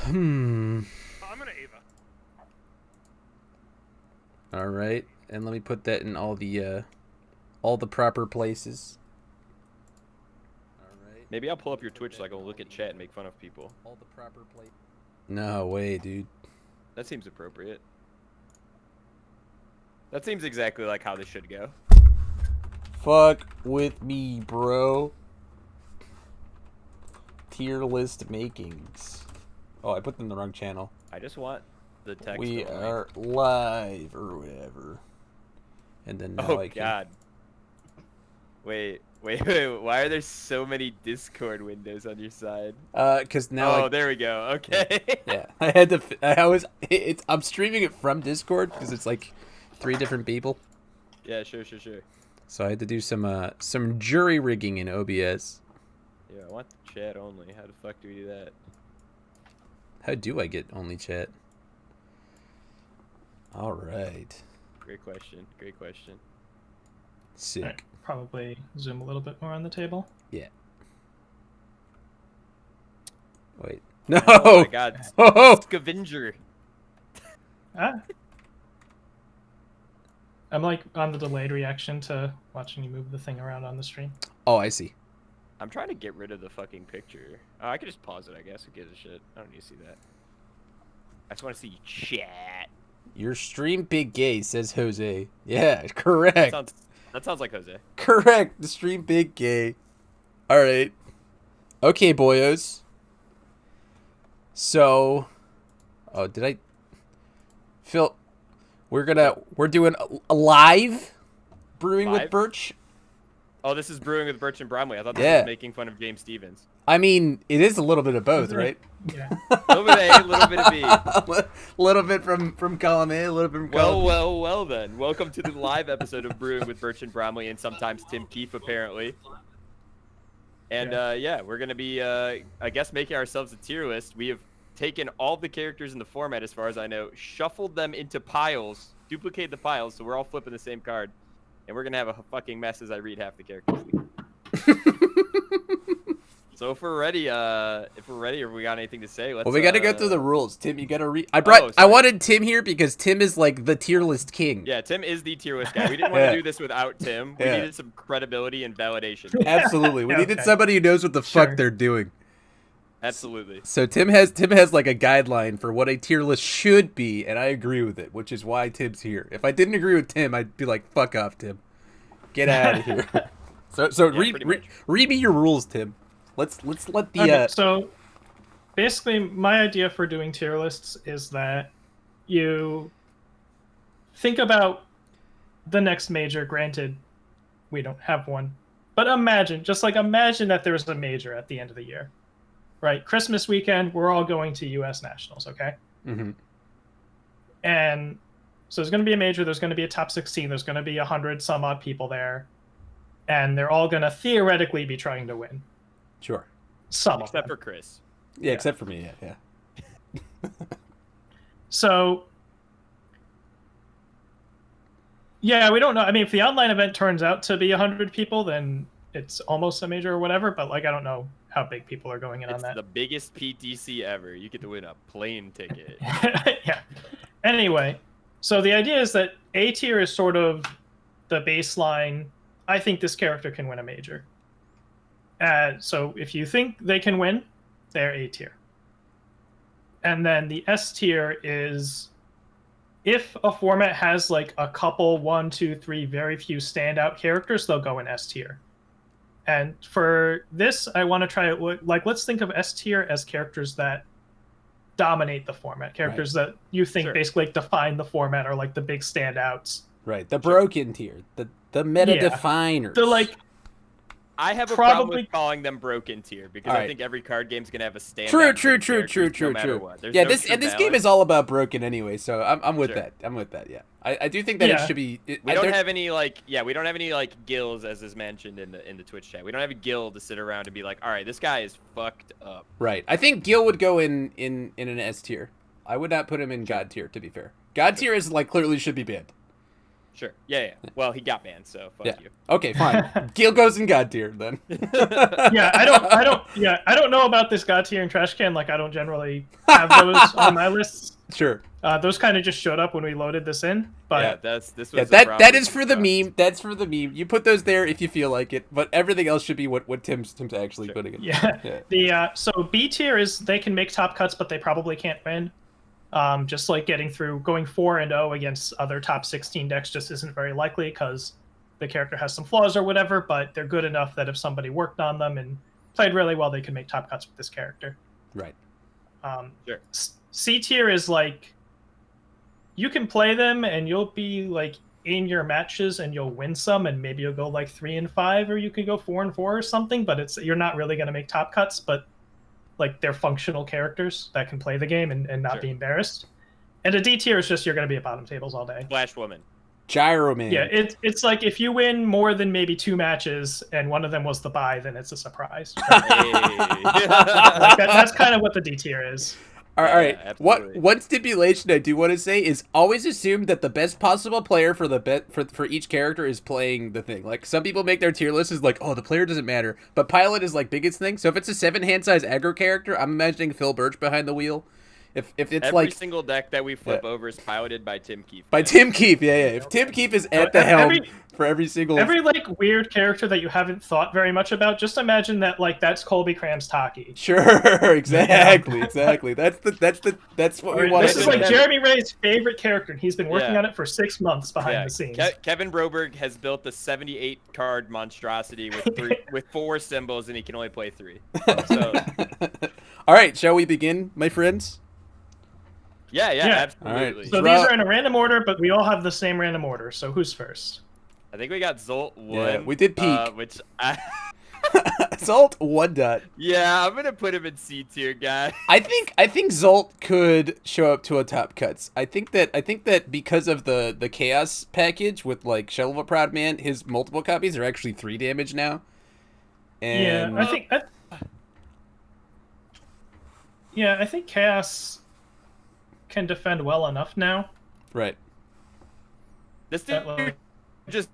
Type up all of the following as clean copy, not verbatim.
I'm gonna Ava. All right, and let me put that in all the proper places. All right. Maybe I'll pull up your Twitch so I can look at chat and make fun of people. All the proper places. No way, dude. That seems appropriate. That seems exactly like how this should go. Fuck with me, bro. Tier list makings. Oh, I put them in the wrong channel. I just want the text. We are live or whatever. And then now I can... God. Wait. Why are there so many Discord windows on your side? Cause now. There we go. Okay. Yeah, I had to. I'm streaming it from Discord because it's like 3 different people. Yeah, sure. So I had to do some jury rigging in OBS. Yeah, I want the chat only. How the fuck do we do that? How do I get only chat? All right. Great question. Sick. Right, probably zoom a little bit more on the table. Yeah. Wait. No! Oh my god. Oh! Scavenger. Ah. I'm like on the delayed reaction to watching you move the thing around on the stream. Oh, I see. I'm trying to get rid of the fucking picture. Oh, I could just pause it, I guess. Who gives a shit? I don't need to see that. I just want to see chat. Your stream big gay, says Jose. Yeah, correct. That sounds like Jose. Correct. The stream big gay. All right. Okay, boyos. So, oh, did I? Phil, we're doing a live brewing with Birch. Oh, this is Brewing with Birch and Bromley. I thought this was making fun of James Stevens. I mean, it is a little bit of both, right? Yeah. A little bit of A, a little bit of B. A little bit from column A, a little bit from column B. Well then. Welcome to the live episode of Brewing with Birch and Bromley and sometimes Tim Keefe, apparently. And, yeah, we're going to be, I guess, making ourselves a tier list. We have taken all the characters in the format, as far as I know, shuffled them into piles, duplicated the piles, so we're all flipping the same card. And we're going to have a fucking mess as I read half the characters. So if we're ready, or we got anything to say, let's... Well, we got to go through the rules. Tim, you got to read... I wanted Tim here because Tim is, like, the tier list king. Yeah, Tim is the tier list guy. We didn't want to do this without Tim. We needed some credibility and validation. Absolutely. We needed somebody who knows what the fuck they're doing. Absolutely. So Tim has like a guideline for what a tier list should be, and I agree with it, which is why Tim's here. If I didn't agree with Tim, I'd be like, "Fuck off, Tim, get out of here." So yeah, read me your rules, Tim. Let's let the. Okay, so basically, my idea for doing tier lists is that you think about the next major. Granted, we don't have one, but imagine that there's a major at the end of the year. Right, Christmas weekend, we're all going to U.S. Nationals, okay? Mm-hmm. And so there's going to be a major, there's going to be a top 16, there's going to be 100 some odd people there, and they're all going to theoretically be trying to win. Sure. Except for Chris. Yeah, except for me, yeah. So, yeah, we don't know. I mean, if the online event turns out to be 100 people, then it's almost a major or whatever, but, like, I don't know how big people are going in on that. It's the biggest PTC ever. You get to win a plane ticket. Yeah. Anyway, so the idea is that A tier is sort of the baseline. I think this character can win a major. So if you think they can win, they're A tier. And then the S tier is if a format has like a couple, 1, 2, 3, very few standout characters, they'll go in S tier. And for this, I want to try it. Like, let's think of S tier as characters that dominate the format, characters that you think basically define the format, or like the big standouts. Right, the broken tier, the meta definers. The like. I have a problem with calling them broken tier because I think every card game's gonna have a standout. True. No matter what. Yeah, this game is all about broken anyway, so I'm with that. I'm with that. Yeah, I do think that it should be. We don't have any guilds, as is mentioned in the Twitch chat. We don't have a guild to sit around and be like, all right, this guy is fucked up. Right. I think Gil would go in an S tier. I would not put him in God tier, to be fair. God tier is like clearly should be banned. Sure. Yeah. Well, he got banned, so fuck you. Okay, fine. Gil goes in God tier then. I don't know about this God tier and trash can. Like, I don't generally have those on my lists. Sure. Those kind of just showed up when we loaded this in. But that is for the meme. That's for the meme. You put those there if you feel like it, but everything else should be what Tim's actually putting in. Yeah. So B tier is they can make top cuts, but they probably can't win. Just like going 4-0 against other top 16 decks just isn't very likely because the character has some flaws or whatever, but they're good enough that if somebody worked on them and played really well, they can make top cuts with this character. Right. Sure. C tier is like you can play them and you'll be like in your matches and you'll win some and maybe you'll go like 3-5 or you can go 4-4 or something, but you're not really going to make top cuts, but like they're functional characters that can play the game and not be embarrassed. And a D tier is just you're going to be at bottom tables all day. Flash Woman. Gyro Man. Yeah, it's like if you win more than maybe 2 matches and one of them was the bye, then it's a surprise. That's kind of what the D tier is. All right. One stipulation I do want to say is always assume that the best possible player for each character is playing the thing. Like some people make their tier list is like, oh, the player doesn't matter, but pilot is like biggest thing. So if it's a 7-hand size aggro character, I'm imagining Phil Birch behind the wheel. If it's every single deck that we flip over is piloted by Tim Keefe. Tim Keefe, yeah. If Tim Keefe is at the helm for every like weird character that you haven't thought very much about, just imagine that like that's Colby Cram's Taki. Sure, exactly. That's what we want. This is like Jeremy Ray's favorite character, and he's been working on it for 6 months behind the scenes. Kevin Broberg has built the 78 card monstrosity with 4 symbols, and he can only play 3. So. All right, shall we begin, my friends? Yeah, absolutely. Right. So these are in a random order, but we all have the same random order. So who's first? I think we got Zolt 1. Yeah, we did peak. Which Zolt 1 dot. Yeah, I'm gonna put him in C tier, guy. I think Zolt could show up to a top cuts. I think that because of the chaos package with like Shell of a Proud Man, his multiple copies are actually 3 damage now. And I think chaos can defend well enough now. Right. This dude just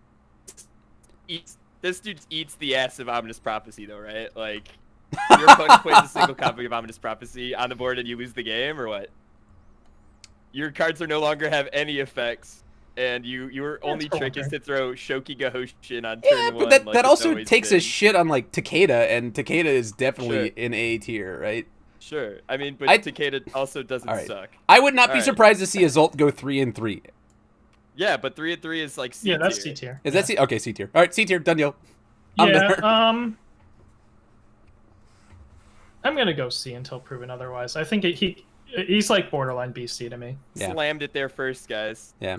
eats the ass of Ominous Prophecy, though, right? Like, your opponent plays a single copy of Ominous Prophecy on the board and you lose the game, or what? Your cards no longer have any effects, and your only trick is to throw Shoki Gahoshin on turn 1. But that also takes a shit on, like, Takeda, and Takeda is definitely in A tier, right? Sure. I mean, but Takeda also doesn't suck. I would not be surprised to see a Zolt go 3-3. Yeah, but 3-3 is like C tier. Yeah, that's C tier. Is that C? Okay, C tier. All right, C tier. Done deal. I'm gonna go C until proven otherwise. I think he's like borderline BC to me. Yeah. Slammed it there first, guys. Yeah.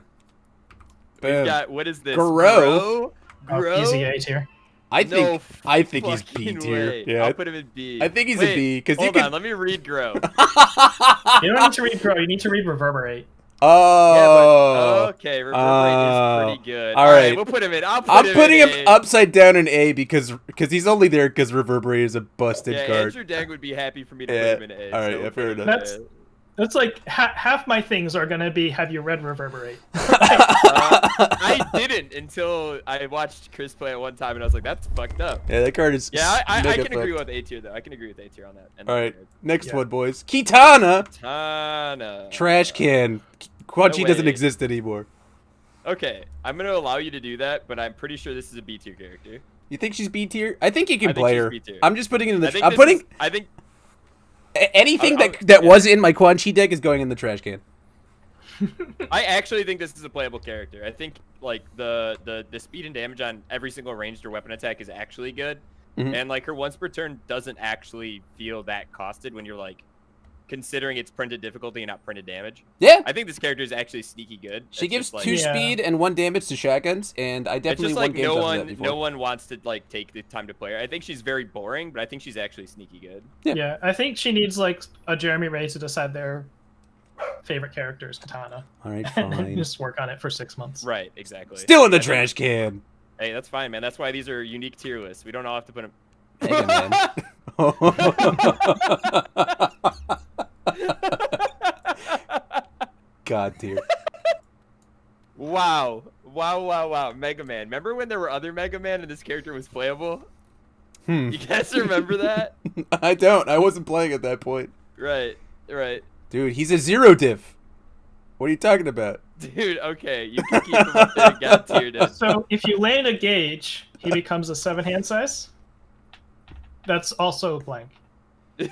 We've got, what is this? Grow. Easy A tier. I think he's B tier. Yeah, I'll put him in B. I think he's a B because hold on, let me read Grow. You don't need to read Grow. You need to read Reverberate. Oh. Yeah, but, okay, Reverberate is pretty good. All right, we'll put him in. I'm putting him upside down in A because he's only there because Reverberate is a busted card. Andrew Dang would be happy for me to put him in A. All right, fair enough. That's like half my things are gonna be. Have you read Reverberate? I didn't until I watched Chris play it one time, and I was like, "That's fucked up." Yeah, that card is. Yeah, I can agree with A tier though. I can agree with A tier on that. All right, next one, boys. Kitana. Kitana. Trash can. Quan Chi doesn't exist anymore. Okay, I'm gonna allow you to do that, but I'm pretty sure this is a B tier character. You think she's B tier? I think you can play her. I'm just putting it in the. I think. Anything that was in my Quan Chi deck is going in the trash can. I actually think this is a playable character. I think like the speed and damage on every single ranged or weapon attack is actually good, and like her once per turn doesn't actually feel that costed when you're like considering it's printed difficulty and not printed damage. Yeah, I think this character is actually sneaky good. She gives 2 speed and 1 damage to shotguns, and I definitely won games off that before. No one wants to like take the time to play her. I think she's very boring, but I think she's actually sneaky good. Yeah, I think she needs like a Jeremy Ray to decide their favorite character is Kitana. All right, fine. Just work on it for 6 months. Right, exactly. Still in the trash can. Hey, that's fine, man. That's why these are unique tier lists. We don't all have to put them. Hey, man. God tier. Wow. Wow. Mega Man. Remember when there were other Mega Man and this character was playable? Hmm. You guys remember that? I don't. I wasn't playing at that point. Right. Dude, he's a zero diff. What are you talking about? Dude, okay. You can keep him up there and God tiered it. So if you land a gauge, he becomes a 7 hand size. That's also blank. He's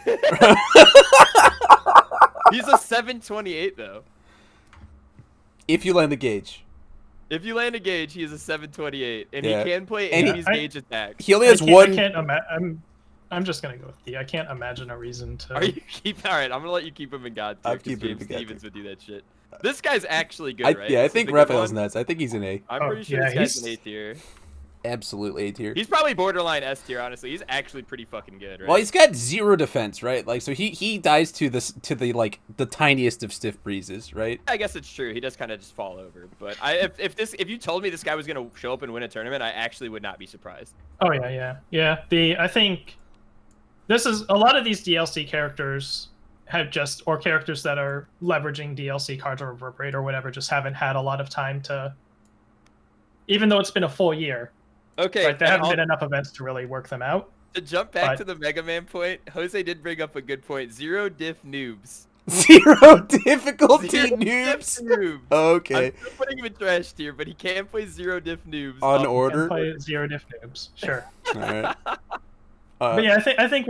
a 728 though. If you land the gauge. If you land a gauge, he is a 728, and Yeah. he can play And enemies gauge attacks. He only has I one. can't I'm just gonna go with D. I can't imagine a reason to. Are you keep? All right, I'm gonna let you keep him in God tier. I'm keeping him James in God Stevens tier. would do that shit. This guy's actually good, right? Yeah, I This is think the good Raphael's one? nuts. I think he's an A. I'm pretty sure yeah, this guy's he's- an A tier. Absolutely A tier. He's probably borderline S tier, honestly. He's actually pretty fucking good, right? Well, he's got 0 defense, right? Like, so he dies to the like the tiniest of stiff breezes, right? I guess it's true. He does kind of just fall over. But if you told me this guy was gonna show up and win a tournament, I actually would not be surprised. Oh yeah. I think this is a lot of these DLC characters have just, or characters that are leveraging DLC cards or Reverberate or whatever, just haven't had a lot of time to. Even though it's been a full year, Okay, right? There and haven't been enough events to really work them out. to jump back but- to the Mega Man point, Jose did bring up a good point. 0 diff noobs. 0 difficulty 0 diff noobs. noobs. Okay. I'm still putting him in trash tier, but he can play 0 diff noobs. On Um, order. And play 0 diff noobs, sure. All right. But yeah, I think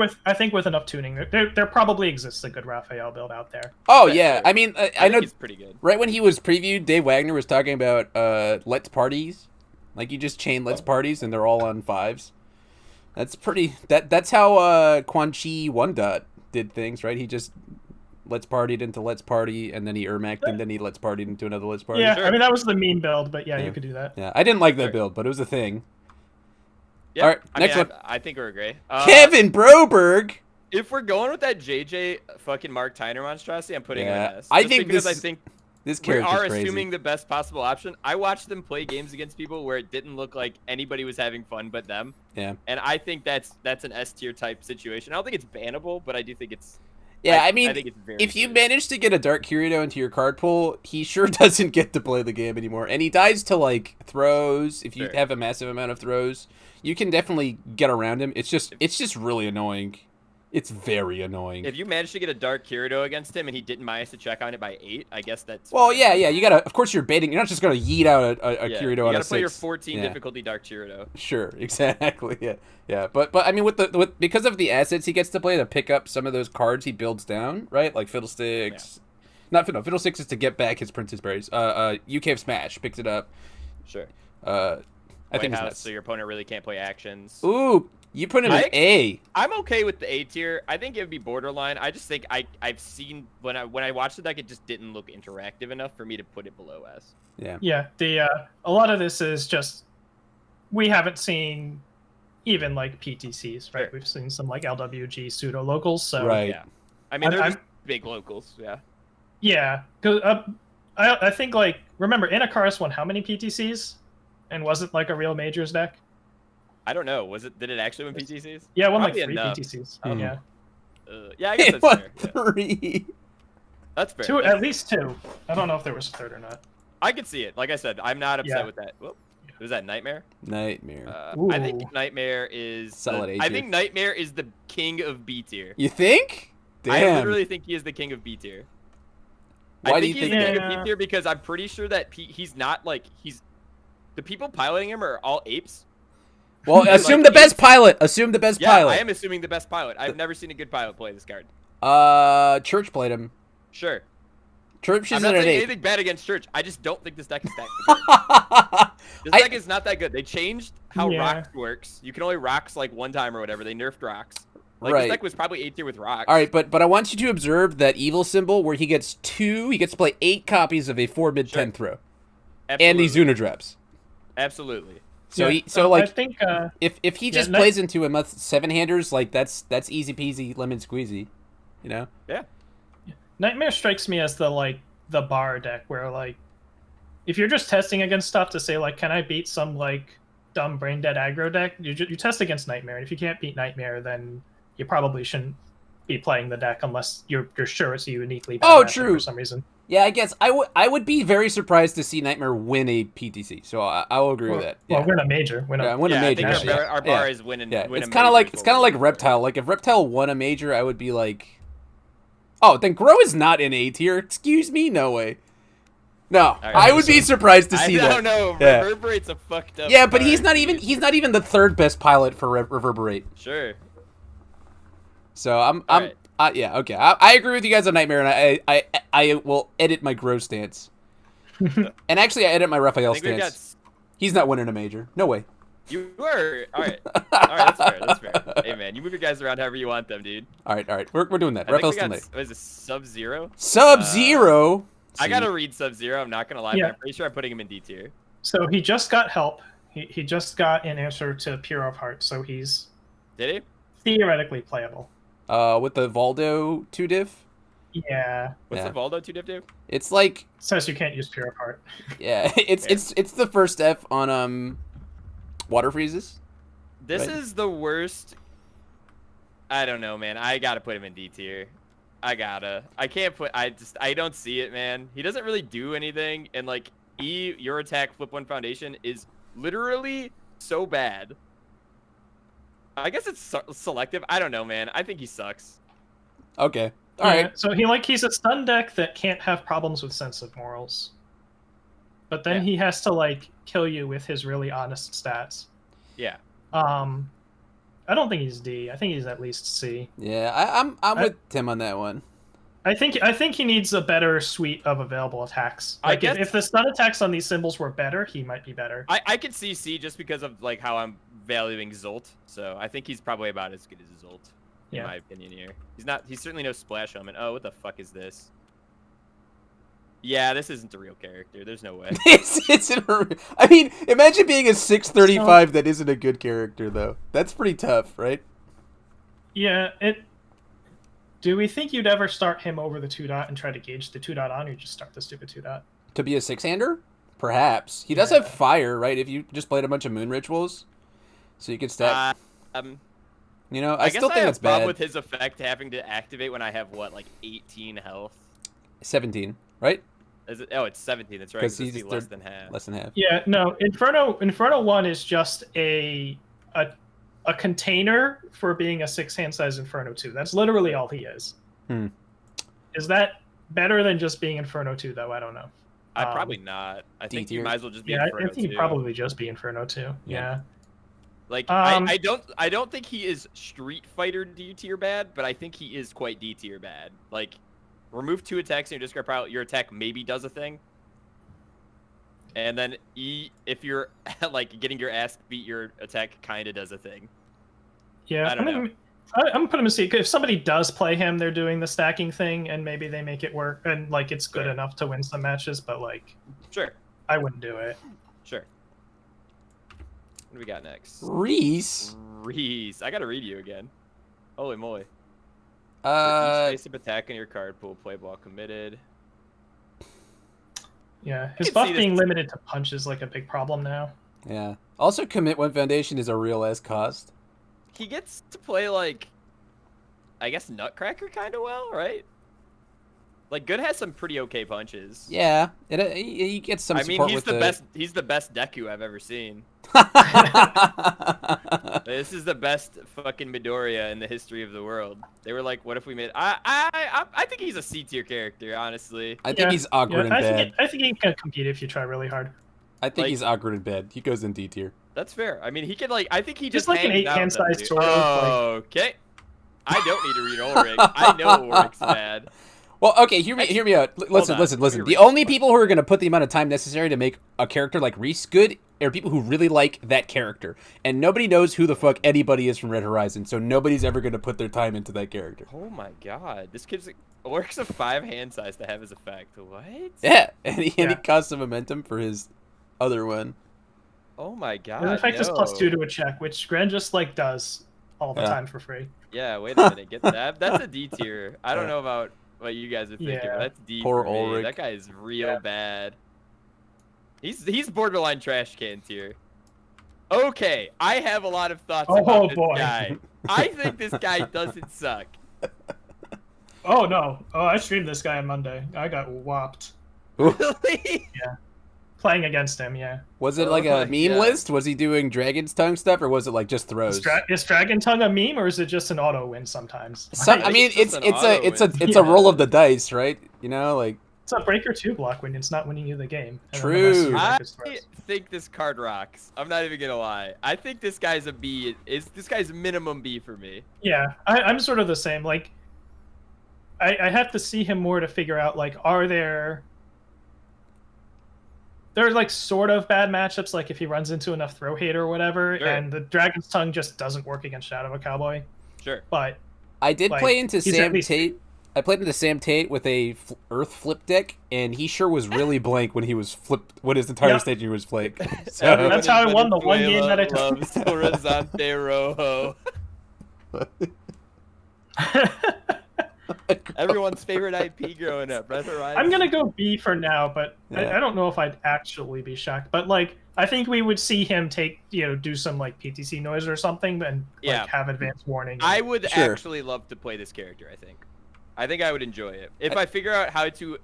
with enough tuning, there probably exists a good Raphael build out there. Oh Yeah, yeah. sure. I mean, I think know. he's pretty good. Right when he was previewed, Dave Wagner was talking about let's parties. Like you just chain let's parties and they're all on 5s. That's pretty. That's how Quan Chi 1 Dot did things, right? He just let's partied into let's party, and then he Ermacked, and then he let's partied into another let's party. Yeah, Sure. I mean that was the meme build, but yeah, Yeah. you could do that. Yeah, I didn't like that Sure. build, but it was a thing. Yeah, All right, I next mean, one. I think we're agree. Kevin Broberg. If we're going with that JJ fucking Mark Tyner monstrosity, I'm putting him Yeah, in S. I Just think because this- I think This we character's are crazy. assuming the best possible option. I watched them play games against people where it didn't look like anybody was having fun but them. Yeah. And I think that's an S tier type situation. I don't think it's bannable, but I do think it's. Yeah, I I mean, think it's very if you good. manage to get a Dark Kirito into your card pool, he sure doesn't get to play the game anymore. And he dies to, like, throws. If you Sure. have a massive amount of throws, you can definitely get around him. It's just really annoying. It's very annoying. If you manage to get a Dark Kirito against him and he didn't manage to check on it by 8, I guess that's. Well, fine. yeah, you gotta. Of course, you're baiting. You're not just gonna yeet out a Yeah, Kirito you out gotta of play 6. your 14 Yeah. difficulty Dark Kirito. Sure, exactly. Yeah. But I mean, with because of the assets he gets to play to pick up some of those cards he builds down, right? Like Fiddlesticks. Not Fiddlesticks is to get back his Princess Berries. UK of Smash picks it up. Sure. I White think it's House, nuts. so your opponent really can't play actions. Ooh, you put him in I- A. I'm okay with the A tier. I think it would be borderline. I just think I've seen when I watched the deck, it just didn't look interactive enough for me to put it below S. Yeah. Yeah, a lot of this is just we haven't seen even like PTCs, right? Sure. We've seen some like LWG pseudo locals, so Right. Yeah. I mean, they're I'm- just big locals. Yeah. yeah. 'Cause, I think like remember Inakaris won how many PTCs, and wasn't like a real majors deck. I don't know. Did it actually win PTCs? Yeah, it won like Probably 3 enough. PTCs. Hmm. Yeah, Yeah, I guess It that's won fair. Yeah. 3. That's fair. two at least 2. I don't know if there was a third or not. I could see it. Like I said, I'm not upset Yeah. with that. Whoop. Was that Nightmare? Nightmare. I think Ooh. Nightmare is. Solid A I tier. think Nightmare is the king of B tier. You think? I Damn. literally think he is the king of B tier. Why I do think you he's think the king that? of B tier because I'm pretty sure that he's not like the people piloting him are all apes. Well, like, assume the best pilot. Assume the best Yeah, pilot. I am assuming the best pilot. I've never seen a good pilot play this card. Church played him. Sure. Church I'm is not an saying 8. anything bad against Church. I just don't think this deck is that good. This deck is not that good. They changed how Yeah. rocks works. You can only rocks like one time or whatever. They nerfed rocks. Like Right. this deck was probably A tier with rocks. All right, but I want you to observe that evil symbol where he gets to play 8 copies of a 4 mid 10 throw, and Absolutely. these Unadraps. Absolutely. So Yeah, so I like think if he just no- plays into a 7-handers, like that's easy peasy lemon squeezy, you know? Yeah. Nightmare strikes me as the bar deck where like if you're just testing against stuff to say like can I beat some like dumb brain dead aggro deck, you test against Nightmare, and if you can't beat Nightmare, then you probably shouldn't be playing the deck unless you're sure it's a uniquely bad matchup true. for some reason. Yeah, I guess I would be very surprised to see Nightmare win a PTC. So I will agree with that. Yeah. Well, win a major. Win a I major. think our bar is winning. Yeah, win it's a kind of major like Reptile. Like if Reptile won a major, I would be like, oh, then Grow is not in A tier. Excuse me, no way. No, Right, I would be surprised to see that. I don't know. Yeah. Reverberate's a fucked up. Yeah, but card, he's not even the third best pilot for Reverberate. Sure. So I'm Right. yeah, okay. I agree with you guys on Nightmare, and I will edit my Grow stance. And actually, I edit my Raphael stance. He's not winning a major. No way. You are all right. All right, that's fair. That's fair. Hey man, you move your guys around however you want them, dude. All right. We're doing that. I think Raphael's we got, tonight. what is this, Sub-Zero? Sub-Zero. I gotta read Sub-Zero. I'm not gonna lie, Yeah. but I'm pretty sure I'm putting him in D tier. So he just got help. He just got an answer to Pure of Heart, so he's Did theoretically playable. With the Valdo 2 diff. Yeah. What's Yeah. the Valdo 2 div do? It's like Says you can't use Pure of Heart. yeah, it's the first F on water freezes. This Right. is the worst. I don't know, man. I gotta put him in D tier. I can't put. I don't see it, man. He doesn't really do anything, and like your attack flip one foundation is literally so bad. I guess it's selective. I don't know, man. I think he sucks. Okay. All right. So he's a stun deck that can't have problems with sensitive morals. But then he has to like kill you with his really honest stats. Yeah. I don't think he's D. I think he's at least C. Yeah, I'm with Tim on that one. I think he needs a better suite of available attacks. Like if the stun attacks on these symbols were better, he might be better. I could see C just because of like how I'm valuing Zolt. So I think he's probably about as good as Zolt, in my opinion here. He's certainly no splash element. Oh, what the fuck is this? Yeah, this isn't a real character. There's no way. I mean, imagine being a 635 that isn't a good character though. That's pretty tough, right? Yeah, do we think you'd ever start him over the 2-dot and try to gauge the 2-dot on, or just start the stupid 2-dot? To be a 6-hander? Perhaps. He does have fire, right? If you just played a bunch of moon rituals. So you could stack. You know, I still think that's bad. I have a problem with his effect having to activate when I have, what, like 18 health? 17, right? Is it? Oh, it's 17. That's right. Because he's less than half. Less than half. Yeah, no. Inferno 1 is just a container for being a 6-hand size Inferno 2. That's literally all he is. Is that better than just being Inferno 2, though? I don't know. Probably not. I think you might as well just be Inferno 2. I think he'd probably just be Inferno 2. Yeah. Like I don't think he is Street Fighter D tier bad, but I think he is quite D tier bad. Like, remove 2 attacks in your discard pile, your attack maybe does a thing. And then if you're like getting your ass beat, your attack kind of does a thing. Yeah, I'm gonna put him in C. If somebody does play him, they're doing the stacking thing, and maybe they make it work, and like it's good enough to win some matches. But like, I wouldn't do it. Sure. What do we got next? Reese. I gotta read you again. Holy moly. For each face of attack in your card pool, play ball committed. Yeah, his buff being limited to punch is like a big problem now. Yeah. Also, commit one foundation is a real ass cost. He gets to play like, I guess Nutcracker kind of well, right? Like Good has some pretty okay punches. Yeah, he gets some. I mean, support he's with the best. He's the best Deku I've ever seen. This is the best fucking Midoriya in the history of the world. They were like, "What if we made?" I think he's a C tier character, honestly. I think he's awkward and bad. I think he can compete if you try really hard. I think he's awkward and bad. He goes in D tier. That's fair. I mean, he could like. I think he just like an 8-hand size sword. Okay. I don't need to read Ulrich. I know Ulrich's bad. Well, okay, hear me out. Listen. The only people who are going to put the amount of time necessary to make a character like Reese good are people who really like that character. And nobody knows who the fuck anybody is from Red Horizon, so nobody's ever going to put their time into that character. Oh my god. This kid's Ulrich's a 5-hand size to have his effect. What? Yeah, and he costs some momentum for his other one. Oh my god. His effect is +2 to a check, which Gran just like does all the time for free. Yeah, wait a minute. Get that. That's a D tier. I don't know about what you guys are thinking, but that's D Poor for me. Ulrich. That guy is real bad. He's borderline trash can tier. Okay, I have a lot of thoughts about this guy. I think this guy doesn't suck. Oh no! Oh, I streamed this guy on Monday. I got whopped. Really? Yeah, playing against him. Yeah. Was it Oh like a my meme God. list? Was he doing Dragon's Tongue stuff, or was it like just throws? Is Dragon Tongue a meme or is it just an auto win sometimes? Some, Like, I mean, it's just an auto it's win. a roll of the dice, right? You know, like it's a breaker 2 block when it's not winning you the game. And then True. the rest of your I deck is throws. think this card rocks. I'm not even gonna lie. I think this guy's a B. This guy's minimum B for me. Yeah, I'm sort of the same. Like, I have to see him more to figure out, like, are there's like sort of bad matchups, like if he runs into enough throw hate or whatever, Sure. and the Dragon's Tongue just doesn't work against Shadow of a Cowboy. Sure. But I did like, play into he's Sam at least- Tate. I played into Sam Tate with a Earth flip deck, and he sure was really blank when he was flipped. When his entire Yep. staging was flipped. So Everyone That's how in I won the one game Venezuela that I took. loves Horizonte Rojo. Everyone's favorite IP growing up, Breath Horizon. I'm gonna go B for now, but Yeah. I don't know if I'd actually be shocked. But like, I think we would see him do some like PTC noise or something, and Yeah. like have advance warning. I would Sure. actually love to play this character. I think I would enjoy it if I figure out how to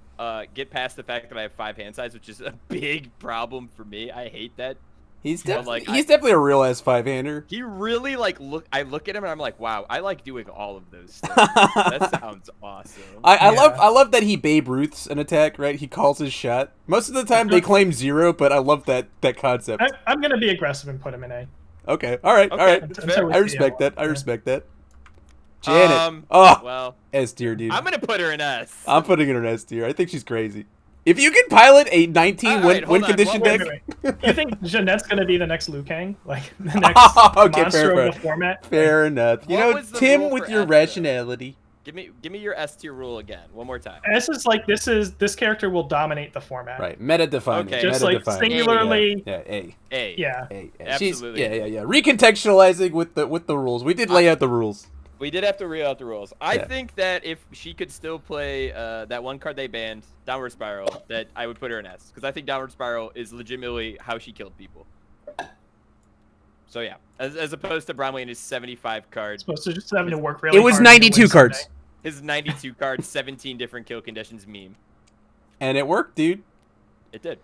get past the fact that I have 5 hand size, which is a big problem for me. I hate that. he's Yeah, definitely like, he's definitely a real ass 5-hander. He really like look. I look at him and I'm like, wow, I like doing all of those things. That sounds awesome. I Yeah. love that he Babe Ruths an attack, right? He calls his shot. Most of the time they claim 0, but I love that concept. I'm gonna be aggressive and put him in A. Okay, all right, Okay. all right. Until we I see respect him. that. I respect that. Janet. Um, Oh, Well, S tier, dude. I'm gonna put her in S. I'm putting her in S tier. I think she's crazy. If you can pilot a 19 All right, win hold on. condition Wait, deck, Wait. You think Jeanette's gonna be the next Liu Kang, like the next Okay, monster fair, of the format? fair enough. You What know, was the Tim, rule with for your S, though? rationality. Give me your S tier rule again, one more time. This character will dominate the format. Right, meta defining. Okay. Just meta like defining. singularly. Yeah, A. A. Yeah. A. Absolutely. Yeah. Recontextualizing with the rules. We did lay out the rules. We did have to read out the rules. I Yeah. think that if she could still play that one card they banned, Downward Spiral, that I would put her in S. Because I think Downward Spiral is legitimately how she killed people. So yeah, as opposed to Bromley and his 75 card, Supposed to just having to work really It was hard to 92 win cards. someday. his 92 card, 17 different kill conditions meme. And it worked, dude. It did.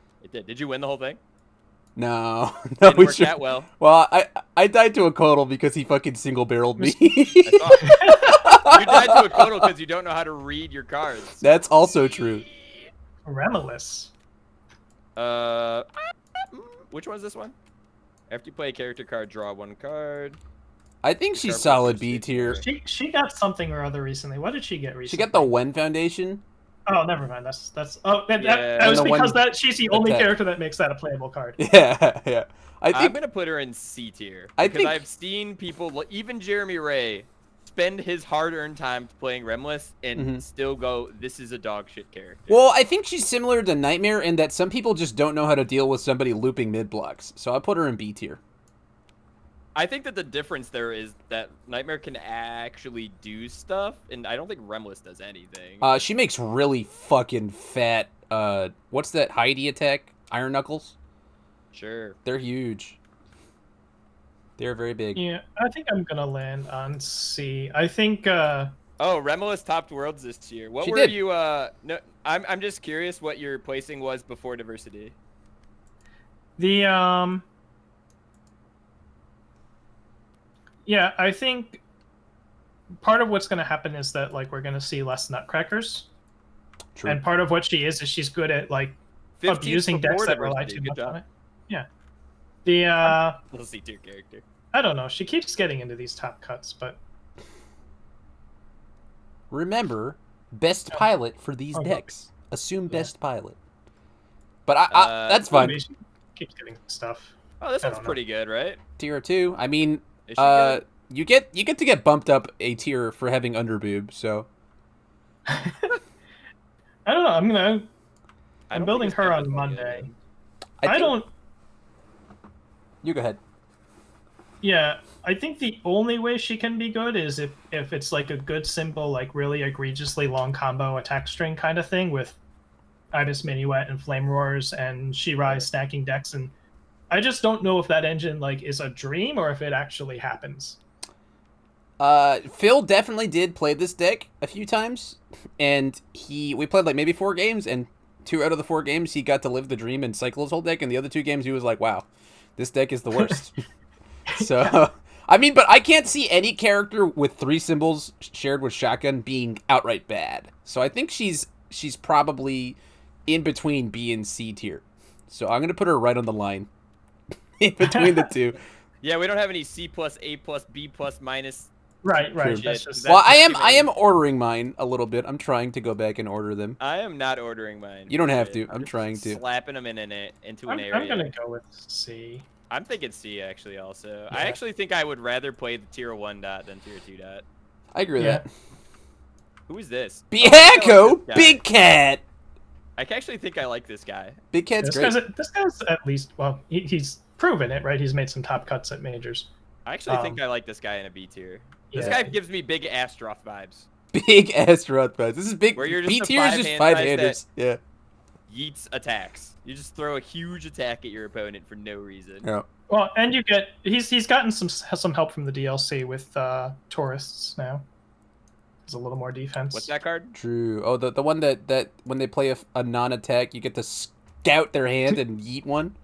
Did you win the whole thing? No. No, Didn't we work should. that well. Well, I died to a Codal because he fucking single barreled me. I thought. You died to a Codal because you don't know how to read your cards. That's also true. Remilus. Which one's this one? After you play a character card, draw 1 card. I think she's Card solid versus B tier. She got something or other recently. What did she get She recently? got the Wen Foundation. Oh, never mind. That's. Oh, that Yeah. was And the because one that she's the only attack. character that makes that a playable card. Yeah. I I'm think gonna put her in C tier I because think- I've seen people, even Jeremy Ray, spend his hard-earned time playing Remless and Mhm. still go, "This is a dog shit character." Well, I think she's similar to Nightmare in that some people just don't know how to deal with somebody looping mid blocks. So I put her in B tier. I think that the difference there is that Nightmare can actually do stuff, and I don't think Remless does anything. She makes really fucking fat. What's that Heidi attack? Iron Knuckles. Sure. They're huge. They're very big. Yeah, I think I'm gonna land on C. I think. Oh, Remless topped Worlds this year. What She were did. you? No, I'm just curious what your placing was before Diversity. The Yeah, I think part of what's going to happen is that like we're going to see less Nutcrackers, True. and part of what she is she's good at like 15th abusing decks before that rely Diversity. too Good much job. on it. Yeah. The Little C tier character. I don't know. She keeps getting into these top cuts, but Remember, best pilot for these Oh, decks. Assume Yeah. best pilot. But that's fine. maybe she keeps getting stuff. Oh, this I one's don't know. pretty good, right? Tier 2. I mean, Is she good? you get to get bumped up a tier for having underboob. So I don't know. I I'm don't think building it's her good on this one Monday. yet. I think- don't. You go ahead. Yeah, I think the only way she can be good is if it's like a good simple, like really egregiously long combo attack string kind of thing with Ibis Minuet and Flame Roars and Shirai stacking decks, and I just don't know if that engine like is a dream or if it actually happens. Phil definitely did play this deck a few times, and we played like maybe 4 games, and 2 out of the 4 games he got to live the dream and cycle his whole deck, and the other 2 games he was like, wow, this deck is the worst. So, I mean, but I can't see any character with 3 symbols shared with shotgun being outright bad. So I think she's probably in between B and C tier. So I'm gonna put her right on the line in between the 2. Yeah, we don't have any C plus, A plus, B plus, minus. Right. True. That's just, Well, I am ordering mine a little bit. I'm trying to go back and order them. I am not ordering mine. You don't have to. I'm trying to. Slapping them into an area. I'm gonna go with C. I'm thinking C actually also. Yeah. I actually think I would rather play the tier 1 dot than tier 2 dot. I agree with that. Who is this? Bianco, Big Cat. I actually think I like this guy. Big Cat's This great. guy's at least, well, he's proven it, right? He's made some top cuts at majors. I actually think I like this guy in a B tier. This Yeah. guy gives me big Astroth vibes. Big Astaroth vibes. This is big. Where you're just B a tier is just five-hand five-handers. Yeah. Yeets attacks. You just throw a huge attack at your opponent for no reason. Yeah. Well, and you get he's gotten some help from the DLC with tourists now. There's a little more defense. What's that card? True. Oh, the one that when they play a non-attack, you get to scout their hand and yeet one.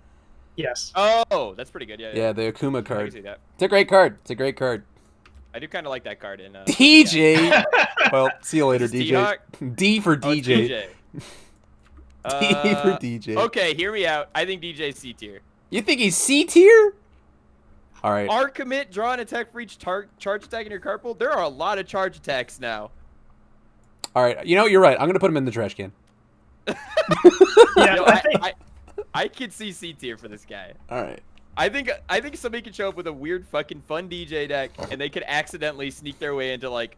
Yes. Oh, that's pretty good. Yeah. Yeah, the Akuma I can card. see that. It's a great card. It's a great card. I do kind of like that card in. DJ. Well, see you later, Is this DJ. D-Hawk? D for Oh, it's DJ. DJ. D for DJ. Okay, hear me out. I think DJ's C tier. You think he's C tier? All right. R commit, draw an attack for each charge attack in your card pool. There are a lot of charge attacks now. All right. You know, you're right. I'm gonna put him in the trash can. Yeah, Yo, I think I could see C tier for this guy. All right. I think somebody could show up with a weird fucking fun DJ deck and they could accidentally sneak their way into like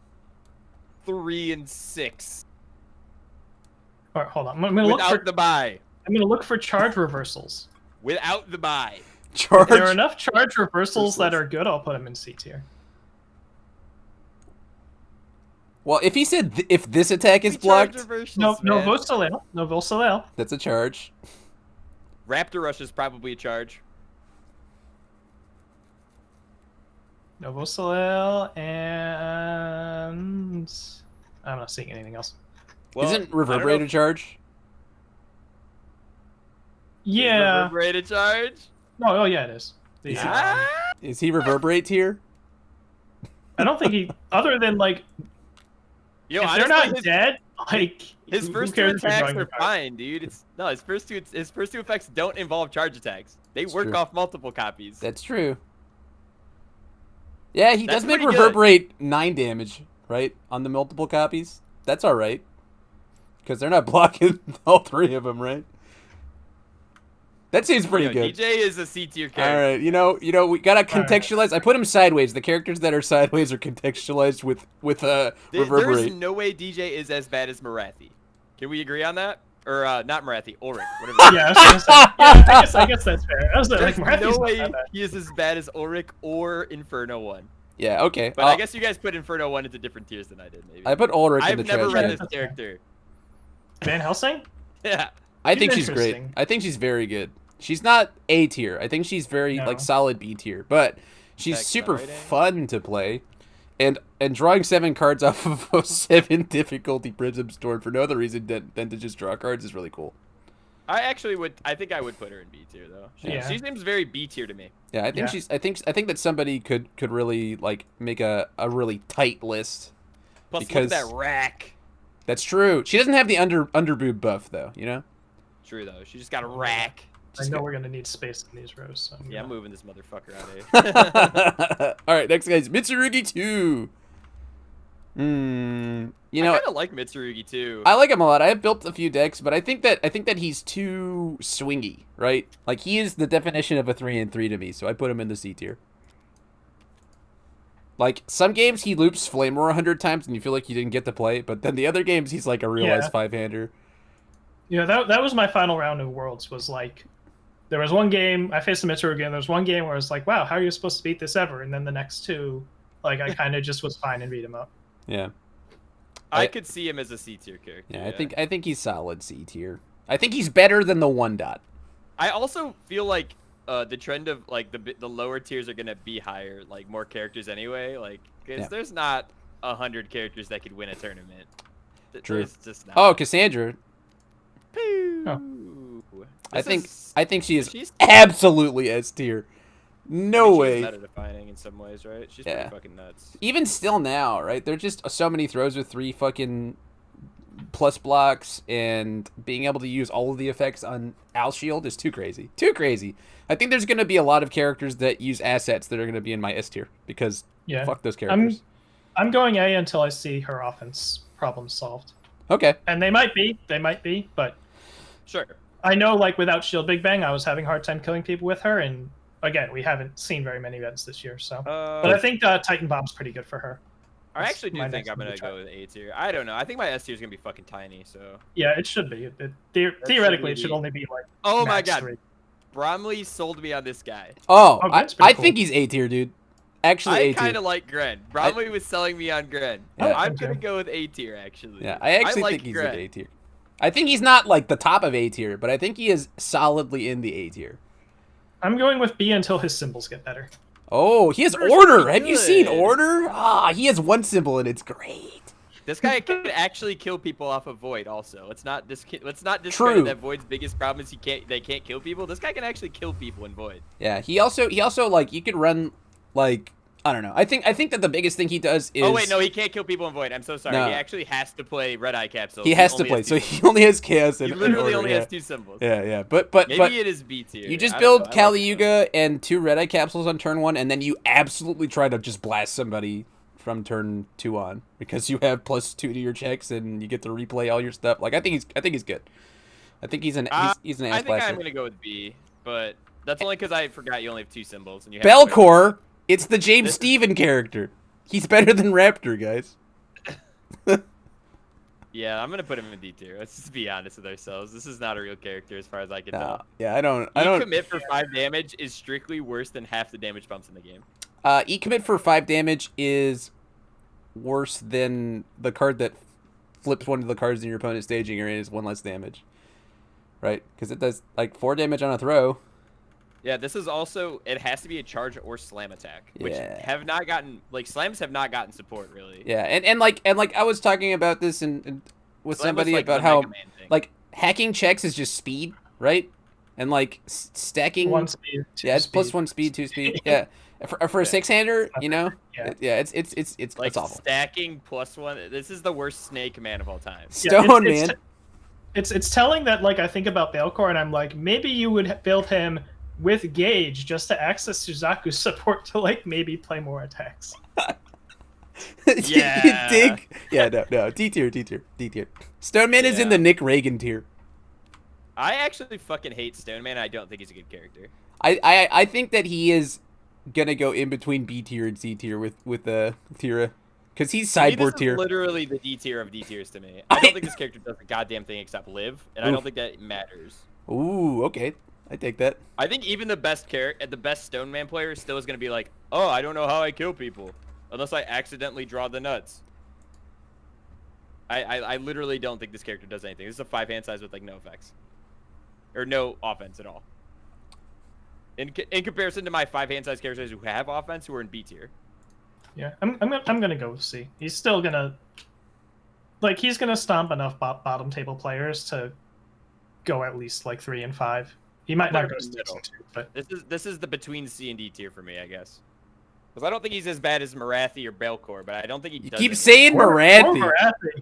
3 and 6 all right, hold on. I'm gonna look without for the buy. I'm gonna look for charge reversals. Without the buy. Charge. If there are enough charge reversals that are good, I'll put him in C tier. Well, if he said if this attack is Charge blocked, reversals, No man. Novo Soleil. that's a charge. Raptor Rush is probably a charge. Novo Soleil, and I'm not seeing anything else. Well, Isn't I don't know Reverberate a if- charge? Yeah. Reverberate a charge? No, oh yeah, it is. The, Ah! Is he Reverberate tier? I don't think he, other than like, Yo, if honestly, they're not his, dead, like his who first 2 cares if you're attacks drawing are your card? fine, dude. His first two effects don't involve charge attacks. They It's work true. off multiple copies. That's true. Yeah, he That's does make pretty good. Reverberate 9 damage, right? On the multiple copies. That's all right. Because they're not blocking all 3 of them, right? That seems pretty Yo, good. DJ is a C tier All character. right, you know, we gotta right. contextualize. I put him sideways. The characters that are sideways are contextualized with Reverberate. There's no way DJ is as bad as Marathi. Can we agree on that? Or not Marathi, Ulrich. Whatever. Yeah, I was gonna say, yeah, I guess that's fair. I was like, There's Marathis no not way that bad. he is as bad as Ulrich or Inferno 1. Yeah, okay. But I guess you guys put Inferno 1 into different tiers than I did, maybe. I put Ulrich in I've the never trash read can. this That's fair. character. Van Helsing? Yeah. I She's think she's great. interesting. I think she's very good. She's not A tier. I think she's very No. like solid B tier, but she's That's super not right, eh? fun to play. And drawing 7 cards off of a 7 difficulty Prism Storm for no other reason than to just draw cards is really cool. I actually would. I think I would put her in B tier though. Yeah. She seems very B tier to me. Yeah, I think Yeah. she's. I think that somebody could really like make a really tight list. Plus, Because- look at that rack. That's true. She doesn't have the underboob buff though. You know. True though. She just got a rack. I know we're gonna need space in these rows. So Yeah, I'm moving this motherfucker out of here. All right, next guy's Mitsurugi 2. You know, I kind of like Mitsurugi too. I like him a lot. I have built a few decks, but I think that he's too swingy, right? Like he is the definition of a 3 and 3 to me, so I put him in the C tier. Like some games he loops Flame Roar 100 times and you feel like you didn't get to play, but then the other games he's like a realized Yeah. 5-hander. Yeah, that was my final round of Worlds. Was like, there was one game I faced the Mitsurugi, and there was one game where I was like, wow, how are you supposed to beat this ever? And then the next 2, like I kind of just was fine and beat him up. Yeah. I could see him as a C tier character. Yeah, I think he's solid C tier. I think he's better than the 1 dot. I also feel like the trend of like the lower tiers are gonna be higher, like more characters anyway, like because Yeah. there's not 100 characters that could win a tournament. True. There's just not. Oh, Cassandra. Poo. I think she is she's absolutely S tier. No she's way. meta defining in some ways, right? She's Yeah. pretty fucking nuts. Even still now, right? There's just so many throws with 3 fucking plus blocks, and being able to use all of the effects on Al Shield is too crazy. Too crazy. I think there's going to be a lot of characters that use assets that are going to be in my S tier because fuck those characters. I'm going A until I see her offense problems solved. Okay. And they might be, but Sure. I know, like, without Shield Big Bang, I was having a hard time killing people with her, and again, we haven't seen very many events this year, so. But I think Titan Bomb's pretty good for her. I actually do my think next I'm gonna go with A tier. I don't know. I think my S tier is gonna be fucking tiny. So. Yeah, it should be. Theoretically, it should be- only be like. Oh my max god, 3. Bromley sold me on this guy. Oh, that's pretty I cool. think he's A tier, dude. Actually, I A kind tier. of like Gren. Bromley was selling me on Gren. Yeah. I'm Okay. gonna go with A tier actually. Yeah, I actually like think he's Gren. an A tier. I think he's not like the top of A tier, but I think he is solidly in the A tier. I'm going with B until his symbols get better. Oh, he has Birch order. pretty Have you seen good. order? Ah, he has 1 symbol and it's great. This guy can actually kill people off of Void. Also, let's not discredit True. that Void's biggest problem is they can't kill people. This guy can actually kill people in Void. Yeah, he also like you could run like I don't know. I think that the biggest thing he does is Oh wait, no, he can't kill people in Void. I'm so sorry. No. He actually has to play Red Eye Capsule. he has to only play. has So two he only has chaos and He literally and order, only yeah. has 2 symbols. Yeah, but Maybe it is B tier. you just I don't build know. Kali Yuga and 2 red eye capsules on turn 1, and then you absolutely try to just blast somebody from turn 2 on because you have +2 to your checks and you get to replay all your stuff. Like I think he's good. I think he's an he's an ass I think blaster. I'm gonna go with B, but that's only because I forgot you only have 2 symbols and you have Belcor, it's the James Steven character. He's better than Raptor, guys. Yeah, I'm gonna put him in D tier. Let's just be honest with ourselves. This is not a real character as far as I can tell. Yeah, I don't. Commit for 5 damage is strictly worse than half the damage bumps in the game. E-commit for 5 damage is worse than the card that flips one of the cards in your opponent's staging area is 1 less damage. Right? Because it does like 4 damage on a throw. Yeah, this is also, it has to be a charge or slam attack, which Yeah. have not gotten, like, slams have not gotten support, really. Yeah, and like I was talking about this and with Slam was, somebody like, about the how Mega Man thing. like hacking checks is just speed, right? And like stacking 1 speed, 2 yeah, it's speed. +1 speed, 2 speed. Yeah. For a 6-hander, you know? Yeah. It's Like, it's awful. stacking +1, this is the worst Snake Man of all time. Yeah, Stone man. It's telling that, like, I think about Balcor and I'm like, maybe you would build him with Gauge just to access Suzaku's support to, like, maybe play more attacks. Yeah. You dig? Yeah, no. D tier. Stone Man is in Yeah. the Nick Reagan tier. I actually fucking hate Stone Man. I don't think he's a good character. I think that he is gonna go in between B tier and C tier with Tira, because he's To me, sideboard this tier. is literally the D tier of D tiers to me. I don't think this character does a goddamn thing except live, and I Oof. don't think that matters. Ooh, okay, I take that. I think even the best Stone Man player still is gonna be like, oh, I don't know how I kill people, unless I accidentally draw the nuts. I literally don't think this character does anything. This is a 5-hand size with like no effects, or no offense at all. In comparison to my 5-hand size characters who have offense, who are in B tier. Yeah, I'm gonna go with C. He's still gonna, like, he's gonna stomp enough bottom table players to go at least like 3 and 5. He might not go Whatever in the 6 middle. and 2, but This is the between C and D tier for me, I guess. Because I don't think he's as bad as Marathi or Belcor, but I don't think he You does keep anything. saying Or Marathi. Marathi.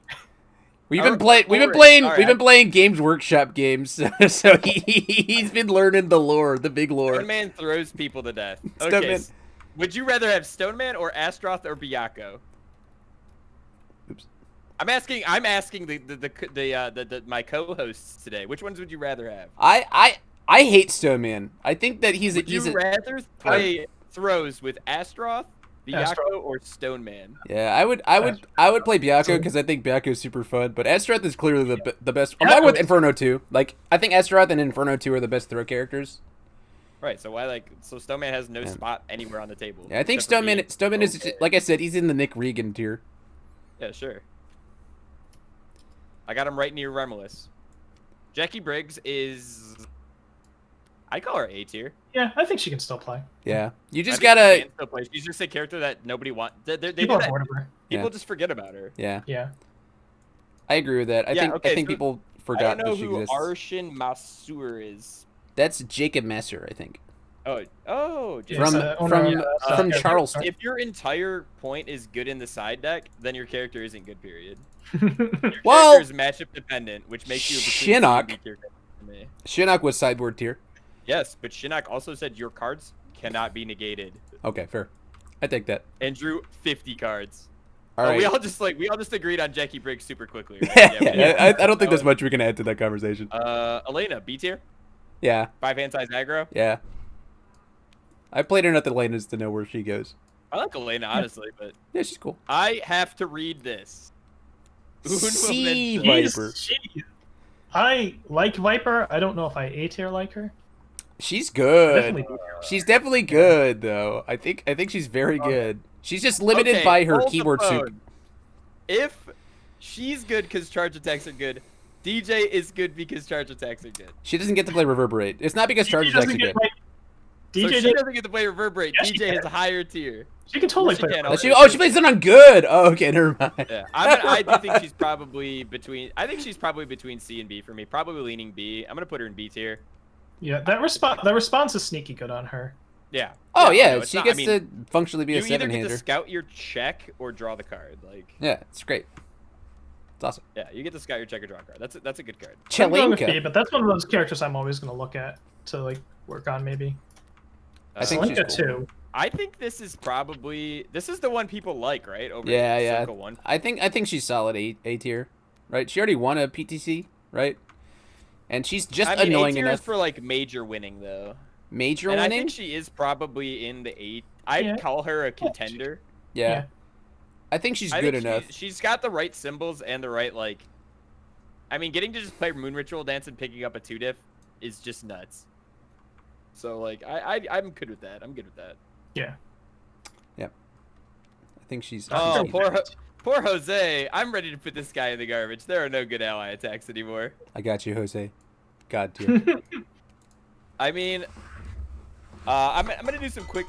We've Or- been playing. or- alright. We've been playing Games Workshop games, so he's been learning the lore, the big lore. Stone Man throws people to death. Stone Okay. Man- Would you rather have Stone Man or Astroth or Byakko? Oops. I'm asking my co-hosts today. Which ones would you rather have? I hate Stone Man. I think that he's Would you a rather play throws with Astroth, Byakko, Astroth. or Stone Man? yeah. I would play Byakko because I think Byakko is super fun, but Astaroth is clearly the best. I'm going with Inferno 2. Like I think Astaroth and Inferno 2 are the best throw characters. Right. So Stone Man has no spot anywhere on the table. Yeah, I think except for Stone Man is okay. like I said, he's in the Nick Regan tier. Yeah, sure. I got him right near Remulus. Jackie Briggs is I call her A tier. Yeah, I think she can still play. Yeah, you just I think gotta. she can still play. She's just a character that nobody wants. They do People are that. bored of her. People Yeah. just forget about her. Yeah, Yeah. I agree with that. I think okay, so people I forgot don't know that she who exists. Arshin Masur is. That's Jacob Messer, I think. Oh, Yeah, From so, from yeah, Charleston. If your entire point is good in the side deck, then your character isn't good. Period. Well, Character is matchup dependent, which makes you a between Shinnok. C and B character for me. Shinnok was sideboard tier. Yes, but Shinnok also said your cards cannot be negated Okay, fair. I take that. and drew 50 cards. All right. We all just agreed on Jackie Briggs super quickly. Right? Yeah, I don't think there's much we can add to that conversation. Elena, B tier, Yeah, 5-hand size aggro. yeah. I played her enough at Elena's to know where she goes. I like Elena honestly, but Yeah, she's cool. I have to read this. Sea Momentum. Viper. I like Viper. I don't know if I A tier like her. She's good. Definitely B tier. She's definitely good though. I think she's very good. She's just limited Okay, by her hold the keyboard soup. phone. If she's good because charge attacks are good, DJ is good because charge attacks are good. She doesn't get to play Reverberate. It's not because charge attacks are good. So DJ she doesn't get to play Reverberate. Yeah, she DJ has can. a higher tier. She can totally She play. can. Reverberate. She plays it on good. Oh, okay, never mind. Yeah, I do think she's probably between. I think she's probably between C and B for me. Probably leaning B. I'm gonna put her in B tier. Yeah, that response is sneaky good on her. Yeah. Oh no, yeah, it's she not- gets I mean, to functionally be you a either get to seven-hander. scout your check or draw the card. Like, Yeah, it's great. It's awesome. yeah, you get to scout your check or draw a card. That's a good card. I'm going with B, Chelinka. but that's one of those characters I'm always going to look at to like work on maybe. I think she's Chelinka cool. too. I think this is the one people like, right? Over Yeah. Circle One. I think she's solid A tier, right? She already won a PTC, right? And she's just I mean, annoying A tier is enough. for like major winning though. Major And I winning. think she is probably in the 8. I'd Yeah. call her a contender. Yeah. Yeah. I think she's I good think enough. She's got the right symbols and the right like. I mean, getting to just play Moon Ritual Dance and picking up a 2-diff is just nuts. So like, I'm good with that. I'm good with that. Yeah. I think she's. Oh, she's- poor Jose. I'm ready to put this guy in the garbage. There are no good ally attacks anymore. I got you, Jose. God tier. I mean, I'm gonna do some quick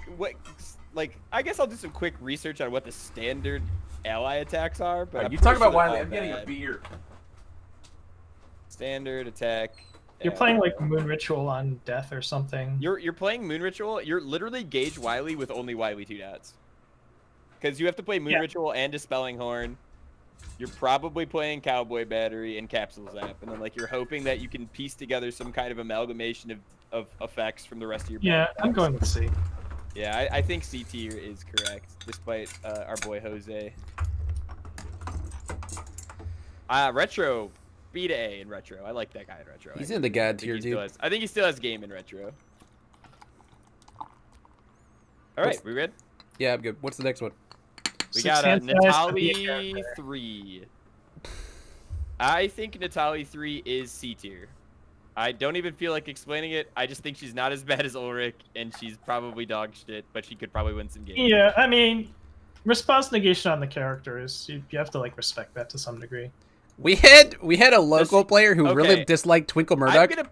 I guess I'll do some quick research on what the standard ally attacks are. But I'm pretty sure they're not bad. beer. Standard attack. You're playing like Moon Ritual on Death or something. You're playing Moon Ritual. You're literally Gauge Wily with only Wily 2 dots. Because you have to play Moon Ritual and Dispelling Horn. You're probably playing Cowboy Battery and Capsule Zap, and then like you're hoping that you can piece together some kind of amalgamation of effects from the rest of your. Yeah, battle I'm decks. going with C. Yeah, I think C tier is correct, despite our boy Jose. Retro, B to A in Retro. I like that guy in Retro. He's in the God I think tier, he still dude. has- I think he still has game in Retro. All right, we good? Yeah, I'm good. What's the next one? We got Six-hand size to be a Natali character. 3. I think Natali 3 is C tier. I don't even feel like explaining it. I just think she's not as bad as Ulrich, and she's probably dog shit, but she could probably win some games. Yeah, I mean, response negation on the character is you have to like respect that to some degree. We had a local player who really okay. disliked Twinkle I'm Murdoch gonna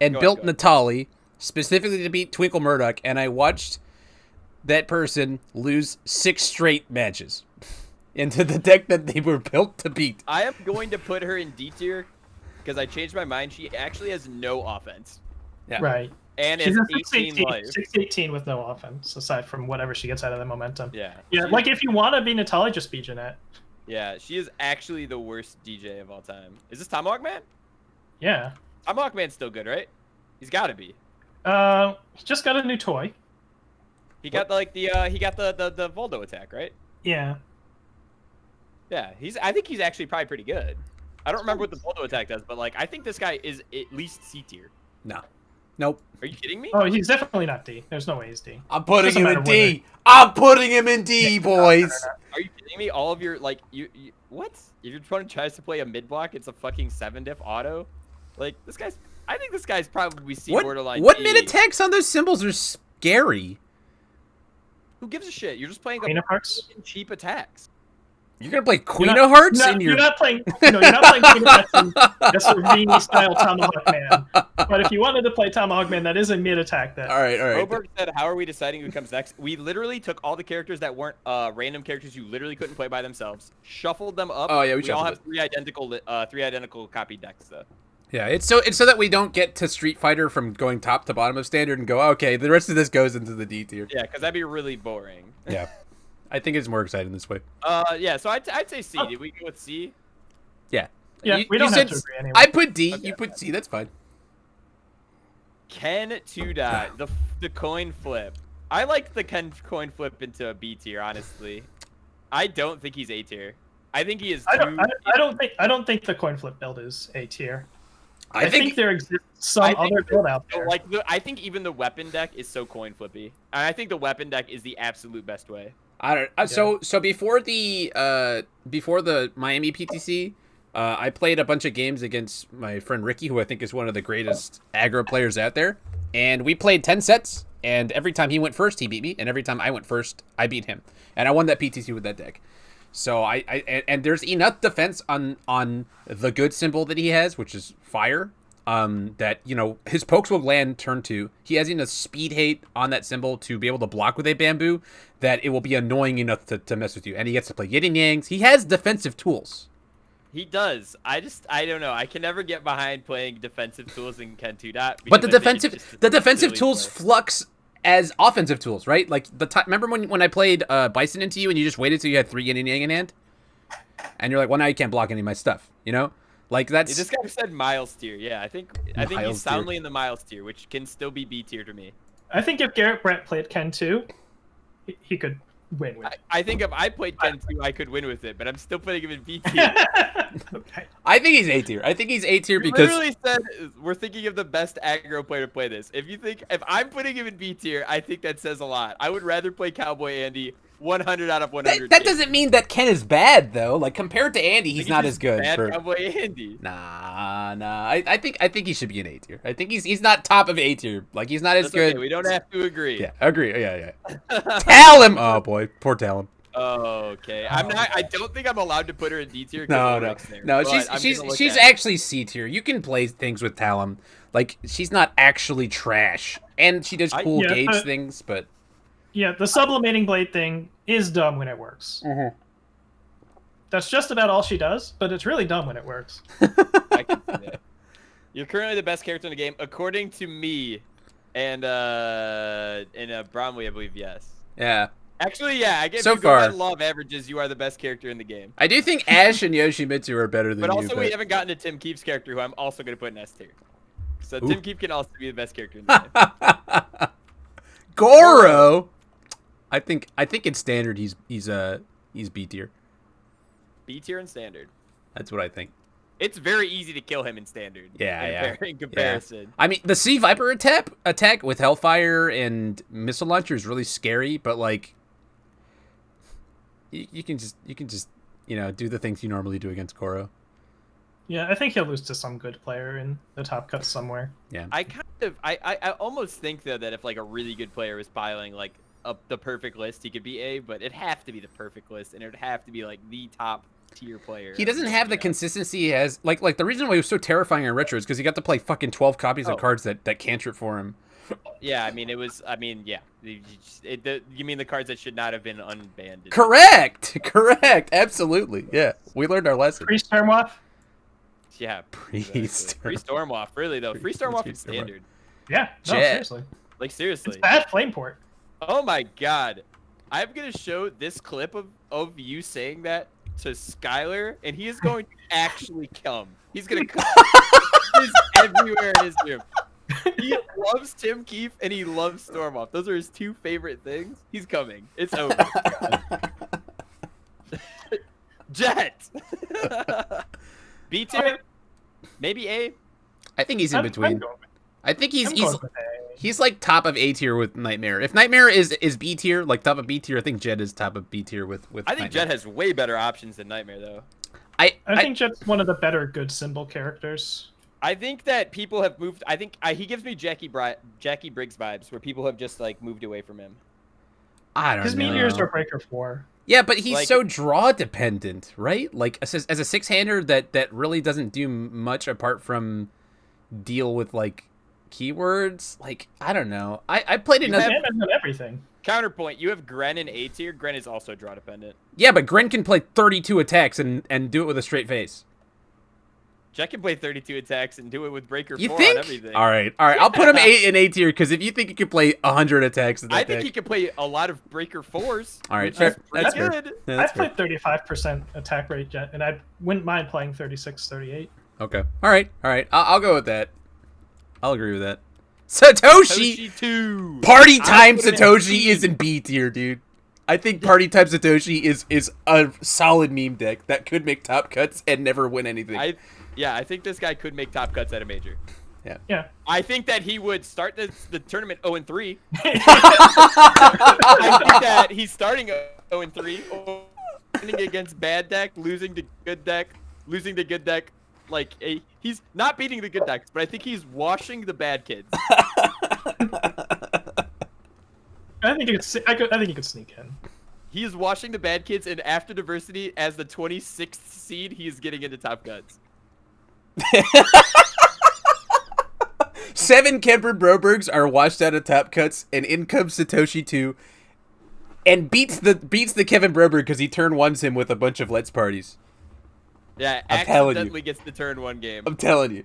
and Go built ahead. Natali specifically to beat Twinkle Murdoch, and I watched that person lose 6 straight matches into the deck that they were built to beat. I am going to put her in D tier because I changed my mind. She actually has no offense Yeah. Right. and She's has a 18 life. 618 with no offense, aside from whatever she gets out of the momentum. Yeah. Yeah, She- like if you want to be Natalie, just be Jeanette. Yeah, she is actually the worst DJ of all time. Is this Tomahawk Man? Yeah. Tomahawk Man's still good, right? He's got to be. He just got a new toy. He got the Voldo attack, right? Yeah. Yeah, I think he's actually probably pretty good. I don't remember what the Voldo attack does, but like I think this guy is at least C tier. No. Nope. Are you kidding me? Oh, he's definitely not D. There's no way he's D. I'm putting Doesn't him in matter D. I'm putting him in D, boys. Are you kidding me? All of your like you what? If your opponent tries to play a mid block, it's a fucking 7-diff auto. Like this guy's. I think this guy's probably C borderline. What D. mid attacks on those symbols are scary? Who gives a shit? You're just playing Queen of Hearts. cheap attacks. You're gonna play Queen of Hearts in your. You're not playing. No, you're not playing Queen of Hearts in a Servini style Tomahawk Man. But if you wanted to play Tomahawk Man, that is a mid attack. That. All right. Robert said, "How are we deciding who comes next?" We literally took all the characters that weren't random characters you literally couldn't play by themselves, shuffled them up. Oh yeah, we all have three identical copy decks though. Yeah, it's so that we don't get to Street Fighter from going top to bottom of standard and go, okay, the rest of this goes into the D tier. Yeah, because that'd be really boring. Yeah. I think it's more exciting this way. Yeah, so I'd say C. Did we go with C? Yeah. Yeah, we don't have to agree anyway. I put D. Okay. You put C. That's fine. Ken 2-Dot, the coin flip. I like the Ken coin flip into a B tier, honestly. I don't think he's A tier. I think he is. I don't think the coin flip build is A tier. I think there exists some other build out there. I think even the weapon deck is so coin flippy. And I think the weapon deck is the absolute best way. I don't. So before the Miami PTC, I played a bunch of games against my friend Ricky, who I think is one of the greatest aggro players out there. And we played 10 sets, and every time he went first, he beat me, and every time I went first, I beat him, and I won that PTC with that deck. So and there's enough defense on the good symbol that he has, which is fire. That, you know, his pokes will land turn 2. He has enough speed hate on that symbol to be able to block with a bamboo that it will be annoying enough to mess with you. And he gets to play yin and yangs. He has defensive tools. He does. I don't know. I can never get behind playing defensive tools in Ken 2-Dot. But the defensive tools flux as offensive tools, right? Like remember when I played Bison into you and you just waited till you had 3 yin and yang in hand? And you're like, well, now you can't block any of my stuff, you know? Like that's. This guy said Miles tier. Yeah, I think he's soundly in the Miles tier, which can still be B tier to me. I think if Garrett Brett played Ken 2, he could win with it. I think if I played Ken 2, I could win with it, but I'm still putting him in B tier. Okay. I think he's A tier. I think he's A tier because literally said we're thinking of the best aggro player to play this. If I'm putting him in B tier, I think that says a lot. I would rather play Cowboy Andy 100 out of 100. That doesn't mean that Ken is bad though. Like compared to Andy, he's not as good. Bad Cowboy Andy. Nah. I think he should be an A tier. I think he's not top of A tier. Like he's not as good. Okay, we don't have to agree. Yeah, agree. Yeah. Talon. Oh boy, poor Talon. Oh, okay. I don't think I'm allowed to put her in D tier. No. She's actually C tier. You can play things with Talon. Like she's not actually trash, and she does cool gauge things, but. Yeah, the sublimating blade thing is dumb when it works. Mm-hmm. That's just about all she does, but it's really dumb when it works. I can see that. You're currently the best character in the game, according to me, and in Bromley, I believe, yes. Yeah. Actually, yeah. I guess so if you far, go by law of averages, you are the best character in the game. I do think Ash and Yoshimitsu are better than you. But also, we haven't gotten to Tim Keefe's character, who I'm also going to put in S tier. So Tim Keefe can also be the best character in the game. Goro. I think in standard he's B tier. B tier in standard. That's what I think. It's very easy to kill him in standard. Yeah. In comparison. Yeah. I mean, the Sea Viper attack with Hellfire and missile launcher is really scary, but like you can just do the things you normally do against Goro. Yeah, I think he'll lose to some good player in the top cut somewhere. Yeah. I almost think though that if like a really good player was piling like up the perfect list, he could be A, but it'd have to be the perfect list, and it'd have to be like the top tier player. He doesn't have the consistency he has. Like the reason why he was so terrifying in retro is because he got to play fucking 12 copies of cards that cantrip for him. Yeah, yeah. You mean the cards that should not have been unbanned? Correct. Absolutely. Yeah, we learned our lesson. Priest Termoff? Yeah. Free Stormwaff, really though. Free Stormwaff is standard. Yeah. No, seriously. Like seriously. It's bad Flameport. Oh my god. I'm gonna show this clip of you saying that to Skylar, and he is going to actually come. He's gonna come. He's everywhere in his room. He loves Tim Keefe and he loves Stormoff. Those are his two favorite things. He's coming. It's over. Jet. B tier, maybe A. I think he's in between. I think he's like top of A tier with Nightmare. If Nightmare is B tier, like top of B tier, I think Jet is top of B tier with I think Nightmare. Jet has way better options than Nightmare though. I think Jet's one of the better good symbol characters. I think that people have moved. I think he gives me Jackie Briggs vibes, where people have just like moved away from him. I don't know. His meteors are Breaker 4. Yeah, but he's Like- so draw dependent, right? Like as a 6-hander that really doesn't do much apart from deal with like keywords. Like I don't know. I played You another. have- Damage on everything. Counterpoint, you have Gren in A tier. Gren is also draw dependent. Yeah, but Gren can play 32 attacks and do it with a straight face. Jack can play 32 attacks and do it with Breaker You 4 think? on everything. All right. I'll put him in A tier because if you think he can play 100 attacks in that I think deck- he can play a lot of Breaker 4s. All right, which fair. is pretty That's fair. good. Yeah, that's I've fair. played 35% attack rate, and I wouldn't mind playing 36, 38. Okay. All right. I'll go with that. I'll agree with that. Satoshi. Toshi 2. Party time put him in Satoshi B. is in B tier, dude. I think Party time Satoshi is a solid meme deck that could make top cuts and never win anything. I think this guy could make top cuts at a major. Yeah. I think that he would start the tournament 0-3. I think that he's starting 0-3, winning against bad deck, losing to good deck, losing to good deck. Like he's not beating the good decks, but I think he's washing the bad kids. I think he could sneak in. He is washing the bad kids, and after diversity, as the 26th seed, he is getting into top cuts. 7 Kemper Brobergs are washed out of top cuts, and in comes Satoshi 2, and beats the Kevin Broberg because he turn ones him with a bunch of Let's Parties. Yeah, I'm telling you. accidentally gets the turn 1 game. I'm telling you.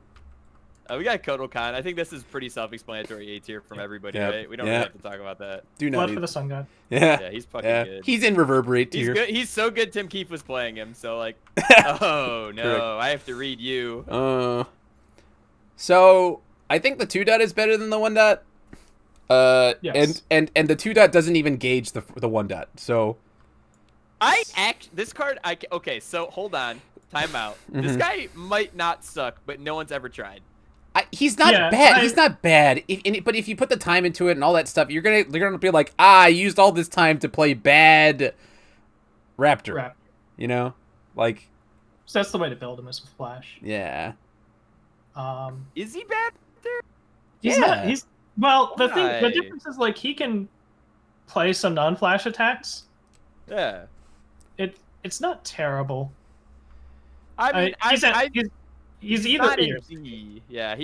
We got Kodokan. I think this is pretty self-explanatory A tier from everybody, Yep. right? We don't Yeah. really have to talk about that. Do not Blood need. for the Sun God. Yeah. Yeah, he's fucking Yeah. good. He's in Reverberate He's tier. good. He's so good. Tim Keefe was playing him, so like, oh no, Correct. I have to read you. So I think the 2 dot is better than the 1 dot. Yes. And the 2 dot doesn't even gauge the 1 dot. So This card. Okay, so hold on, time out. This guy might not suck, but no one's ever tried. he's not Yeah, bad. He's not bad. But if you put the time into it and all that stuff, they're gonna be like, I used all this time to play bad Raptor. Rap. You know, like So that's the way to build him is with Flash. yeah. Is he bad? He's Yeah. not. He's well. The Why? difference is like he can play some non-Flash attacks. Yeah. It's not terrible. I mean, He's either not A in or C. D. Yeah,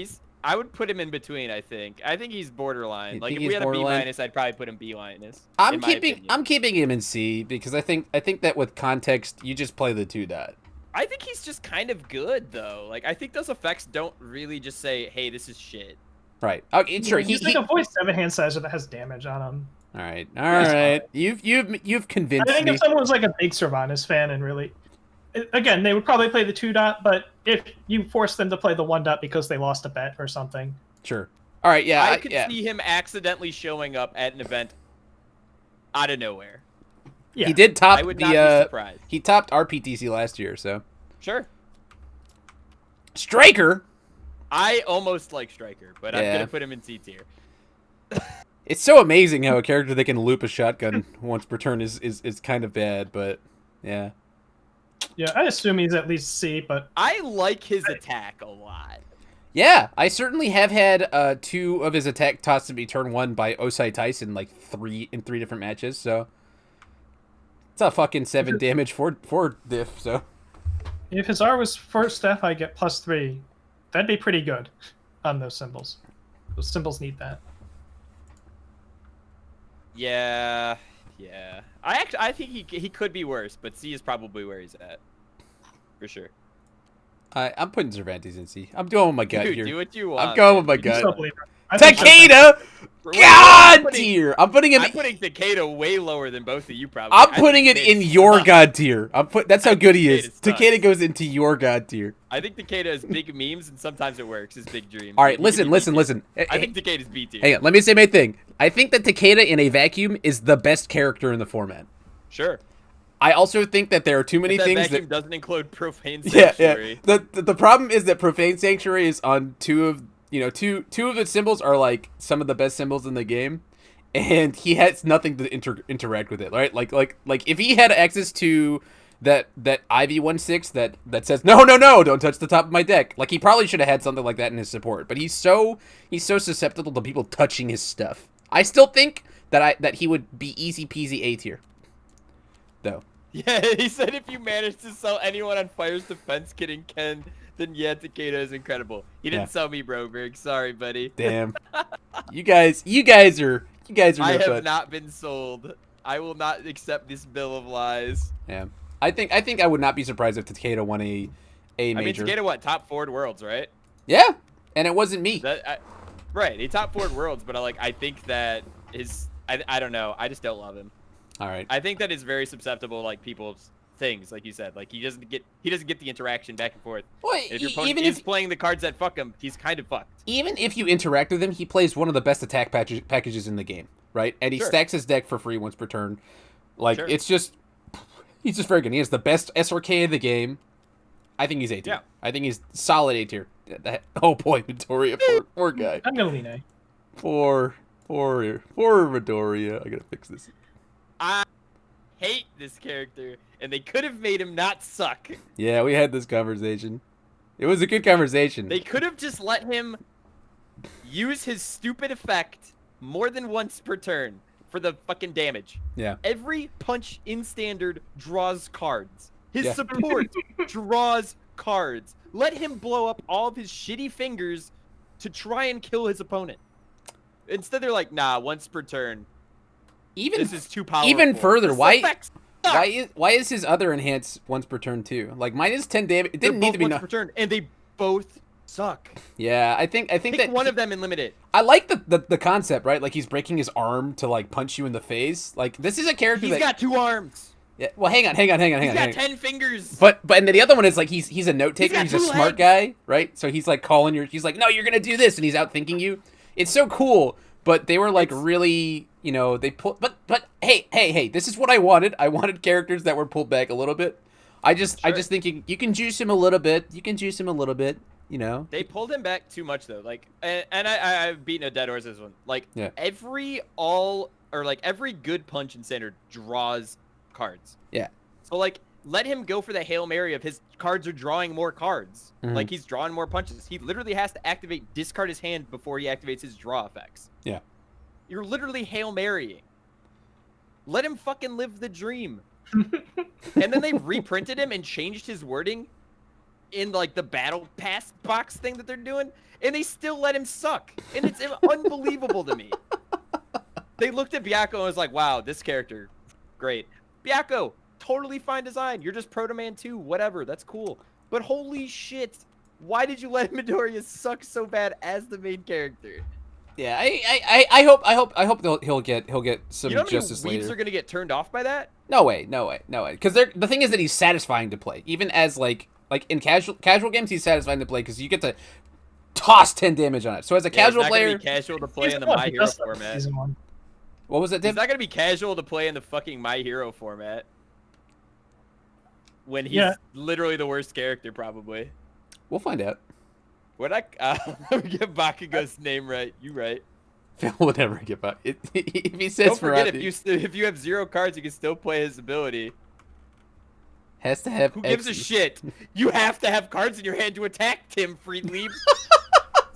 I would put him in between. I think he's borderline. You Like think if we he's had a B borderline? minus, I'd probably put him B minus. I'm keeping him in C because I think that with context, you just play the 2 dot. I think he's just kind of good though. Like I think those effects don't really just say, "Hey, this is shit." Right. Okay. Sure. He's like a voice 7-hand sizer that has damage on him. All right. All right. You've convinced I think me. if someone was like a big Sylvanas fan and really, again, they would probably play the 2 dot, but if you force them to play the 1 dot because they lost a bet or something. Sure. All right. Yeah. I could yeah. see him accidentally showing up at an event out of nowhere. Yeah. He did top I would not be the. surprised. He topped RPTC last year. So Sure. Striker. I almost like Striker, but I'm Yeah. gonna put him in C tier. It's so amazing how a character that can loop a shotgun once per turn is kind of bad, but yeah. Yeah, I assume he's at least C, but I like his attack a lot. Yeah, I certainly have had 2 of his attack tossed to me turn 1 by Osai Tyson like 3 different matches. So it's a fucking 7 damage for diff. So if his R was first F, I get +3. That'd be pretty good on those symbols. Those symbols need that. Yeah. I think he could be worse, but C is probably where he's at, for sure. I'm putting Cervantes in C. I'm going with my gut Dude, here. do what you want. I'm going with my You still gut. believe it. I think- Takeda, Wait, God tier. I'm putting him. I'm putting Takeda way lower than both of you probably. I'm I putting think it in Takeda's your sucks. god tier. That's how good he is. Takeda sucks. Takeda goes into your god tier. I think Takeda has big memes and sometimes it works. His big dreams. All right, He could listen. be B tier. I Hey, think Takeda's B tier. hang on, let me say my thing. I think that Takeda in a vacuum is the best character in the format. Sure. I also think that there are too many But that things vacuum that. doesn't include Profane Yeah, Sanctuary. yeah. The problem is that Profane Sanctuary is on two of its symbols are like some of the best symbols in the game, and he has nothing to interact with it. Right? Like if he had access to that IV-16 that says no, don't touch the top of my deck. Like he probably should have had something like that in his support, but he's so susceptible to people touching his stuff. I still think that he would be easy peasy A tier. though. Yeah, he said if you manage to sell anyone on Fire's defense kit in Ken, then yeah, Takeda is incredible. He didn't sell me, Broberg. Sorry, buddy. Damn. You guys are I no have fun. not been sold. I will not accept this bill of lies. Yeah. I think I would not be surprised if Takeda won a major. I mean, Takeda what? Top 4 Worlds, right? Yeah. And it wasn't me. Right, he top 4 Worlds, but I think that I don't know. I just don't love him. All right. I think that is very susceptible, like people's things, like you said. Like he doesn't get the interaction back and forth. Well, If your opponent is playing the cards that fuck him, he's kind of fucked. Even if you interact with him, he plays one of the best attack packages in the game, right? And he stacks his deck for free once per turn. Like it's just, he's just very good. He has the best SRK in the game. I think he's A tier. Yeah. I think he's solid A tier. Oh boy, Midoriya, poor guy. I'm gonna lean A. Poor Midoriya. I gotta fix this. I hate this character, and they could have made him not suck. Yeah, we had this conversation. It was a good conversation. They could have just let him use his stupid effect more than once per turn for the fucking damage. Yeah. Every punch in standard draws cards. His support draws cards. Let him blow up all of his shitty fingers to try and kill his opponent. Instead, they're like, nah, once per turn. This is too powerful. Even further, This why is his other enhance once per turn too? Like minus 10 damage. It didn't need to be once per turn, and they both suck. Yeah, I think Pick that one of them and limit it. I like the concept, right? Like he's breaking his arm to like punch you in the face. Like this is a character He's got 2 arms. Yeah. Well, hang on. He's got 10 fingers. But and then the other one is like he's a note taker. He's a 2 smart guy, right? So he's like calling he's like, no, you're gonna do this, and he's out thinking you. It's so cool. But they were like really, you know, they pull. But hey, this is what I wanted. I wanted characters that were pulled back a little bit. I just think you can juice him a little bit. You know. They pulled him back too much though. Like, and I've beaten a dead horse this one. Like every good punch in standard draws cards. Yeah. So like, let him go for the Hail Mary of his cards are drawing more cards. Like he's drawing more punches. He literally has to discard his hand before he activates his draw effects. Yeah. You're literally Hail Marying. Let him fucking live the dream. And then they reprinted him and changed his wording in like the battle pass box thing that they're doing, and they still let him suck. And it's unbelievable to me. They looked at Byakko and was like, wow, this character, great. Byakko, totally fine design. You're just Proto Man 2, whatever. That's cool. But holy shit, why did you let Midoriya suck so bad as the main character? Yeah, I hope he'll get some justice later. You know how many weebs are gonna get turned off by that? No way. Because the thing is that he's satisfying to play, even as like in casual games, he's satisfying to play because you get to toss 10 damage on it. So as a casual player, it's not gonna be casual to play in the My Hero format. What was it, Tim? It's not gonna be casual to play in the fucking My Hero format. When he's literally the worst character, probably. We'll find out. Let me get Bakugo's name right. You right. Phil will never get back. If he says don't forget, if you have 0 cards, you can still play his ability. Has to have. Who gives a shit? You have to have cards in your hand to attack Tim Friedlieb.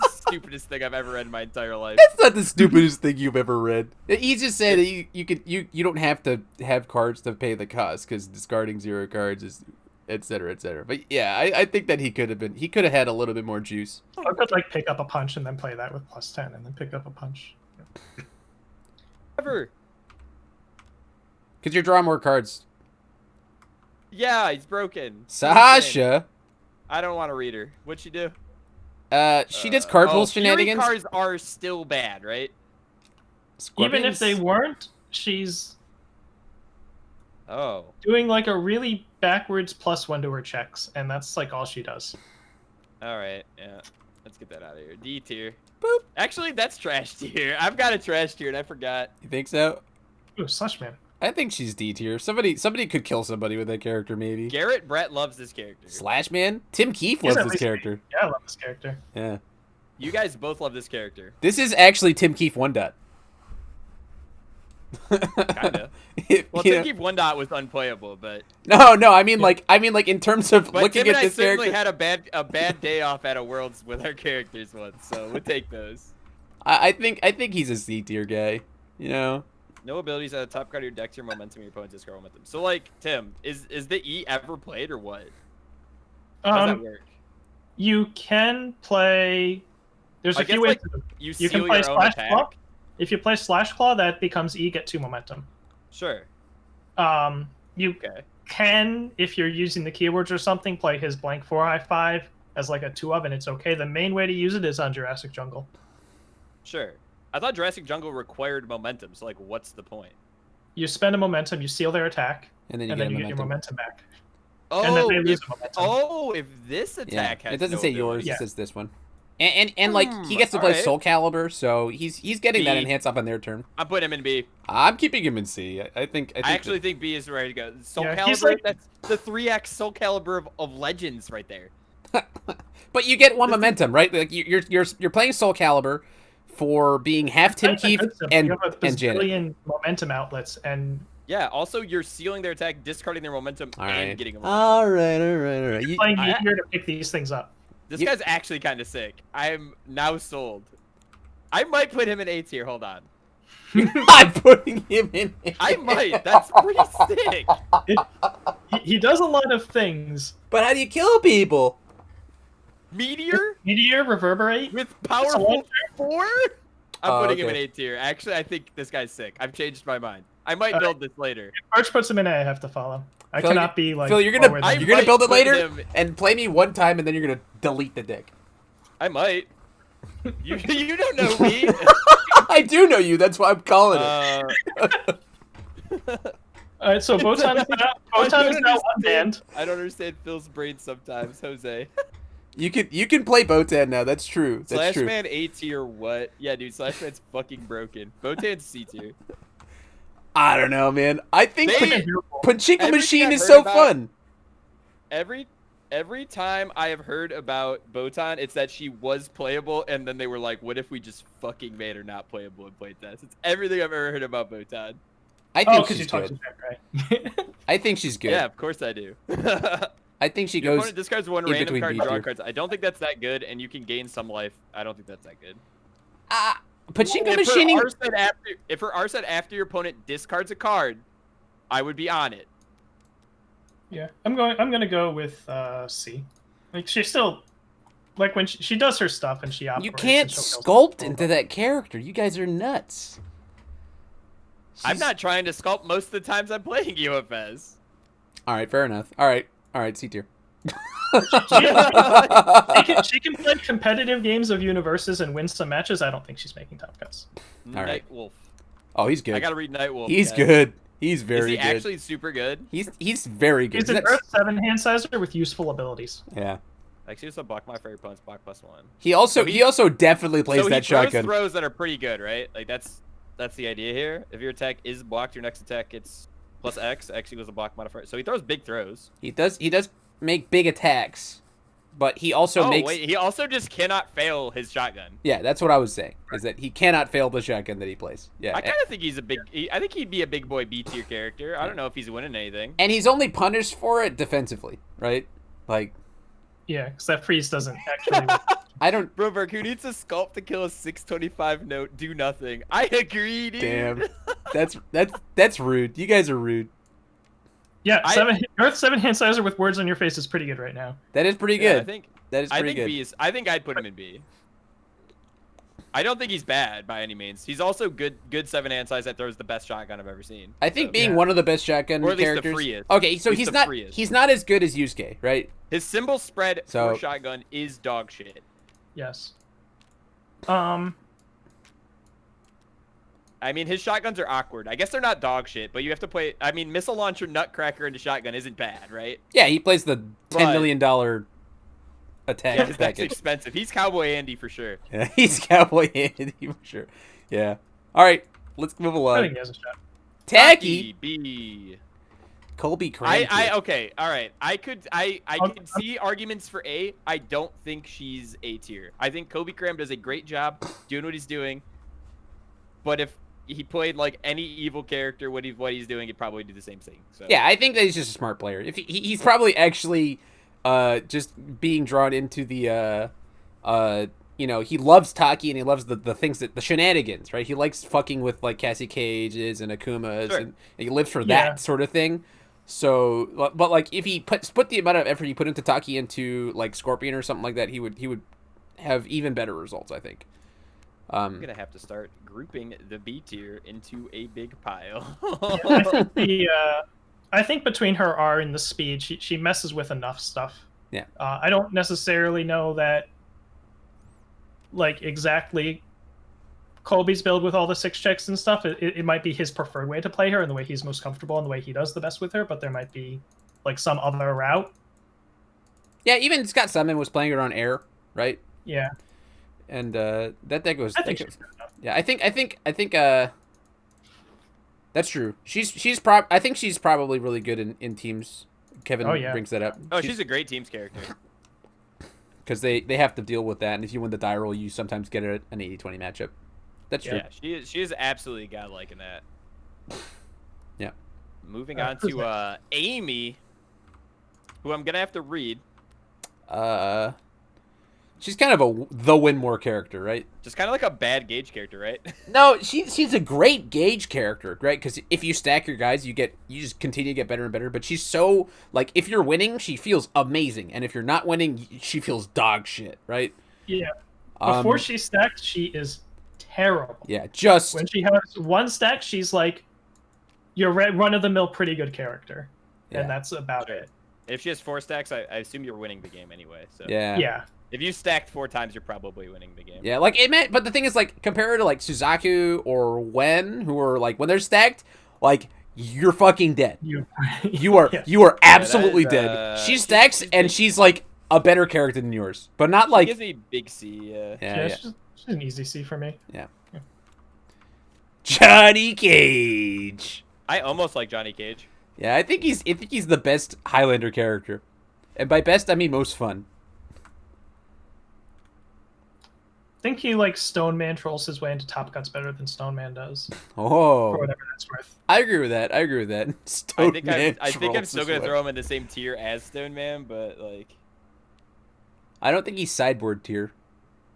Stupidest thing I've ever read in my entire life. That's not the stupidest thing you've ever read. He just said that you don't have to have cards to pay the cost because discarding 0 cards is etc. But yeah, I think that he could have had a little bit more juice. I could like pick up a punch and then play that with +10 and then pick up a punch. Ever. Because you're drawing more cards. Yeah, he's broken. Sasha. I don't want to read her. What'd she do? She does card pull shenanigans. Fury cards are still bad, right? Even if they weren't, she's doing like a really backwards +1 to her checks, and that's like all she does. All right, yeah. Let's get that out of here. D tier. Boop. Actually, that's trash tier. I've got a trash tier, and I forgot. You think so? Ooh, Slush Man. I think she's D tier. Somebody could kill somebody with that character, maybe. Garrett Brett loves this character. Slash Man? Tim Keefe loves this character. Yeah, I love this character. Yeah. You guys both love this character. This is actually Tim Keefe 1 dot. Kinda. Well, Tim Keefe 1 dot was unplayable, but no. I mean, like in terms of looking Tim at this and I character. had a bad day off at a Worlds with our characters once, so we'll take those. I think he's a C tier guy. You know. No abilities at the top card of your deck to your momentum, your opponent's discard momentum. So, like, Tim, is the E ever played or what? How does that work? You can play. There's a few ways. You can play Slash Claw. If you play Slash Claw, that becomes E, get 2 momentum. Sure. You can, if you're using the keywords or something, play his blank 4/5 as like a 2 of, and it's okay. The main way to use it is on Jurassic Jungle. Sure. I thought Jurassic Jungle required momentum, so like, what's the point? You spend a momentum, you seal their attack, and then you get your momentum back. Oh, and then they lose momentum. If this attack has it doesn't say yours, it says this one. And like he gets to play Soul Calibur, so he's getting B. that enhance up on their turn. I'm putting him in B. I'm keeping him in C. I actually think B is ready to go. Soul Calibur, that's the 3x Soul Calibur of Legends right there. But you get 1 momentum, right? Like you're playing Soul Calibur for being half Tim Keefe and you have a Janet. Billion momentum outlets and. Yeah, also you're sealing their attack, discarding their momentum, and getting them. All right. You're playing easier to pick these things up. This guy's actually kind of sick. I'm now sold. I might put him in A tier. Hold on. I'm putting him in. I might. That's pretty sick. He does a lot of things. But how do you kill people? Meteor, reverberate with powerful 4. I'm putting him in A tier. Actually, I think this guy's sick. I've changed my mind. I might build this later. If Birch puts him in A, I have to follow. I Phil, cannot be like. Phil, you're gonna build it later and play me 1 time, and then you're gonna delete the deck. I might. You don't know me. I do know you. That's why I'm calling it. All right, so Botan is now unbanned. I don't understand Phil's brain sometimes, Jose. You can play Botan now. That's true. That's true. Slashman A tier. What? Yeah, dude. Slashman's fucking broken. Botan's C tier. I don't know, man. I think Pachinko Machine is so fun. Every time I have heard about Botan, it's that she was playable, and then they were like, "What if we just fucking made her not playable in playtest?" It's everything I've ever heard about Botan. I think she's good. Right? I think she's good. Yeah, of course I do. I think she Your goes. Opponent discards 1 random card, draw cards. I don't think that's that good, and you can gain some life. I don't think that's that good. Pachinko Machining. If her R said after your opponent discards a card, I would be on it. Yeah, I'm gonna go with C. Like she's still, like when she does her stuff and she operates. You can't sculpt into that character. You guys are nuts. I'm not trying to sculpt most of the times I'm playing UFS. All right, fair enough. All right, C tier. She can play competitive games of universes and win some matches. I don't think she's making top cuts. All right. Nightwolf. Oh, he's good. I gotta read Nightwolf. He's good. He's very good. Is he actually super good? He's very good. He's an Earth 7 hand sizer with useful abilities. Yeah. Actually, it's a block my favorite opponent's block +1. He also definitely plays that shotgun. Throws that are pretty good, right? Like that's the idea here. If your attack is blocked, your next attack it's +X. X equals a block modifier. So he throws big throws. He does make big attacks, but he also he also just cannot fail his shotgun. Yeah, that's what I was saying. Is that he cannot fail the shotgun that he plays. Yeah, I kind of think I think he'd be a big boy B tier character. I don't know if he's winning anything. And he's only punished for it defensively, right? Like. Yeah, because that freeze doesn't actually. I don't. Broberg, who needs a sculpt to kill a 625 note? Do nothing. I agree, dude. Damn, that's rude. You guys are rude. Yeah, Earth 7 hand sizer with words on your face is pretty good right now. That is pretty good. I think that is pretty good. B is, I think I'd put him in B. I don't think he's bad by any means. He's also good 7 hand size that throws the best shotgun I've ever seen. I think being one of the best shotgun or at least characters. The freest. Okay, so he's not as good as Yusuke, right? His symbol spread for shotgun is dog shit. Yes. I mean, his shotguns are awkward. I guess they're not dog shit, but you have to play. I mean, missile launcher, nutcracker, into shotgun isn't bad, right? Yeah, he plays the $10 million attack. Yeah, that's expensive. He's Cowboy Andy for sure. Yeah, he's Cowboy Andy for sure. Yeah. All right, let's move along. I think he has a shot. Tacky B. Colby Cram. Okay. All right. I could see arguments for A. I don't think she's A tier. I think Kobe Cram does a great job doing what he's doing. But if he played like any evil character, what he's doing, he'd probably do the same thing. So. Yeah, I think that he's just a smart player. If he's probably actually just being drawn into the you know, he loves Taki and he loves the things that the shenanigans, right? He likes fucking with like Cassie Cages and Akumas, Sure. and he lives for that sort of thing. So, but like if he put the amount of effort he put into Taki into like Scorpion or something like that, he would have even better results, I think. I'm gonna have to start grouping the B tier into a big pile. I think between her R and the speed, she messes with enough stuff. Yeah. I don't necessarily know that, like, exactly Colby's build with all the 6 checks and stuff. It might be his preferred way to play her and the way he's most comfortable and the way he does the best with her, but there might be, like, some other route. Yeah, even Scott Simon was playing her on air, right? Yeah. And that deck was. I think she's good enough. Yeah, I think that's true. I think she's probably really good in teams. Kevin brings that up. Oh, she's a great teams character. Because they have to deal with that, and if you win the die roll, you sometimes get an 80-20 matchup. That's true. Yeah, she is absolutely godlike in that. Yeah. Moving on to Amy, who I'm gonna have to read. She's kind of the Winmore character, right? Just kind of like a bad Gage character, right? No, she's a great Gage character, right? Because if you stack your guys, you just continue to get better and better. But she's so, like, if you're winning, she feels amazing, and if you're not winning, she feels dog shit, right? Yeah. Before she stacks, she is terrible. Yeah, just when she has 1 stack, she's like your run-of-the-mill pretty good character, and that's about it. If she has 4 stacks, I assume you're winning the game anyway. So yeah. If you stacked 4 times, you're probably winning the game. Yeah, like it meant, but the thing is, like, compare her to like Suzaku or Wen, who are like when they're stacked, like you're fucking dead. You are absolutely dead. She stacks and she's like a better character than yours, but not like. She gives me big C. She's an easy C for me. Yeah. Johnny Cage. I almost like Johnny Cage. Yeah, I think he's the best Highlander character, and by best I mean most fun. I think he, like, Stone Man trolls his way into top cuts better than Stone Man does. Oh. For whatever that's worth. I agree with that. Stone Man I think I'm still going to throw him in the same tier as Stone Man, but, like... I don't think he's sideboard tier.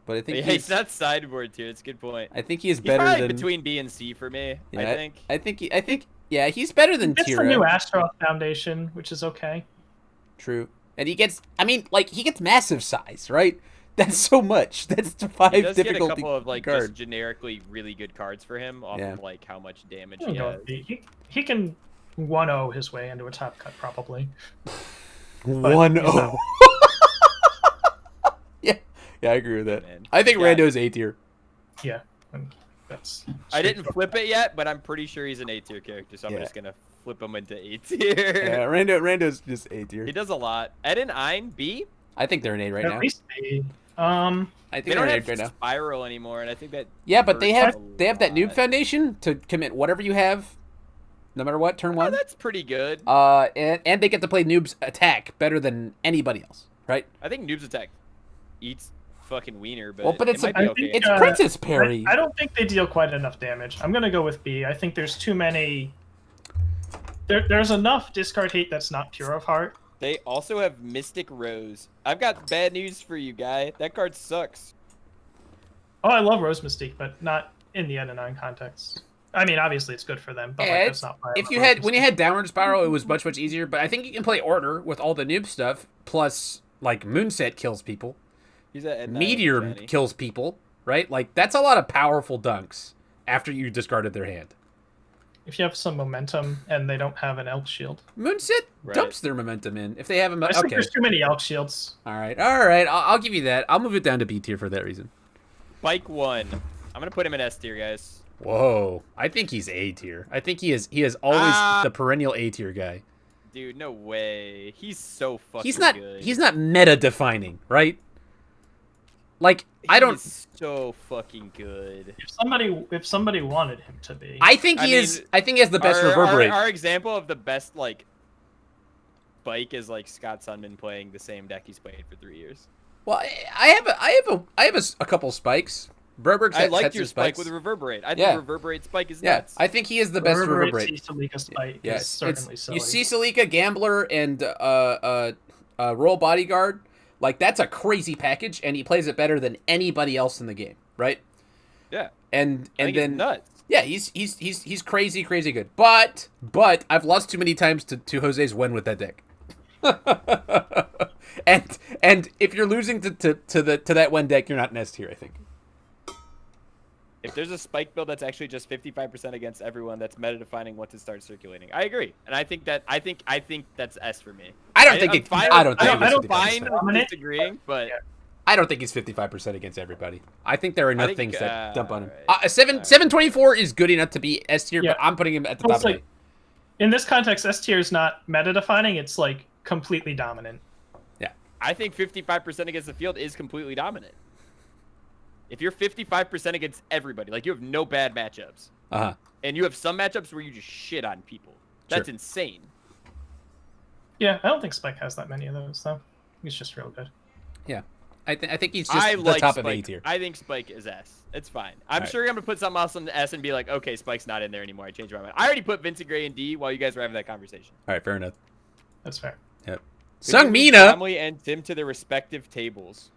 But I think he's not sideboard tier. It's a good point. I think he is better probably than... between B and C for me, yeah, I think yeah, he's better than tier. It's the new Astaroth Foundation, which is okay. True. And he gets... I mean, like, he gets massive size, right? That's so much. That's 5 difficulty cards. He does get a couple of, like, just generically really good cards for him off of, like, how much damage he has. He can 1-0 his way into a top cut, probably. 1-0? Yeah, I agree with that. Man. I think Rando's A tier. Yeah. That's I didn't flip it yet, but I'm pretty sure he's an A tier character, so I'm just going to flip him into A tier. Yeah, Rando's just A tier. He does a lot. Ed and Ein, B? I think they're an A right now. At least B. I think they don't have right now. Spiral anymore, and I think that. Yeah, but they have that Noob Foundation to commit whatever you have, no matter what, turn 1. Oh, that's pretty good. And they get to play Noob's attack better than anybody else, right? I think Noob's attack eats fucking wiener, but well, but it's okay. Princess Perry. I don't think they deal quite enough damage. I'm gonna go with B. I think there's too many. There's enough discard hate that's not pure of heart. They also have Mystic Rose. I've got bad news for you, guy. That card sucks. Oh, I love Rose Mystique, but not in the N9 context. I mean, obviously it's good for them, but like, that's not why. When you had Downward Spiral, it was much easier. But I think you can play Order with all the noob stuff. Plus, like Moonset kills people. He's at N9 Meteor kills people, right? Like that's a lot of powerful dunks after you discarded their hand. If you have some momentum and they don't have an Elk Shield. Moonset dumps their momentum in. If they have I think there's too many Elk Shields. All right. I'll give you that. I'll move it down to B tier for that reason. Spike 1. I'm going to put him in S tier, guys. Whoa. I think he's A tier. I think he is always the perennial A tier guy. Dude, no way. He's so fucking good. He's not meta defining, right? Like He's so fucking good. If somebody wanted him to be, I think he is. I think he has the best reverberate. Our example of the best like Spike is like Scott Sunman playing the same deck he's played for 3 years. Well, I have a couple spikes. Berberg I like your spike with reverberate. I think reverberate spike is nuts. I think he is the best reverberate. Cicelica spike is certainly silly. You Cicelica, Gambler, and Royal Bodyguard. Like, that's a crazy package, and he plays it better than anybody else in the game, right? Yeah. And then it's nuts. Yeah, he's crazy good. But I've lost too many times to Jose's win with that deck. and if you're losing to that one deck, you're not in S tier, I think. If there's a spike build that's actually just 55% against everyone, that's meta defining what to start circulating. I agree, and I think that's S for me. I don't think it's fine disagreeing, but I don't think he's 55% against everybody. I think there are enough things that dump on him. Right. 724 is good enough to be S tier, but I'm putting him at the top of it. In this context, S tier is not meta defining; it's like completely dominant. Yeah, I think 55% against the field is completely dominant. If you're 55% against everybody, like you have no bad matchups, and you have some matchups where you just shit on people, that's insane. Yeah, I don't think Spike has that many of those though. He's just real good. Yeah, I think he's just the top of A tier. I think Spike is S. It's fine. I'm sure I'm gonna put something else on the S and be like, okay, Spike's not in there anymore. I changed my mind. I already put Vincent Gray in D while you guys were having that conversation. All right, fair enough. That's fair. Yep. Sungmina. Bromley and Tim to their respective tables.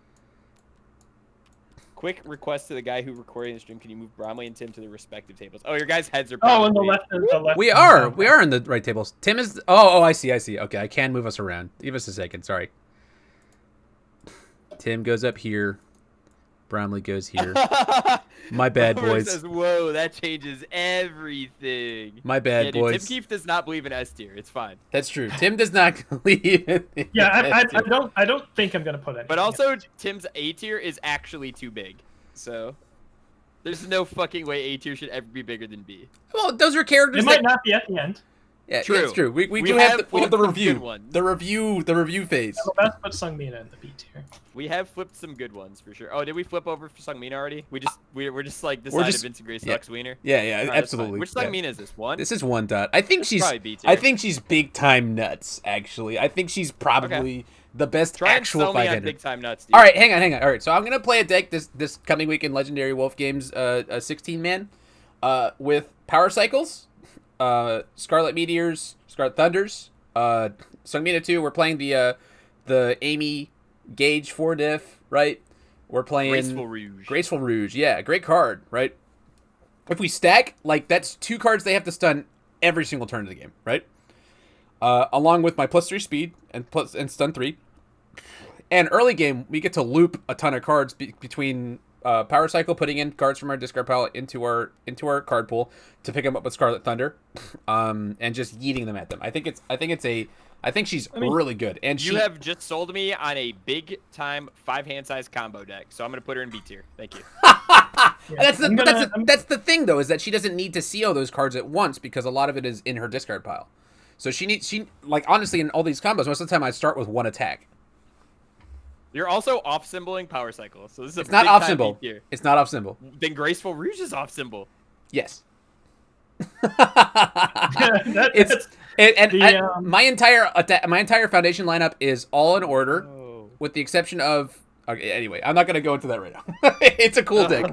Quick request to the guy who recording the stream: can you move Bromley and Tim to their respective tables? Oh, your guys' heads are. On the left. We are in the right tables. Tim is. Oh, I see. Okay, I can move us around. Give us a second. Sorry. Tim goes up here. Bromley goes here. My bad, boys. Says, whoa, that changes everything. My bad, boys. Tim Keefe does not believe in S tier. It's fine. That's true. Tim does not believe in I don't think I'm gonna put it. But also, Tim's A tier is actually too big. So there's no fucking way A tier should ever be bigger than B. Well, those are characters. It might not be at the end. Yeah, true. It's true. We have the review. The review phase. Let's put Sungmina in the B tier. We have flipped some good ones for sure. Oh, did we flip over for Sungmina already? We're just like decided Vincent Gray sucks wiener. Yeah, right, absolutely. Which Sungmina is this one? This is 1 dot. I think she's big time nuts. Actually, I think she's probably the best actual 500. Big time nuts. Dude. All right, hang on. All right, so I'm gonna play a deck this coming week in Legendary Wolf Games, a 16 man, with Power Cycles, Scarlet Meteors, Scarlet Thunders, Sungmina 2. We're playing the Amy Gauge 4 diff, right? We're playing Graceful Rouge. Yeah, great card, right? If we stack, like, that's 2 cards they have to stun every single turn of the game, right? Along with my +3 speed and stun 3. And early game, we get to loop a ton of cards between Power Cycle, putting in cards from our discard pile into our card pool to pick them up with Scarlet Thunder, and just yeeting them at them. I think she's really good. And you have just sold me on a big time 5-hand size combo deck, so I'm gonna put her in B tier. Thank you. That's the thing though, is that she doesn't need to CO those cards at once because a lot of it is in her discard pile. So she honestly in all these combos, most of the time I start with 1 attack. You're also off symboling Power Cycle, so this is it's not off symbol. It's not off symbol. Then Graceful Rouge is off symbol. Yes. My entire foundation lineup is all in order, with the exception of. Okay, anyway, I'm not gonna go into that right now. It's a cool deck.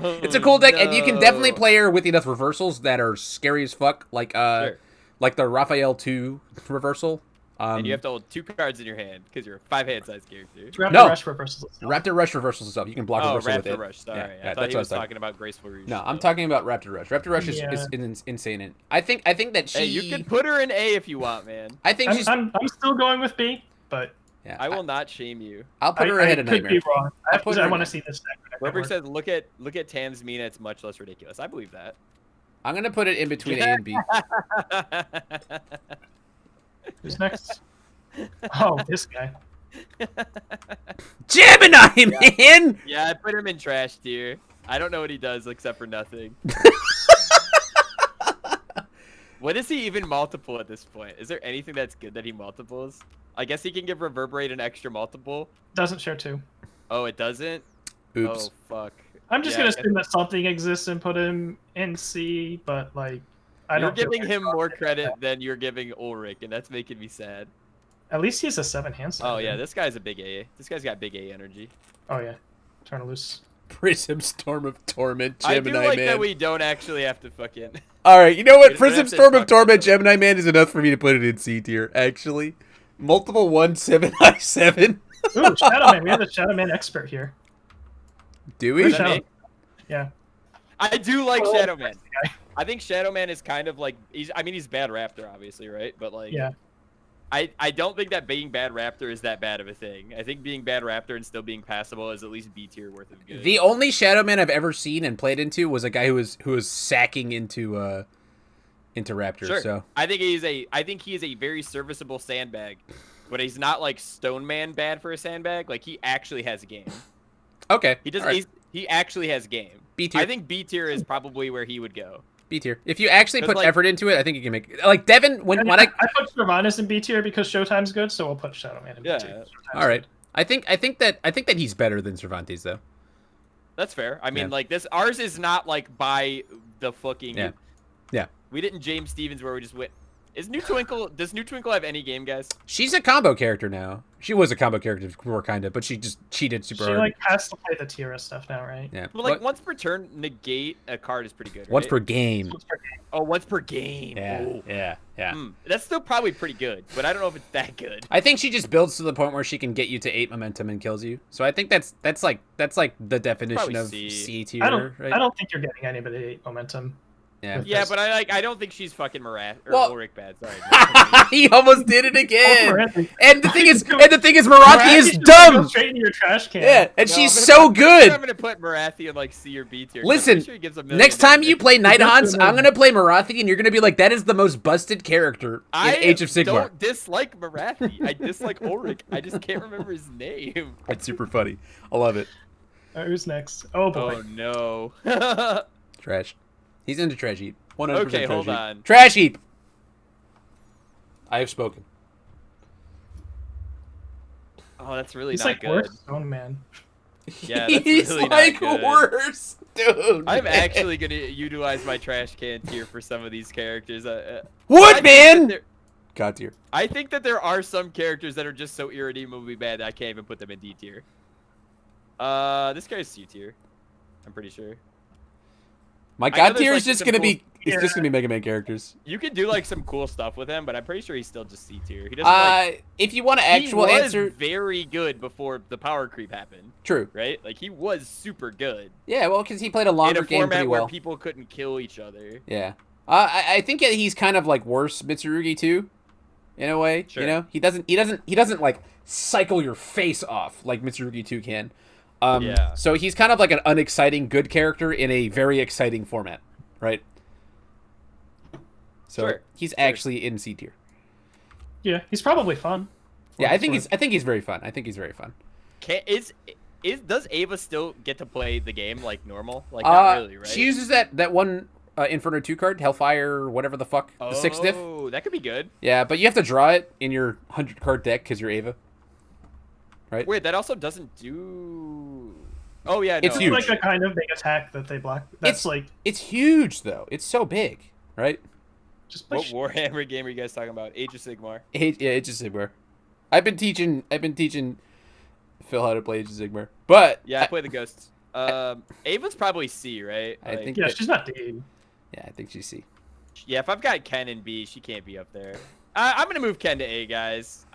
And you can definitely play her with enough reversals that are scary as fuck, like the Raphael 2 reversal. And you have to hold 2 cards in your hand because you're a 5-hand size character. Raptor Rush reversals itself. Raptor Rush reversals itself. You can block reversal with it. Raptor Rush. Sorry, I thought he was talking about Graceful Rouge. No, I'm talking about Raptor Rush. Raptor Rush is insane. And I think that she. Hey, you can put her in A if you want, man. I think I'm still going with B, but yeah, I will not shame you. I'll put her ahead of Nightmare. I could be wrong. I want to see this deck. Whoever says look at Tam's Mina, it's much less ridiculous. I believe that. I'm gonna put it in between A and B. Who's next? Oh, this guy. Gemini, man! Yeah, I put him in trash tier. I don't know what he does except for nothing. What is he even multiple at this point? Is there anything that's good that he multiples? I guess he can give Reverberate an extra multiple. Doesn't share 2. Oh, it doesn't? Oops. Oh, fuck. I'm just going to assume that something exists and put him in C, but, like, You're giving him more credit than you're giving Ulrich, and that's making me sad. At least he's a 7-hand size. Oh, yeah, this guy's a big A. This guy's got big A energy. Oh, yeah. Turn it loose. Prism Storm of Torment, Gemini Man. I do like that we don't actually have to fucking... Alright, you know what? Prism Storm of Torment, Gemini Man is enough for me to put it in C tier, actually. Multiple 1/7/7. Ooh, Shadow Man. We have the Shadow Man expert here. Do we? Is that me? Yeah. I do like Oh, Shadow Man. I think Shadow Man is kind of like he's bad Raptor, obviously, right? But like Yeah. I don't think that being bad Raptor is that bad of a thing. I think being bad Raptor and still being passable is at least B tier worth of good. The only Shadow Man I've ever seen and played into was a guy who was sacking into Raptor. Sure. So I think he is a very serviceable sandbag, but he's not like Stone Man bad for a sandbag. Like he actually has a game. okay, He does. Right. He actually has game. B tier. I think B tier is probably where he would go. B tier. If you actually 'Cause, put like- effort into it, I think you can make like Devin. When I I put Sylvanas in B tier because Showtime's good, so we'll put Shadow Man in B tier. Yeah. Showtime's all right, good. I think that he's better than Cervantes though. That's fair. I mean, Yeah. like this. Ours is not like by the fucking. Yeah. Yeah. We didn't James Stevens where we just went. Does New Twinkle have any game, guys? She's a combo character now. She was a combo character before, kind of, but she just cheated super She hard. like has to play the tier stuff now, right? Yeah. Well, like What- once per turn, negate a card is pretty good. once right? per game. Oh, once per game. Yeah. Oh. Yeah. That's still probably pretty good, but I don't know if it's that good. I think she just builds to the point where she can get you to 8 momentum and kills you. So I think that's like the definition Probably of C. C tier, I don't. right? I don't think you're getting anybody 8 momentum. Yeah. with Yeah, this. but I don't think she's fucking Marat or Well- Ulrich bad. Sorry. He almost did it again. Marathi. And the thing is, Marathi is Marathi's just gonna go dumb. straight into your trash can. Yeah, and No, she's but so I'm good. gonna put Marathi in like C or B tier. 'cause I'm Listen, pretty sure he gives a million Next time damage. you play Night That's Haunts, I'm amazing. gonna play Marathi, and you're gonna be like, "That is the most busted character in I Age of Sigmar." don't dislike Marathi. I dislike Ulrich. I just can't remember his name. It's super funny. I love it. All right, who's next? Oh boy. Oh no. Trash. He's into trash heap. 100% Okay, trash hold heap. on. Trash heap. I have spoken. Oh, that's really He's not like good. worse Stone Man. Yeah, that's He's really like not good. worse, dude. I'm actually gonna utilize my trash can tier for some of these characters. I Wood think man. that there- God tier. I think that there are some characters that are just so irredeemably bad that I can't even put them in D tier. This guy's C tier. I'm pretty sure. My know God there's, tier like, is just some gonna cool- be. It's just gonna be Mega Man characters. You can do like some cool stuff with him, but I'm pretty sure he's still just C tier. He doesn't like. If you want an actual he was answer, very good before the power creep happened, true. right? Like he was super good Yeah, well, because he played a in longer a game format pretty where well. people couldn't kill each other. Yeah. I think that he's kind of like worse Mitsurugi too, in a way. Sure. You know, he doesn't like cycle your face off like Mitsurugi 2 can. Yeah. So he's kind of like an unexciting good character in a very exciting format, right? So Sure. he's actually in C tier. Yeah, he's probably fun. Yeah, I think he's very fun. I think he's very fun. Does Ava still get to play the game like normal? Like not really, right? She uses that one Inferno 2 card, Hellfire, whatever the fuck, the 6th diff. Oh, that could be good. Yeah, but you have to draw it in your 100 card deck because you're Ava. Right? Wait, that also doesn't do. Oh yeah, no. It's It's huge. like a kind of big attack that they block. That's like It's huge though. It's so big, right? just What push. Warhammer game are you guys talking about? Age of Sigmar. Yeah, Age of Sigmar. I've been teaching Phil how to play Age of Sigmar, but Yeah, I play the ghosts. Ava's probably C, right? I think Yeah, that- she's not D. yeah, I think she's C. Yeah, if I've got Ken in B, she can't be up there. I'm gonna move Ken to A, guys.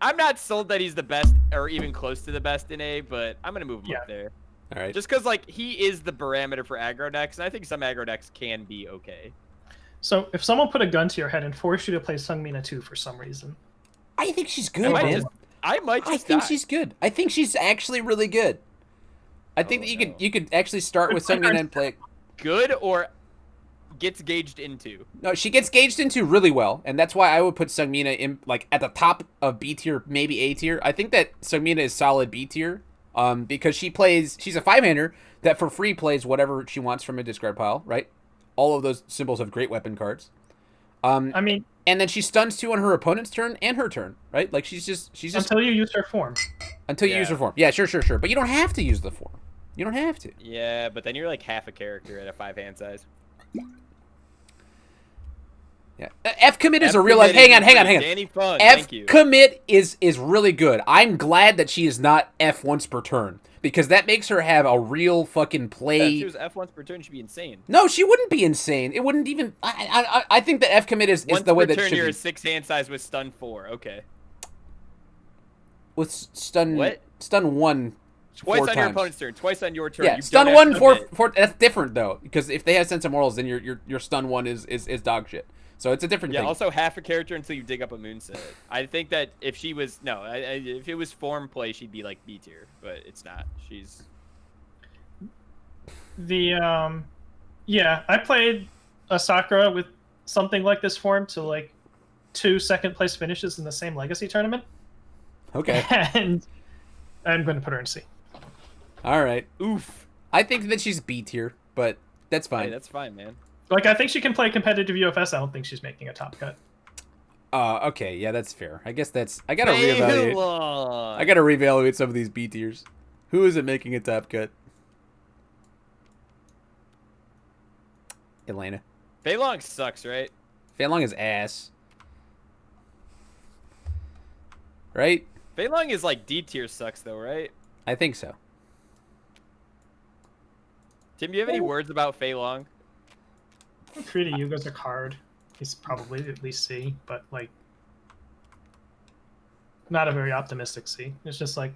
I'm not sold that he's the best or even close to the best in A, but I'm gonna move him up there. All right. Just because like he is the barometer for aggro decks, and I think some aggro decks can be okay. So if someone put a gun to your head and forced you to play Sungmina 2 for some reason, I think she's I good, might man. just, I might just I think die. she's good. I think she's actually really good. I think Oh, that no. you could actually start with something and play. good or gets gauged into. No, she gets gauged into really well, and that's why I would put Sungmina in like at the top of B tier, maybe A tier. I think that Sungmina is solid B tier, because she's a 5-hander that for free plays whatever she wants from a discard pile, right? All of those symbols have great weapon cards. I mean, And then she stuns 2 on her opponent's turn and her turn, right? Like she's just until you use her form. until you use Yeah. her form. Yeah, sure. But you don't have to use the form. You don't have to. Yeah, but then you're like half a character at a 5-hand size. Yeah. F commit is a F real life. commit Hang is on. pretty Danny fun. F Thank you. commit is really good. I'm glad that she is not F once per turn because that makes her have a real fucking Yeah, if play. she was F once per turn, she'd be insane. No, she wouldn't be insane. It wouldn't even. I think that F commit is Once the way per that turn, should you're be. a 6-hand size with stun 4. Okay. with stun. What? Stun 1. Twice 4 on your times. opponent's turn. Twice on your turn. Yeah, You stun don't 1 have to for commit. 4. That's different though, because if they have sense of morals, then your stun 1 is dog shit. So it's a different Yeah. thing. Also, half a character until you dig up a moonset. I think that if she was if it was form play, she'd be like B tier, but it's not. She's Yeah, I played a Sakura with something like this form to like 2 second place finishes in the same Legacy tournament. Okay. And I'm going to put her in C. All right. oof. I think that she's B tier, but that's fine. Hey, that's fine, man. Like, I think she can play competitive UFS. I don't think she's making a top cut. Okay, yeah, that's fair. I guess I gotta reevaluate. Feilong. I gotta reevaluate some of these B tiers. Who isn't making a top cut? Elena. Feilong sucks, right? Feilong is ass. Right? Feilong is like D tier sucks though, right? I think so. Tim, do you have any words about Feilong? Krita Yuga's a card. He's probably at least C, but like not a very optimistic C. It's just like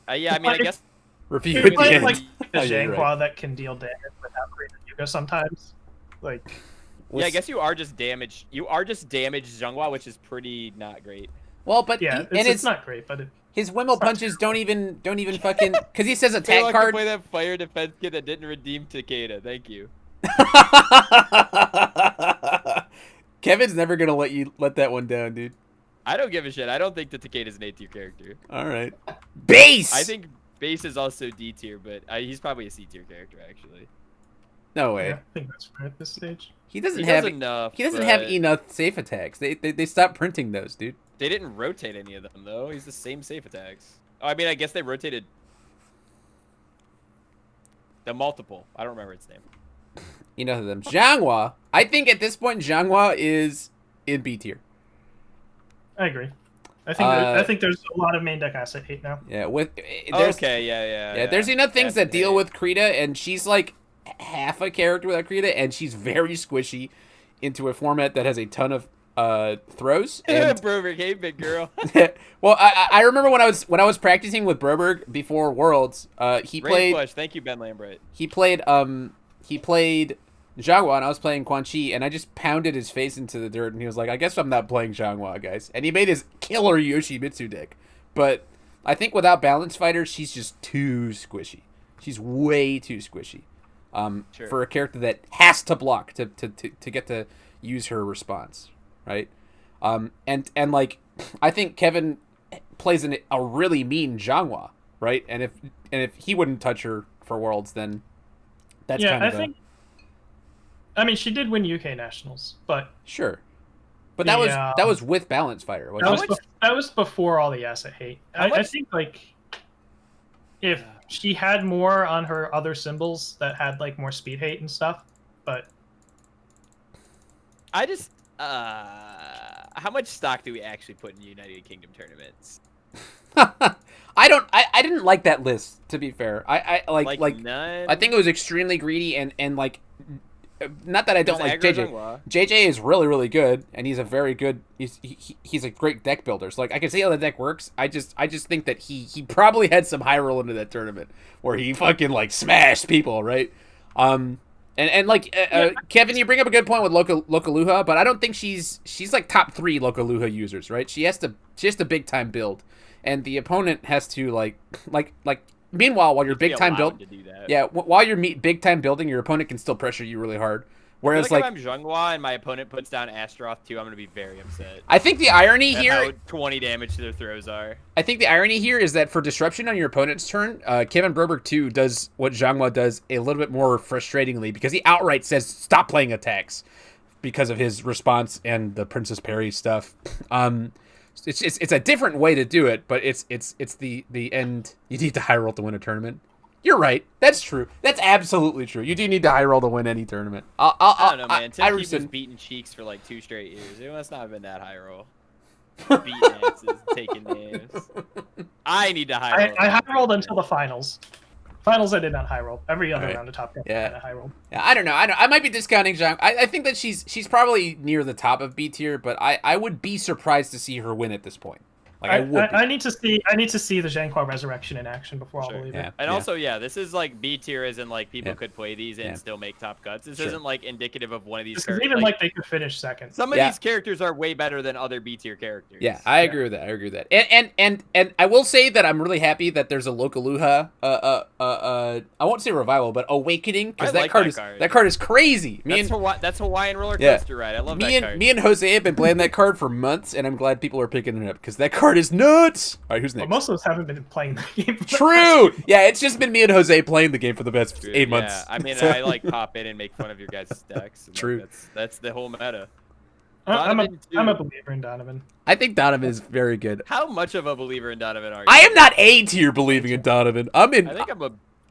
Yeah, I mean, I guess Review it's at the like, end. like a Oh, yeah, you're Zhanghua right. that can deal damage without Krita Yuga sometimes. Like yeah, I guess you are just damaged. You are just damaged Zhanghua, which is pretty not great. Well, but yeah, and it's not great, but his Wimble punches don't even fucking because he says attack Feilong card. can play that fire defense kid that didn't redeem Takeda. Thank you. Kevin's never gonna let that one down, dude. I don't give a shit. I don't think that Takeda's an A tier character. All right. Base. I think Base is also D tier, but he's probably a C tier character actually. No way. yeah, I think that's fair at this stage. He doesn't He have does enough. He doesn't have but enough safe attacks. They stopped printing those, dude. They didn't rotate any of them though. He's the same safe attacks. Oh, I mean, I guess they rotated the multiple. I don't remember its name. You know them. Zhanghua. I think at this point Zhanghua is in B tier. I agree. I think there's a lot of main deck asset hate now. Yeah, with there's Okay, yeah. there's enough things that Asset deal hate. with Krita, and she's like half a character without Krita, and she's very squishy into a format that has a ton of throws. And Broberg, hey, big girl. well, I remember when I was practicing with Broberg before Worlds. He Great played push. Thank you, Ben Lambright. he played Zhanghua, and I was playing Quan Chi, and I just pounded his face into the dirt, and he was like, I guess I'm not playing Zhanghua, guys. And he made his killer Yoshimitsu deck. But I think without Balance Fighter, she's just too squishy. She's way too squishy. Sure. For a character that has to block to get to use her response, right? And like, I think Kevin plays a really mean Zhanghua, right? And if he wouldn't touch her for Worlds, then that's kind of I mean, she did win UK Nationals, but sure. But that was with Balance Fighter. that was before all the asset hate. I think like if she had more on her other symbols that had like more speed hate and stuff, but I just how much stock do we actually put in United Kingdom tournaments? I didn't like that list, to be fair. I like none. I think it was extremely greedy and like, not that I don't like aggro JJ. Zhanghua. JJ is really, really good, and he's a very good. He's a great deck builder. So like, I can see how the deck works. I just think that he probably had some high roll into that tournament where he fucking like smashed people, right? And like Kevin, you bring up a good point with Lokaluha, but I don't think she's like top 3 Lokaluha users, right? She has to big time build, and the opponent has to like. Meanwhile, while you're big time build, while you're big time building, your opponent can still pressure you really hard. Whereas if I'm Zhanghua and my opponent puts down Astaroth too, I'm gonna be very upset. I think the irony At here, how 20 damage to their throws are. I think the irony here is that for disruption on your opponent's turn, Kevin Broberg 2 does what Zhanghua does a little bit more frustratingly, because he outright says stop playing attacks because of his response and the Princess Perry stuff. It's a different way to do it, but it's the end. You need to high roll to win a tournament. You're right. That's true. That's absolutely true. You do need to high roll to win any tournament. I don't know, man. Tim Keefe was beating cheeks for like 2 straight years. It must not have been that high roll. Beating asses, taking names. I need to high roll. I high rolled until the finals. Finals I did on high roll. Every other Right. round of Top Gun Yeah. kind of high roll. Yeah, I don't know. I might be discounting Zhang. I think that she's probably near the top of B tier, but I would be surprised to see her win at this point. Like I would. I need to see the Zhanghua Resurrection in action before I'll believe it. And also, this is like B tier, as in like people could play these and still make top cuts. This isn't like indicative of one of these. This is even like they could finish second. Some of these characters are way better than other B tier characters. Yeah, I agree with that. I agree with that. And I will say that I'm really happy that there's a Lokaluha. I won't say revival, but awakening, because that card is crazy. That's Hawaiian roller coaster ride. I love that card. Me and Jose have been playing that card for months, and I'm glad people are picking it up because that card is nuts. All right, who's next? Well, most of us haven't been playing the game. True. Yeah, it's just been me and Jose playing the game for the past 8 months. Yeah, I mean, I like pop in and make fun of your guys' stacks. And True. Like, that's the whole meta. I'm a believer in Donovan. I think Donovan is very good. How much of a believer in Donovan are you? I am not A tier believing in Donovan. I think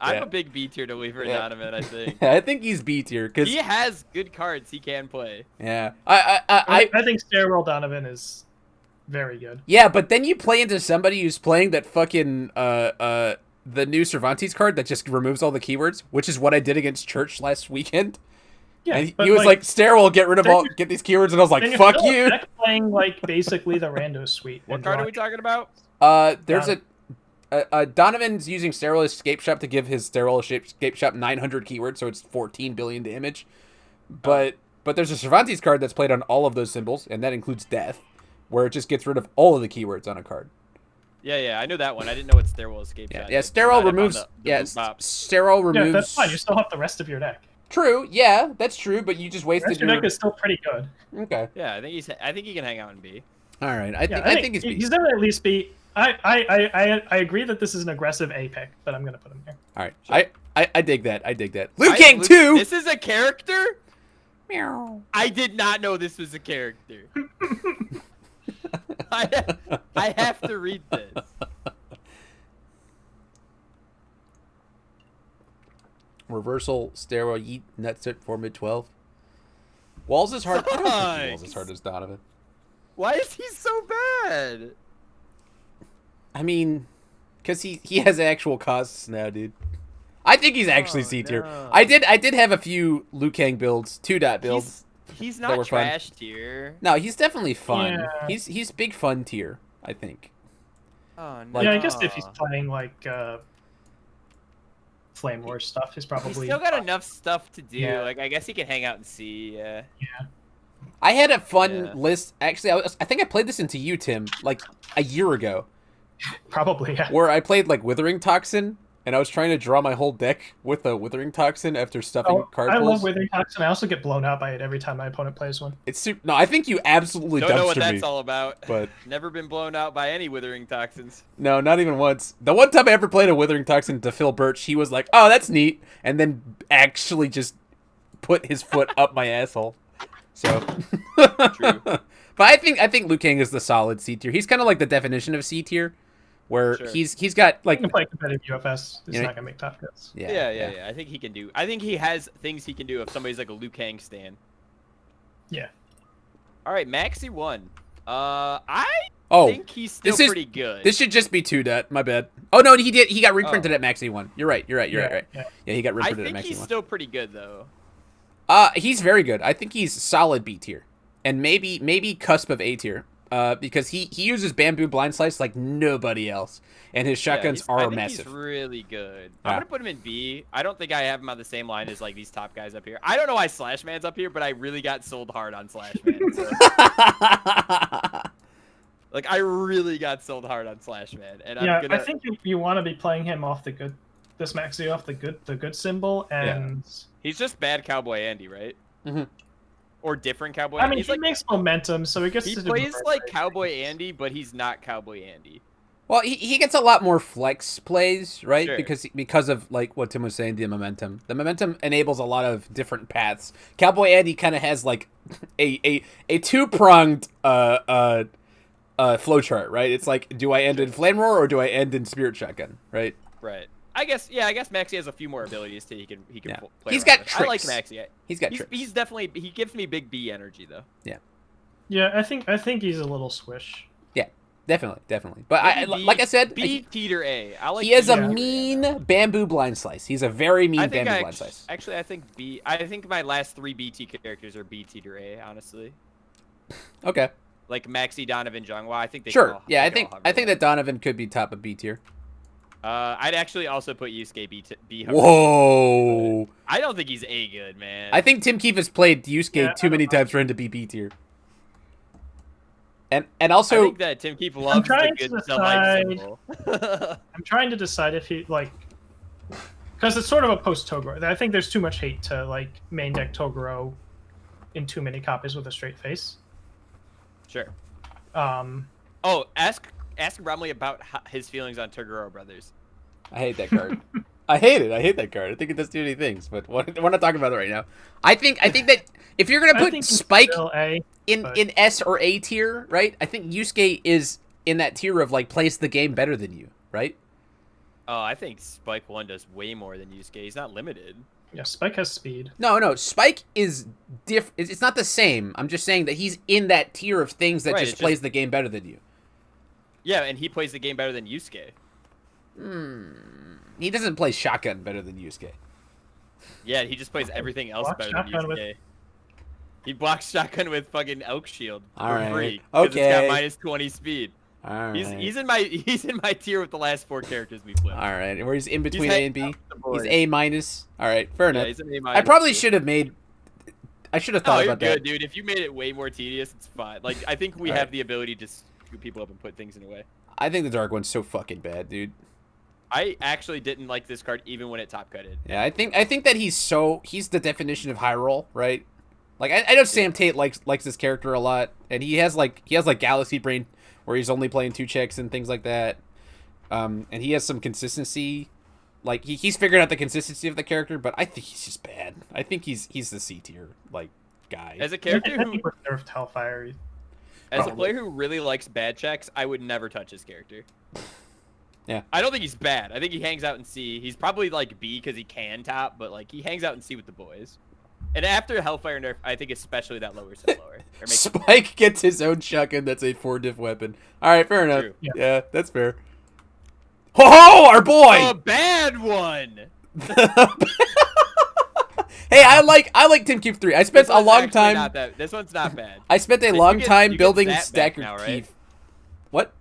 I'm a big B tier believer in Donovan. I think. I think he's B tier because he has good cards he can play. Yeah. I think Stairwell Donovan is very good. Yeah, but then you play into somebody who's playing that fucking the new Cervantes card that just removes all the keywords, which is what I did against Church last weekend. Yeah, and he was like, Stairwell, get these keywords, and I was like, fuck you. Playing like basically the rando suite. What card are we talking about? There's Donovan's using Stairwell Escape Shop to give his Stairwell Escape Shop 900 keywords, so it's 14 billion damage. But there's a Cervantes card that's played on all of those symbols, and that includes Death, where it just gets rid of all of the keywords on a card. Yeah, I know that one. I didn't know what Stairwell Escape Shop. Yeah, Stairwell removes. Stairwell removes. Yeah, that's fine. You still have the rest of your deck. True. Yeah, that's true. But you just wasted your deck is still pretty good. Okay. Yeah, I think he can hang out in B. All right. I think he's B. He's gonna at least be. I agree that this is an aggressive A pick, but I'm gonna put him here. All right. Sure. I dig that. I dig that. Liu Kang 2. This is a character. Meow. I did not know this was a character. I have to read this. Reversal, Stairwell, Yeet, Nutsit, 4 mid 12. Walls is hard. I don't think Walls is hard as Donovan. Why is he so bad? I mean, because he has actual costs now, dude. I think he's actually C tier. No. I did have a few Liu Kang builds, 2-dot builds. He's not trash tier. No, he's definitely fun. Yeah. He's big fun tier, I think. Oh no. Yeah, I guess if he's playing like Flame Wars stuff, he's probably still got enough stuff to do. Yeah. Like I guess he can hang out and see. Yeah. I had a fun list. Actually, I think I played this into you, Tim, like a year ago. Probably, yeah. Where I played like Withering Toxin, and I was trying to draw my whole deck with a Withering Toxin after stuffing card pulls. I love Withering Toxin. I also get blown out by it every time my opponent plays one. It's super. No, I think you absolutely don't know what that's me, all about. But never been blown out by any Withering Toxins. No, not even once. The one time I ever played a Withering Toxin to Phil Birch, he was like, "Oh, that's neat," and then actually just put his foot up my asshole. So, true. But I think Liu Kang is the solid C tier. He's kind of like the definition of C tier. Where he's got like he can play competitive UFS. He's not gonna make top cuts. Yeah. I think he can do. I think he has things he can do if somebody's like a Liu Kang stan. Yeah. All right, Maxi 1. I think he's still pretty good. This should just be 2-dot. My bad. Oh no, he did. He got reprinted at Maxi 1. You're right. You're right. Yeah, he got reprinted at Maxi 1. I think he's still pretty good though. He's very good. I think he's solid B tier, and maybe cusp of A tier. Because he uses bamboo blind slice like nobody else, and his shotguns are massive. He's really good. I'm gonna put him in B. I don't think I have him on the same line as like these top guys up here. I don't know why Slashman's up here, but I really got sold hard on Slashman. So. Like I really got sold hard on Slashman, and I think you want to be playing him off the good, this Maxi off the good symbol, and he's just bad Cowboy Andy, right? Mm-hmm. Or different Cowboy. I mean, he makes momentum, so he gets. He plays like Cowboy Andy, but he's not Cowboy Andy. Well, he gets a lot more flex plays, right? Sure. Because of like what Tim was saying, the momentum. The momentum enables a lot of different paths. Cowboy Andy kind of has like a 2-pronged flowchart, right? It's like, do I end in Flame Roar or do I end in Spirit Shotgun, right? Right. I guess Maxi has a few more abilities too. He can play. He's got with. tricks. I like Maxi. He's got tricks. He's definitely, he gives me big B energy though. Yeah. Yeah, I think he's a little swish. definitely. But like I said, B tier A. I like he has B a tier A mean now. bamboo blind slice. He's a very mean bamboo blind slice. Actually, I think B. I think my last 3 BT characters are B tier A. Honestly. Okay. Like Maxi, Donovan, Jungwa. I think they. Sure. Can all, yeah, they I think that Donovan could be top of B tier. I'd actually also put Yusuke B. Whoa. I don't think he's A good, man. I think Tim Keefe has played Yusuke too many times for him to be B tier. And also, I think that Tim Keefe loves the good life symbol. I'm trying to decide if he because it's sort of a post Toguro. I think there's too much hate to like main deck Toguro in too many copies with a straight face. Sure. Oh, ask Bromley about his feelings on Toguro Brothers. I hate that card. I hate it. I hate that card. I think it does too many things, but we're not talking about it right now. I think that if you're gonna put Spike in S or A tier, right? I think Yusuke is in that tier of like plays the game better than you, right? Oh, I think Spike 1 does way more than Yusuke. He's not limited. Yeah, Spike has speed. No, Spike is it's not the same. I'm just saying that he's in that tier of things that just plays the game better than you. Yeah, and he plays the game better than Yusuke. He doesn't play shotgun better than Yusuke. Yeah, he just plays everything else better than Yusuke. He blocks shotgun with fucking Elk Shield for free. Okay. It's got minus 20 speed. All right. He's in my tier with the last 4 characters we played. All right, where he's in between A and B. He's A minus. All right, fair enough. He's an A minus. I probably should have made. I should have thought about that. Dude. If you made it way more tedious, it's fine. Like I think we have the ability to scoop people up and put things in a way. I think the Dark One's so fucking bad, dude. I actually didn't like this card even when it top cutted. Yeah, I think that he's the definition of high roll, right? Like I know Sam Tate likes this character a lot, and he has Galaxy Brain where he's only playing 2 checks and things like that. And he has some consistency. Like he's figured out the consistency of the character, but I think he's just bad. I think he's the C tier guy. As a character who nerfed Hellfire. As a player who really likes bad checks, I would never touch his character. Yeah. I don't think he's bad. I think he hangs out in C. He's probably like B because he can top, but like he hangs out in C with the boys. And after Hellfire nerf, I think especially that lowers him lower. Spike gets his own shotgun that's a 4-diff weapon. All right, fair enough. Yeah, that's fair. Ho, our boy! A bad one! Hey, I like Tim Keefe 3. I spent a long time. This one's not bad. I spent a long time building Stacker now, right? Keefe. What?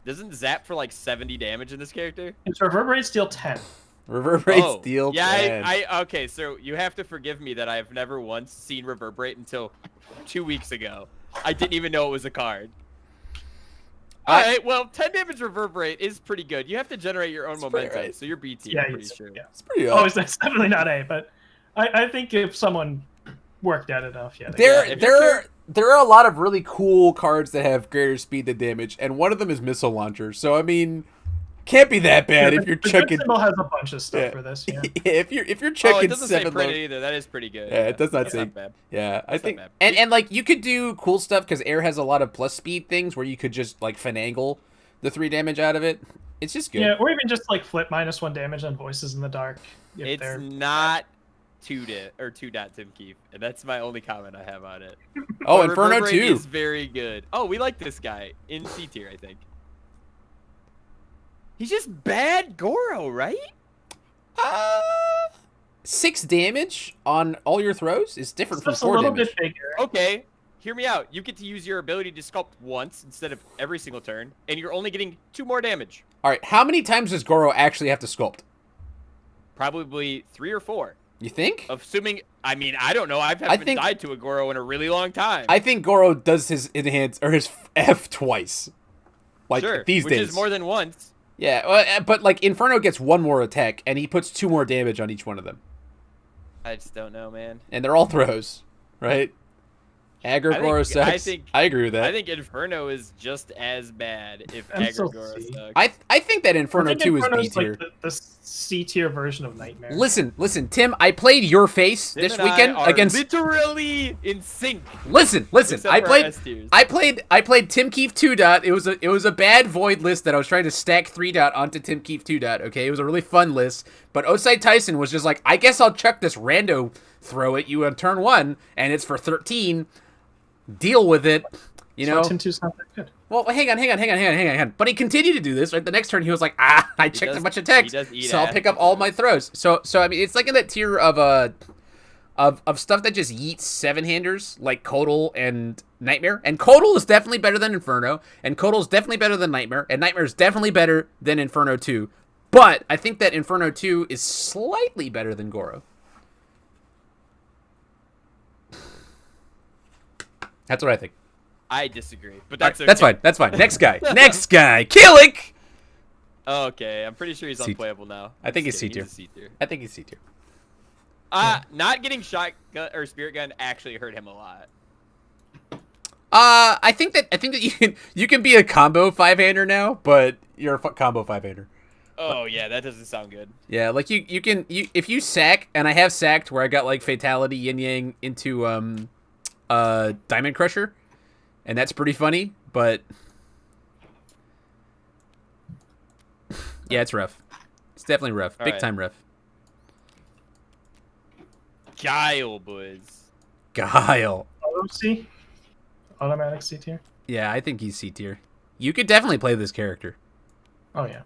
Doesn't Zap for like 70 damage in this character? It's Reverberate Steel 10. Reverberate Steel 10. Yeah, okay, so you have to forgive me that I've never once seen Reverberate until 2 weeks ago. I didn't even know it was a card. Alright, well, 10 damage Reverberate is pretty good. You have to generate your own momentum, so you're BT, I'm pretty sure. Yeah. It's pretty it's definitely not A, but I think if someone worked at it enough, there are a lot of really cool cards that have greater speed than damage, and one of them is Missile Launcher. So I mean, can't be that bad if you're chucking. Symbol has a bunch of stuff for this. Yeah. if you're chucking it doesn't 7 say pretty either. That is pretty good. Yeah, it does not say. Not bad. Yeah, I think, and like you could do cool stuff because Air has a lot of plus speed things where you could just like finagle the 3 damage out of it. It's just good. Yeah, or even just like flip -1 damage on Voices in the Dark. It's not 2 dot Tim Keefe, and that's my only comment I have on it. Oh, Inferno 2 is very good. Oh, we like this guy in C tier, I think. He's just bad Goro, right? 6 damage on all your throws is different from 4 little damage. Bit bigger. Okay, hear me out. You get to use your ability to sculpt once instead of every single turn, and you're only getting 2 more damage. All right, how many times does Goro actually have to sculpt? Probably 3 or 4. You think? Assuming, I mean, I don't know. I haven't died to a Goro in a really long time. I think Goro does his enhance or his F twice. Like these days. Which is more than once. Yeah, well, but like Inferno gets 1 more attack and he puts 2 more damage on each one of them. I just don't know, man. And they're all throws, right? Aggro Goro sucks. I agree with that. I think Inferno is just as bad if Aggro Goro sucks. I think that Inferno 2 is B tier. Like the C tier version of Nightmare. Listen, Tim. I played your face this weekend against. Literally in sync. Listen. I played Tim Keefe 2 dot. It was a bad void list that I was trying to stack 3 dot onto Tim Keefe 2 dot. Okay, it was a really fun list. But Osai Tyson was just like, I guess I'll chuck this rando throw at you on turn 1, and it's for 13. Deal with it, you know. Tim 2's not that good. Well, hang on. But he continued to do this. Right, the next turn he was like, I checked a bunch of attacks, so I'll pick up all my throws. So I mean, it's like in that tier of stuff that just yeets 7-handers like Codal and Nightmare. And Codal is definitely better than Inferno, and Codal is definitely better than Nightmare, and Nightmare is definitely better than Inferno 2. But I think that Inferno 2 is slightly better than Goro. That's what I think. I disagree, but that's okay. That's fine. Next guy. Killick! Okay, I'm pretty sure he's unplayable now. I think he's C tier. I think he's C tier. Not getting shotgun or spirit gun actually hurt him a lot. I think that you can be a combo 5-hander now, but you're a combo 5-hander. Oh yeah, that doesn't sound good. Yeah, like you can if you sack, and I have sacked where I got like Fatality Yin Yang into Diamond Crusher, and that's pretty funny, but yeah, it's rough. It's definitely rough. Big time rough. Guile, boys. Guile. C? Automatic C tier? Yeah, I think he's C tier. You could definitely play this character. Oh, yeah.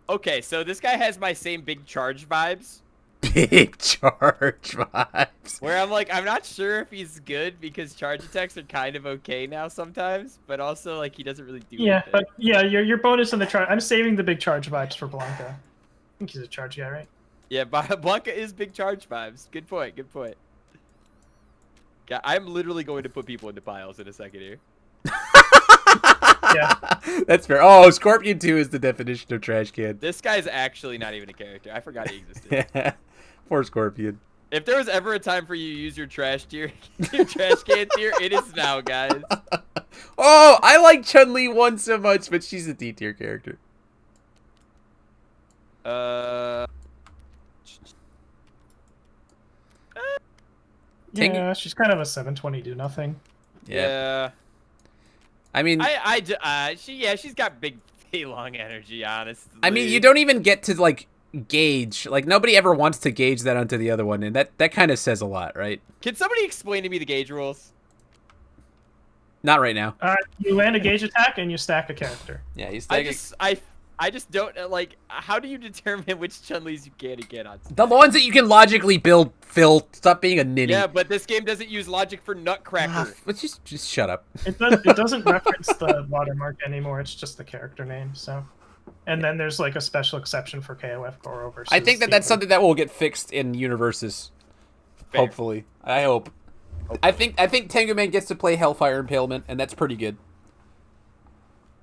Okay, so this guy has my same big charge vibes. Big charge vibes. Where I'm like, I'm not sure if he's good because charge attacks are kind of okay now sometimes, but also like he doesn't really do anything. But yeah, your bonus on the charge. I'm saving the big charge vibes for Blanca. I think he's a charge guy, right? Yeah, Blanca is big charge vibes. Good point. Yeah, I'm literally going to put people into piles in a second here. Yeah. That's fair. Oh, Scorpion 2 is the definition of trash can. This guy's actually not even a character. I forgot he existed. Yeah. Poor Scorpion. If there was ever a time for you to use your trash tier, your trash can tier, it is now, guys. Oh, I like Chun-Li 1 so much, but she's a D tier character. Yeah, she's kind of a 720 do nothing. Yeah. I mean, she's got big long energy, honestly. I mean, you don't even get to like gauge. Like nobody ever wants to gauge that onto the other one, and that kind of says a lot, right? Can somebody explain to me the gauge rules? Not right now. You land a gauge attack and you stack a character. Yeah, you stack. I just don't like. How do you determine which Chun-Lis you can and get on? The ones that you can logically build, Phil. Stop being a ninny. Yeah, but this game doesn't use logic for Nutcracker. Let's just shut up. It doesn't reference the watermark anymore. It's just the character name. So, and then there's like a special exception for KOF Goro versus. I think that's something that will get fixed in universes. Fair. Hopefully, I hope. Okay. I think Tengu Man gets to play Hellfire Impalement, and that's pretty good.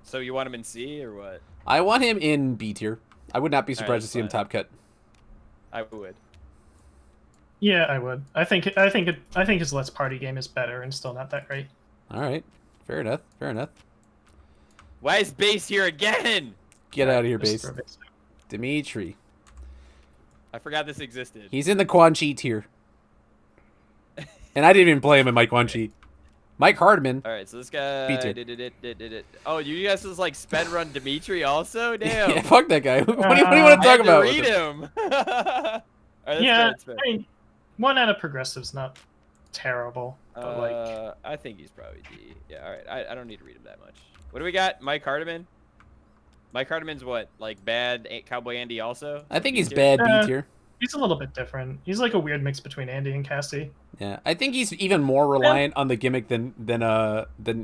So you want him in C or what? I want him in B tier. I would not be surprised to see him top cut. I would. Yeah, I would. I think his Let's Party game is better and still not that great. All right, fair enough. Why is Base here again? Get out of here, Base. Dimitri. I forgot this existed. He's in the Quan Chi tier. And I didn't even play him in my Quan Chi. Mike Hardman. All right, so this guy did it. Oh, you guys just like sped run Dimitri also? Damn. Yeah, fuck that guy. What do you want to talk about? Read him. Right, yeah, I mean, 1 out of progressive's not terrible, but like I think he's probably D. Yeah, all right. I don't need to read him that much. What do we got? Mike Hardiman. Mike Hardiman's what? Like bad Cowboy Andy also? I think he's bad B tier. He's a little bit different. He's like a weird mix between Andy and Cassie. Yeah, I think he's even more reliant on the gimmick than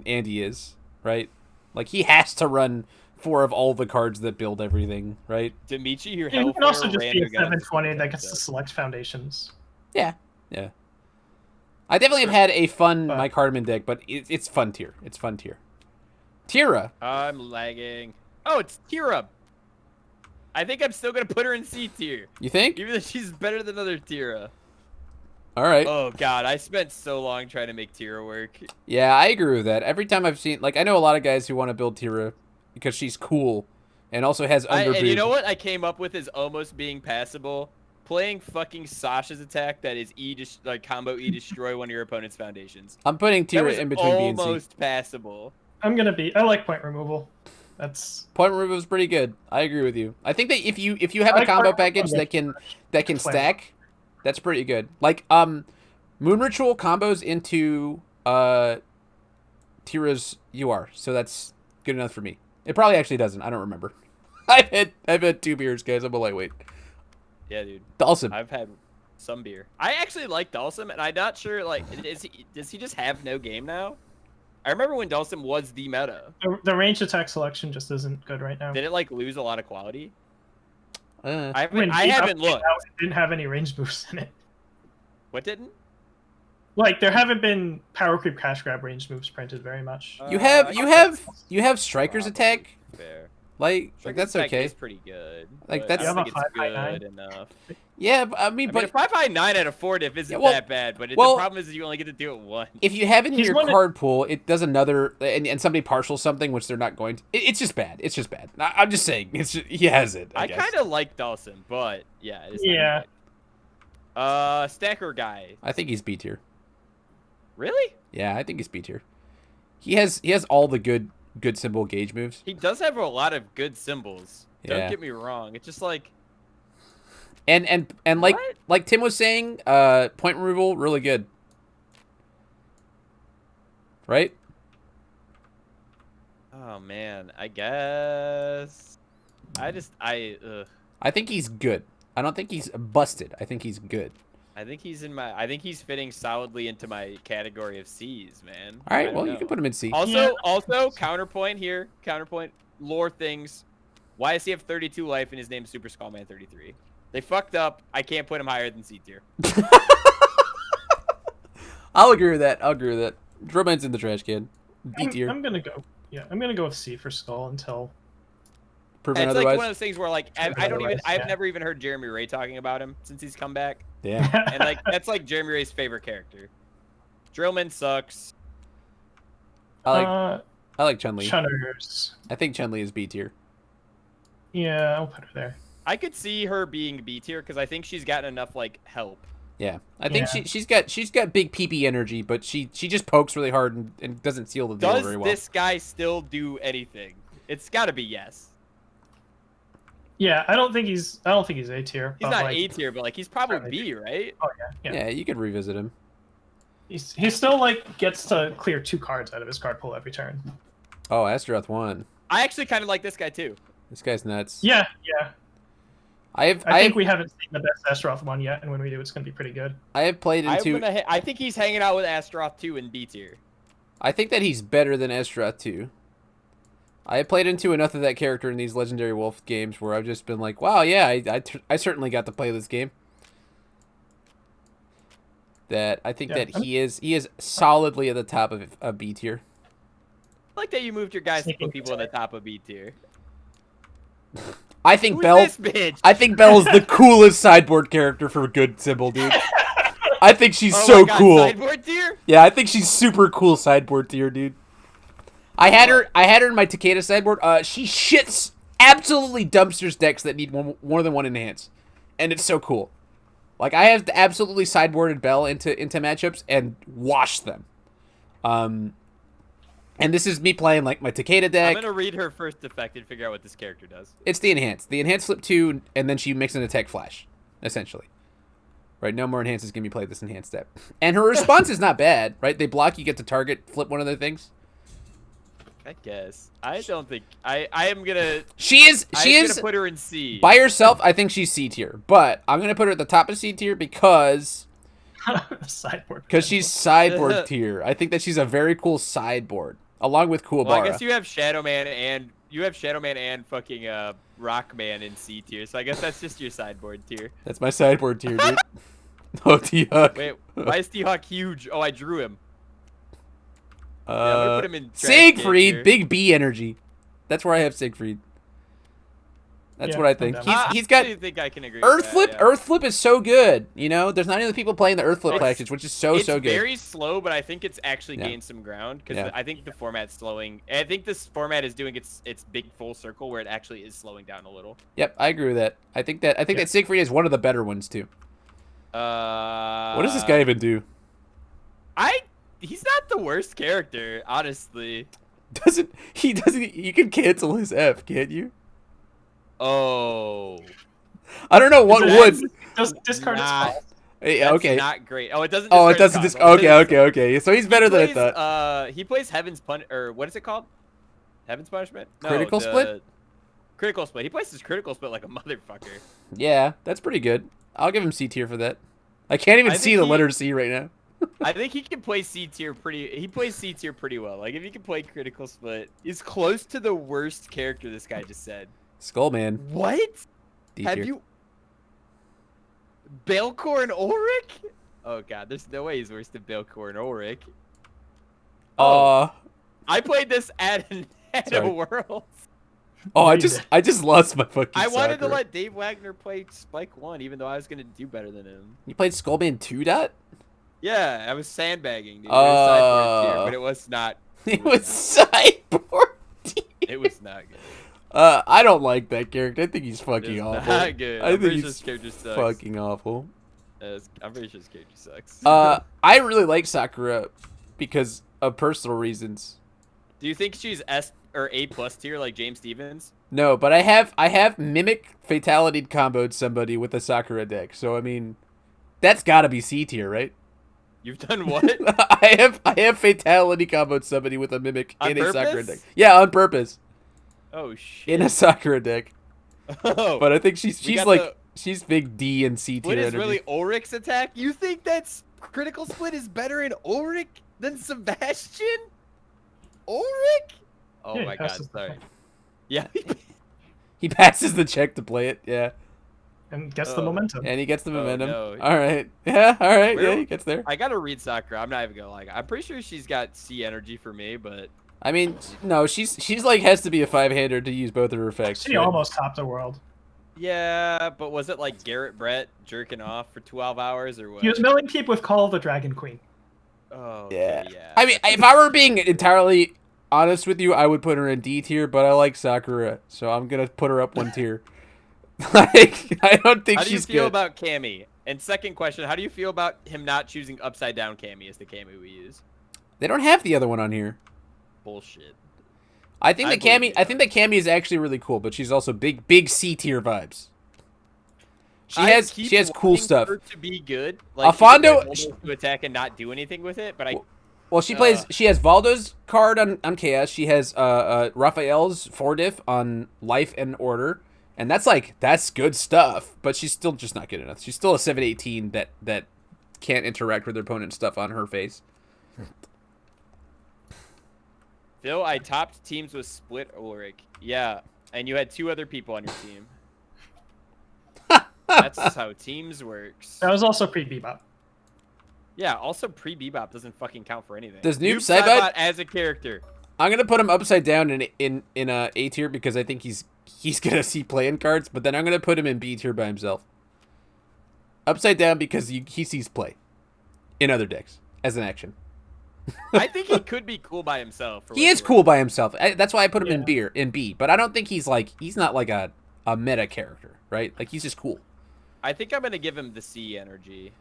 Andy is, right? Like he has to run 4 of all the cards that build everything, right? Dimitri, your he can also just be a 720 that gets to select foundations. Yeah. I definitely have had a fun Mike Hardman deck, but it's fun tier. It's fun tier. Tira. I'm lagging. Oh, it's Tira. I think I'm still gonna put her in C tier. You think? Even though she's better than other Tira. All right. Oh god, I spent so long trying to make Tira work. Yeah, I agree with that. Every time I've seen, like, I know a lot of guys who want to build Tira because she's cool and also has underboob. And you know what I came up with is almost being passable. Playing fucking Sasha's attack that is combo E destroy one of your opponent's foundations. I'm putting Tira in between B and C. Almost passable. I like point removal. Point removal is pretty good. I agree with you. I think that if you have a combo package that can stack, that's pretty good. Like Moon Ritual combos into Tira's UR, so that's good enough for me. It probably actually doesn't. I don't remember. I've had 2 beers, guys. I'm a lightweight. Yeah, dude. Dawson. I've had some beer. I actually like Dawson, and I'm not sure, like, does he just have no game now? I remember when Dawson was the meta. The range attack selection just isn't good right now. Did it, like, lose a lot of quality? I When haven't Keefe came looked. out, it didn't have any range boosts in it. What didn't? Like, there haven't been power creep cash grab range moves printed very much. You have Striker's attack. Fair. Like Striker's that's attack okay. is pretty good. Like, but that's- I don't You think have it's a 5.9? good enough. Yeah, but I mean, a 5.9 at a 4 diff isn't Yeah, well- that bad, but the well- problem is you only get to do it once. if you have it in He's your one of- card pool, it does another, and somebody partials something, which they're not going to. It's just bad. It's just bad. I'm just saying. He has it. I guess. kind of like Dawson, but yeah, it is not Yeah. good. Stacker guy. I think he's B tier. Really? Yeah, I think he's B tier. He has all the good symbol gauge moves. He does have a lot of good symbols. Yeah. Don't get me wrong. It's just like And like What? like Tim was saying, point removal really good. Right? oh man, I guess I think he's good. I don't think he's busted. I think he's good. I think he's fitting solidly into my category of C's, man. All I right, don't well, you know. can put him in C. Also counterpoint here. Counterpoint lore things. Why does he have 32 life and his name's Super Skullman 33? They fucked up. I can't put him higher than C tier. I'll agree with that. Drumman's in the trash can. B tier. I'm gonna go. Yeah, I'm gonna go with C for Skull until. Proven It's like otherwise. one of those things where like I've Yeah. never even heard Jeremy Ray talking about him since he's come back, Damn. and like that's like Jeremy Ray's favorite character. Drillman sucks. I like Chun-Li. Chunners. I think Chun-Li is B tier. Yeah, I'll put her there. I could see her being B tier because I think she's gotten enough like help. Yeah, I think Yeah. she's got big PP energy, but she just pokes really hard and doesn't seal the deal Does very well. this guy still do anything? It's got to be yes. Yeah, I don't think he's A tier. He's but, not like, A tier, but like he's probably Probably. B, right? Oh yeah. Yeah, you could revisit him. He still like gets to clear 2 cards out of his card pool every turn. Oh, Astaroth won. I actually kind of like this guy too. This guy's nuts. Yeah. I I think we haven't seen the best Astaroth one yet, and when we do, it's gonna be pretty good. have played into. I think he's hanging out with Astaroth 2 in B tier. I think that he's better than Astaroth 2. I have played into enough of that character in these Legendary Wolf games where I've just been like, wow, yeah, I certainly got to play this game. That I think Yeah, that he is solidly at the top of B tier. I like that you moved your guys to Sneaking put people in the top of B tier. I think Who's Bell. this bitch? I think Belle is the coolest sideboard character for a good symbol, dude. I think she's Oh so my God, cool. Sideboard tier? Yeah, I think she's super cool sideboard tier, dude. I had her in my Takeda sideboard. She shits absolutely dumpsters decks that need more than one enhance, and it's so cool. Like I have absolutely sideboarded Belle into matchups and washed them. And this is me playing like my Takeda I'm deck. gonna read her first effect and figure out what this character does. It's the enhance. The enhance flip 2, and then she makes an attack flash, essentially. Right, no more enhances can be played this enhanced deck. And her response is not bad, right? They block, you get to target, flip one of their things. I guess. I don't think I am gonna. She is gonna put her in C. by herself. I think she's C tier, but I'm gonna put her at the top of C tier because Sideboard. she's sideboard tier. I think that she's a very cool sideboard, along with Kuwabara. Well, I guess you have Shadowman and fucking Rockman in C tier, so I guess that's just your sideboard tier. That's my sideboard tier, dude. Oh, T-Huck. Wait, why is T-Hawk huge? Oh, I drew him. Yeah, I'm gonna put him in trash can Siegfried, tier. big B energy. That's where I have Siegfried. That's Yeah, what I I'm think. down. He's got I think I can agree. Earth with that, Flip. yeah. Earth Flip is so good. You know, there's not enough people playing the Earth Flip It's- package, which is so It's good. very slow, but I think it's actually Yeah. gained some ground because Yeah. I think the format's slowing. I think this format is doing its big full circle where it actually is slowing down a little. Yep, I agree with that. I think that Siegfried is one of the better ones too. What does this guy even do? He's not the worst character, honestly. He doesn't. You can cancel his F, can't you? Oh. I don't know what That's- would. Does discard its Nah. call. Hey, That's okay. not great. Oh, it doesn't. Oh, it discard doesn't. combo. Okay. So he's better than I thought. He plays Heaven's Pun, or what is it called? Heaven's Punishment? No, Critical Split? Critical Split. He plays his Critical Split like a motherfucker. Yeah, that's pretty good. I'll give him C tier for that. I can't even see the letter C right now. I think he can play C tier He plays C tier pretty well. Like if he can play Critical Split, he's close to the worst character this guy just said. Skullman. What? D Have tier. you? Balcor and Ulrich? Oh god, there's no way he's worse than Balcor and Ulrich. I played this at a World. Oh, I just lost my fucking. I wanted to let Dave Wagner play Spike 1, even though I was gonna do better than him. You played Skullman 2 dot? Yeah, I was sandbagging, dude. It was sideboard tier, but it was not. It was sideboard tier. It was not good. I don't like that character. I think he's fucking awful. Not good. I think he's character sucks. fucking awful. I'm pretty sure his character sucks. I really like Sakura because of personal reasons. Do you think she's S or A+ tier like James Stevens? No, but I have mimic fatality comboed somebody with a Sakura deck. So I mean, that's got to be C tier, right? You've done what? I have fatality comboed somebody with a mimic on in purpose? a Sakura deck. Yeah, on purpose. Oh shit. In a Sakura deck. Oh. But I think she's big D and C tier. What is really Ulrich's attack? You think that's Critical Split is better in Ulrich than Sebastian? Ulrich? Oh Yeah, my god, sorry. Yeah. He passes the check to play it, yeah. And gets the momentum. And he gets the momentum. No. All right. Yeah, all right. Yeah, he gets there. I gotta read Sakura. I'm not even gonna lie. I'm pretty sure she's got C energy for me, but I mean, no, she's like has to be a 5-hander to use both of her effects. She almost topped the world. yeah, but was it like Garrett Brett jerking off for 12 hours or what? He was milling Keefe with Call of the Dragon Queen. Oh, Yeah. okay, yeah. I mean, if I were being entirely honest with you, I would put her in D tier, but I like Sakura, so I'm gonna put her up 1 tier. Like, I don't think she's good. How do you feel about Cammy? And second question, how do you feel about him not choosing Upside Down Cammy as the Cammy we use? They don't have the other one on here. Bullshit. I think that Cammy is actually really cool, but she's also big C tier vibes. She has cool stuff. Her to be good. Like, Afondo to attack and not do anything with it, but well, she plays. She has Valdo's card on Chaos. She has Raphael's 4-diff on Life and Order, and that's good stuff. But she's still just not good enough. She's still a 7/18 that can't interact with her opponent's stuff on her face. Phil, I topped teams with Split Ulrich. Yeah, and you had 2 other people on your team. That's how teams works. That was also pre-Bebop. Yeah, also pre-Bebop doesn't fucking count for anything. Does Noob Saibot as a character? I'm gonna put him upside down in A tier because I think he's gonna see play-in cards, but then I'm gonna put him in B tier by himself. Upside down because he sees play in other decks as an action. I think he could be cool by himself. He is cool by himself. That's why I put him in B. But I don't think he's not like a meta character, right? Like he's just cool. I think I'm gonna give him the C energy.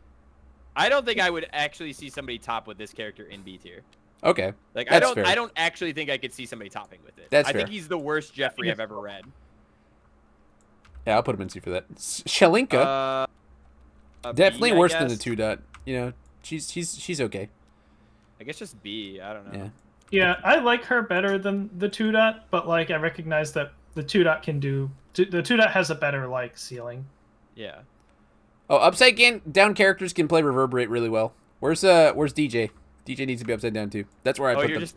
I don't think I would actually see somebody top with this character in B tier. Okay. Like That's I fair. don't actually think I could see somebody topping with it. That's I fair. think he's the worst Jeffrey I've ever read. Yeah, I'll put him in C for that. Shelinka. Definitely B, worse than the 2 dot. You know, she's okay. I guess just B. I don't know. Yeah. Yeah, I like her better than the 2 dot, but like I recognize that the 2 dot can do. The 2 dot has a better like ceiling. Yeah. Oh, upside down characters can play Reverberate really well. Where's DJ? DJ needs to be upside down too. That's where I put them. You're just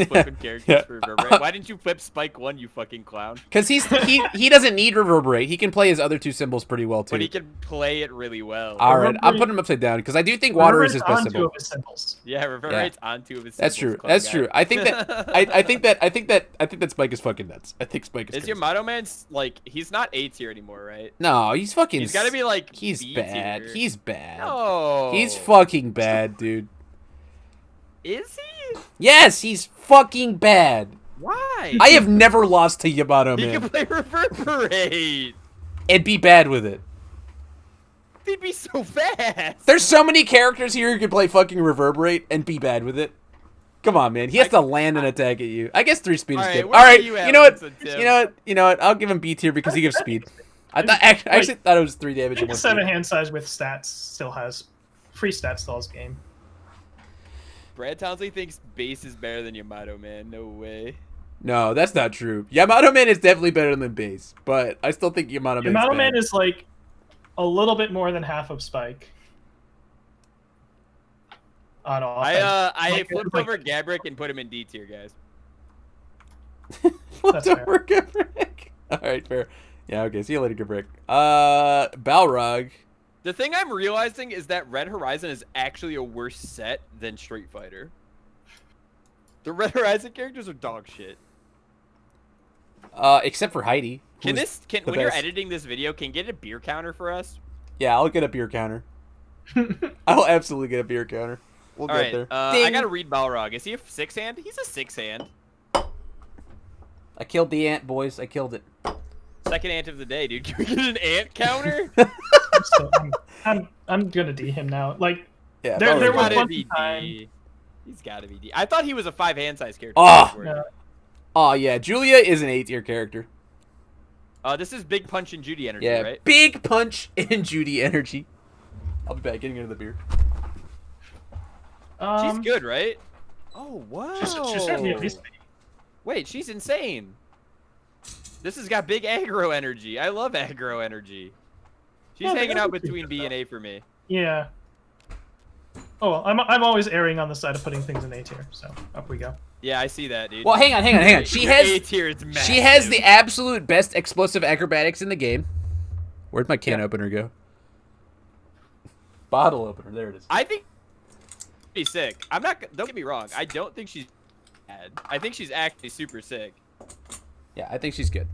flipping characters for Reverberate. Why didn't you flip Spike 1, you fucking clown? Because he doesn't need Reverberate. He can play his other 2 symbols pretty well too. But he can play it really well. All right, I'm putting him upside down because I do think water is his best symbol. Of his symbols. Yeah, Reverberate's on 2 of his symbols. That's true. That's true. I think that Spike is fucking nuts. I think Spike is. Is your Yamato Man's like he's not A tier anymore, right? No, he's fucking. He's got to be like he's B bad. tier. He's bad. No. He's fucking bad, dude. Is he? Yes, he's fucking bad. Why? I have never lost to Yamato Man. He can play Reverberate. And be bad with it. He'd be so fast. There's so many characters here who can play fucking Reverberate and be bad with it. Come on, man. He has to land an attack at you. I guess 3 speed is good. All right. You know what? I'll give him B tier because he gives speed. I actually thought it was 3 damage. The 7 hand size with stats still has free stats still has game. Brad Townsley thinks base is better than Yamato Man. No way. No, that's not true. Yamato Man is definitely better than Base, but I still think Yamato Man. Yamato Man is like a little bit more than half of Spike. On offense. I flipped over Gabrick and put him in D tier, guys. Flipped over Gabrick. All right, fair. Yeah, okay. See you later, Gabrick. Balrog. The thing I'm realizing is that Red Horizon is actually a worse set than Street Fighter. The Red Horizon characters are dog shit. Except for Heidi. When you're editing this video, can you get a beer counter for us? Yeah, I'll get a beer counter. I'll absolutely get a beer counter. We'll get there. I gotta read Balrog. Is he a 6-hand? He's a 6-hand. I killed the ant, boys. I killed it. Second ant of the day, dude. Can we get an ant counter? I'm gonna D him now. Like, yeah, there was one time. He's gotta be D. I thought he was a 5-hand size character. Oh yeah, Julia is an 8-tier character. This is Big Punch and Judy energy, right? Big Punch and Judy energy. I'll be back getting into the beer. She's good, right? Oh, wow. She's certainly at least. Wait, she's insane. This has got big aggro energy. I love aggro energy. She's hanging out between B and A for me. Yeah. Oh, well, I'm always erring on the side of putting things in A tier, so up we go. Yeah, I see that, dude. Well, hang on. She has A tier is massive. She has the absolute best explosive acrobatics in the game. Where'd my can opener go? Bottle opener. There it is. I think she's sick. Don't get me wrong. I don't think she's bad. I think she's actually super sick. Yeah, I think she's good.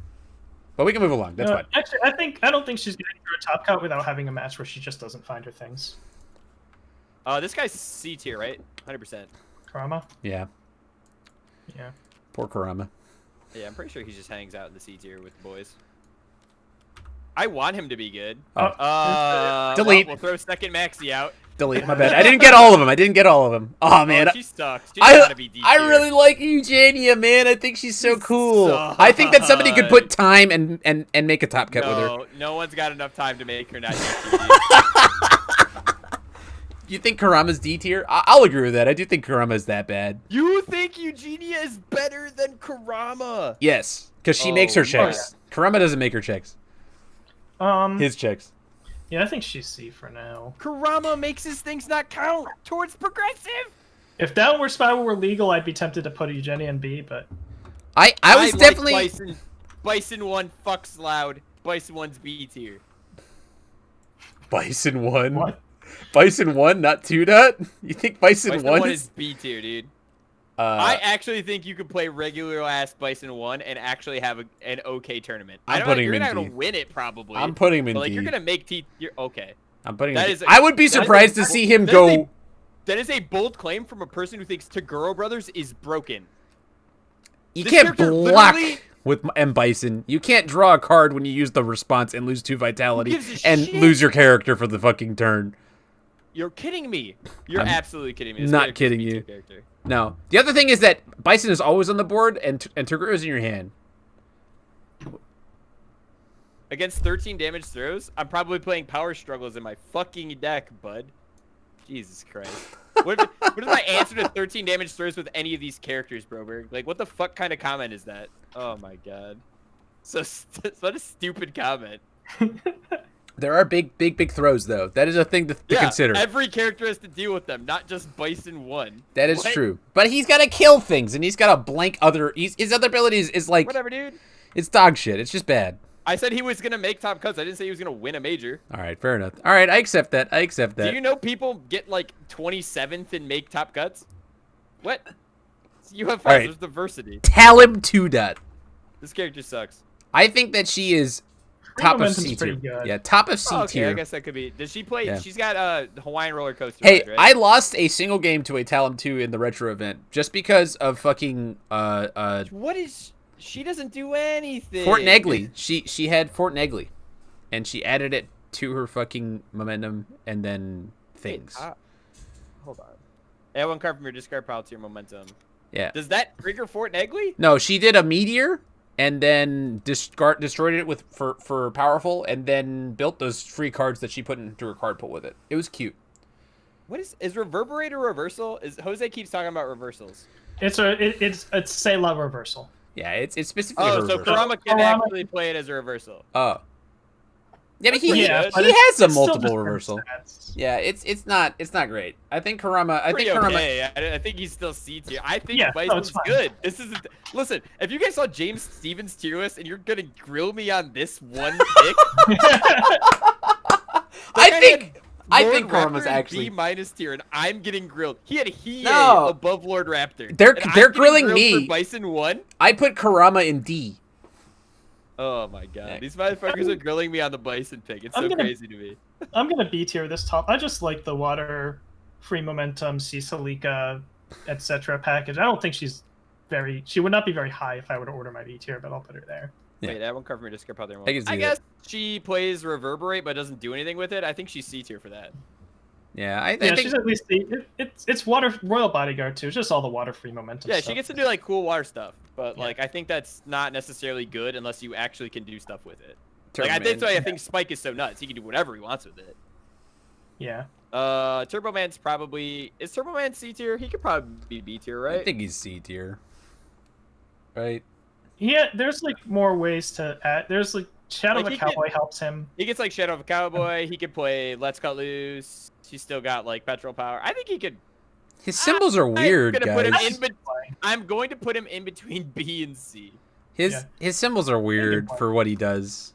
But we can move along. That's fine. Actually, I don't think she's getting through a top cut without having a match where she just doesn't find her things. This guy's C tier, right? 100%. Karama? Yeah. Yeah. Poor Karama. Yeah, I'm pretty sure he just hangs out in the C tier with the boys. I want him to be good. Delete. We'll throw second Maxi out. Delete. My bad. I didn't get all of them. Oh man. She sucks. She's gotta be D tier. I really like Eugenia, man. I think she's so cool. I think that somebody could put time and make a top cut with her. No one's got enough time to make her not D tier. You think Karama's D tier? I'll agree with that. I do think Karama's that bad. You think Eugenia is better than Karama? Yes, because she makes her checks. Karama doesn't make her checks. His checks. Yeah, I think she's C for now. Karama makes his things not count towards progressive. If downward spiral were legal, I'd be tempted to put Eugenia in B, but I was definitely like Bison 1 fucks loud. Bison 1's B tier. Bison 1. What? Bison 1, not 2 dot? You think Bison 1 is B tier, dude? I actually think you could play regular ass Bison 1 and actually have an okay tournament. You're not gonna win it probably. I'm putting him in but, D. You're gonna make T. You're okay. I'm putting him in D. I would be surprised to see him go. That is a bold claim from a person who thinks Tagoro Brothers is broken. You can't block with M. Bison. You can't draw a card when you use the response and lose 2 vitality and lose your character for the fucking turn. You're kidding me. You're absolutely kidding me. This not kidding you. No. The other thing is that Bison is always on the board and Tagoro is in your hand. Against 13 damage throws, I'm probably playing Power Struggles in my fucking deck, bud. Jesus Christ. What is my answer to 13 damage throws with any of these characters, Broberg? Like, what the fuck kind of comment is that? Oh my god. What a stupid comment. There are big throws, though. That is a thing to consider. Every character has to deal with them, not just Bison 1. That is true. But he's got to kill things, and he's got a blank other... His other abilities is like... Whatever, dude. It's dog shit. It's just bad. I said he was going to make top cuts. I didn't say he was going to win a major. All right, fair enough. All right, I accept that. Do you know people get, like, 27th and make top cuts? What? You have fun. There's diversity. Tell him 2 dot. This character sucks. I think that she is... Top of C tier. Yeah, top of C tier. Okay, I guess that could be. Does she play? Yeah. She's got a Hawaiian roller coaster. Hey, right? I lost a single game to a Talon 2 in the retro event just because of fucking What is? She doesn't do anything. Fort Negley. She had Fort Negley, and she added it to her fucking momentum and then things. Wait, hold on. Add 1 card from your discard pile to your momentum. Yeah. Does that trigger Fort Negley? No, she did a meteor. And then destroyed it for powerful, and then built those free cards that she put into her card pool with it. It was cute. What is Reverberate a reversal? Jose keeps talking about reversals. It's Sayla reversal. Yeah, it's specifically Oh, her so reversal. Kurama can Kurama- actually play it as a reversal. Oh. Yeah, but Yeah, but he has a it's still multiple just reversal. stats. Yeah, it's not great. I think Kurama. Pretty okay. I think he's still C tier. I think Yeah, no, Bison's it's fine. good. This isn't. Listen, if you guys saw James Stevens' tier list and you're gonna grill me on this one pick, I think Kurama's Raptor in actually. B minus tier, and I'm getting grilled. He had Hiei No. above Lord Raptor. They're and I'm they're getting grilling grilled me. For Bison 1. I put Kurama in D. Oh my god, Yeah. these motherfuckers are grilling me on the Bison pick. It's so crazy to me. I'm gonna B tier this top. I just like the water, free momentum, Cisalika, etc. package. I don't think she would not be very high if I were to order my B tier, but I'll put her there. Yeah. Wait, that won't cover me to skip out there. I can see I guess she plays Reverberate but doesn't do anything with it. I think she's C tier for that. Yeah, I Yeah, think. she's at least it's water royal bodyguard too. It's just all the water free momentum. Yeah, stuff. she gets to do like cool water stuff, but Yeah. like I think that's not necessarily good unless you actually can do stuff with it. Turbo Like that's Man. why I think Spike is so nuts. He can do whatever he wants with it. Yeah. Turbo Man's probably Turbo Man C tier? He could probably be B tier, right? I think he's C tier. Right. Yeah, there's like more ways to add. There's like Shadow Like, of a he can- Cowboy helps him. He gets like Shadow of a Cowboy. He could play Let's Cut Loose. He's still got like petrol power. I think he could. His symbols are weird, I'm gonna put him guys. I'm going to put him in between B and C. His symbols are weird point. for what he does.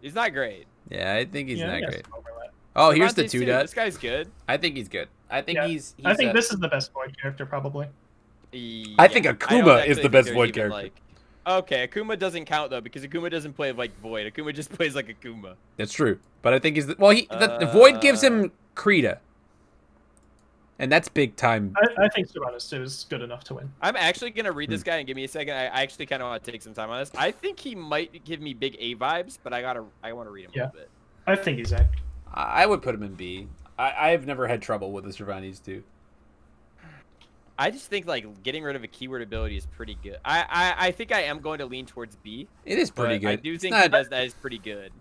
He's not great. Yeah, I think he's Yeah, not he has great. some overlap. Oh, here's the Cervantes, two too. dot. This guy's good. I think he's good. I think Yeah. he's I think this is the best void character probably. I think don't Akuma actually is the think best they're void even, character. Okay, Akuma doesn't count though because Akuma doesn't play like Void. Akuma just plays like Akuma. That's true. But I think he's the void gives him Krita. And that's big time. I think Sylvanas too is good enough to win. I'm actually gonna read this guy and give me a second. I actually kind of want to take some time on this. I think he might give me big A vibes, but I want to read him a little bit. I think he's A. I would put him in B. I've never had trouble with the Cervantes too. I just think like getting rid of a keyword ability is pretty good. I think I am going to lean towards B. It is pretty but good. I do It's think not- he does that is pretty good.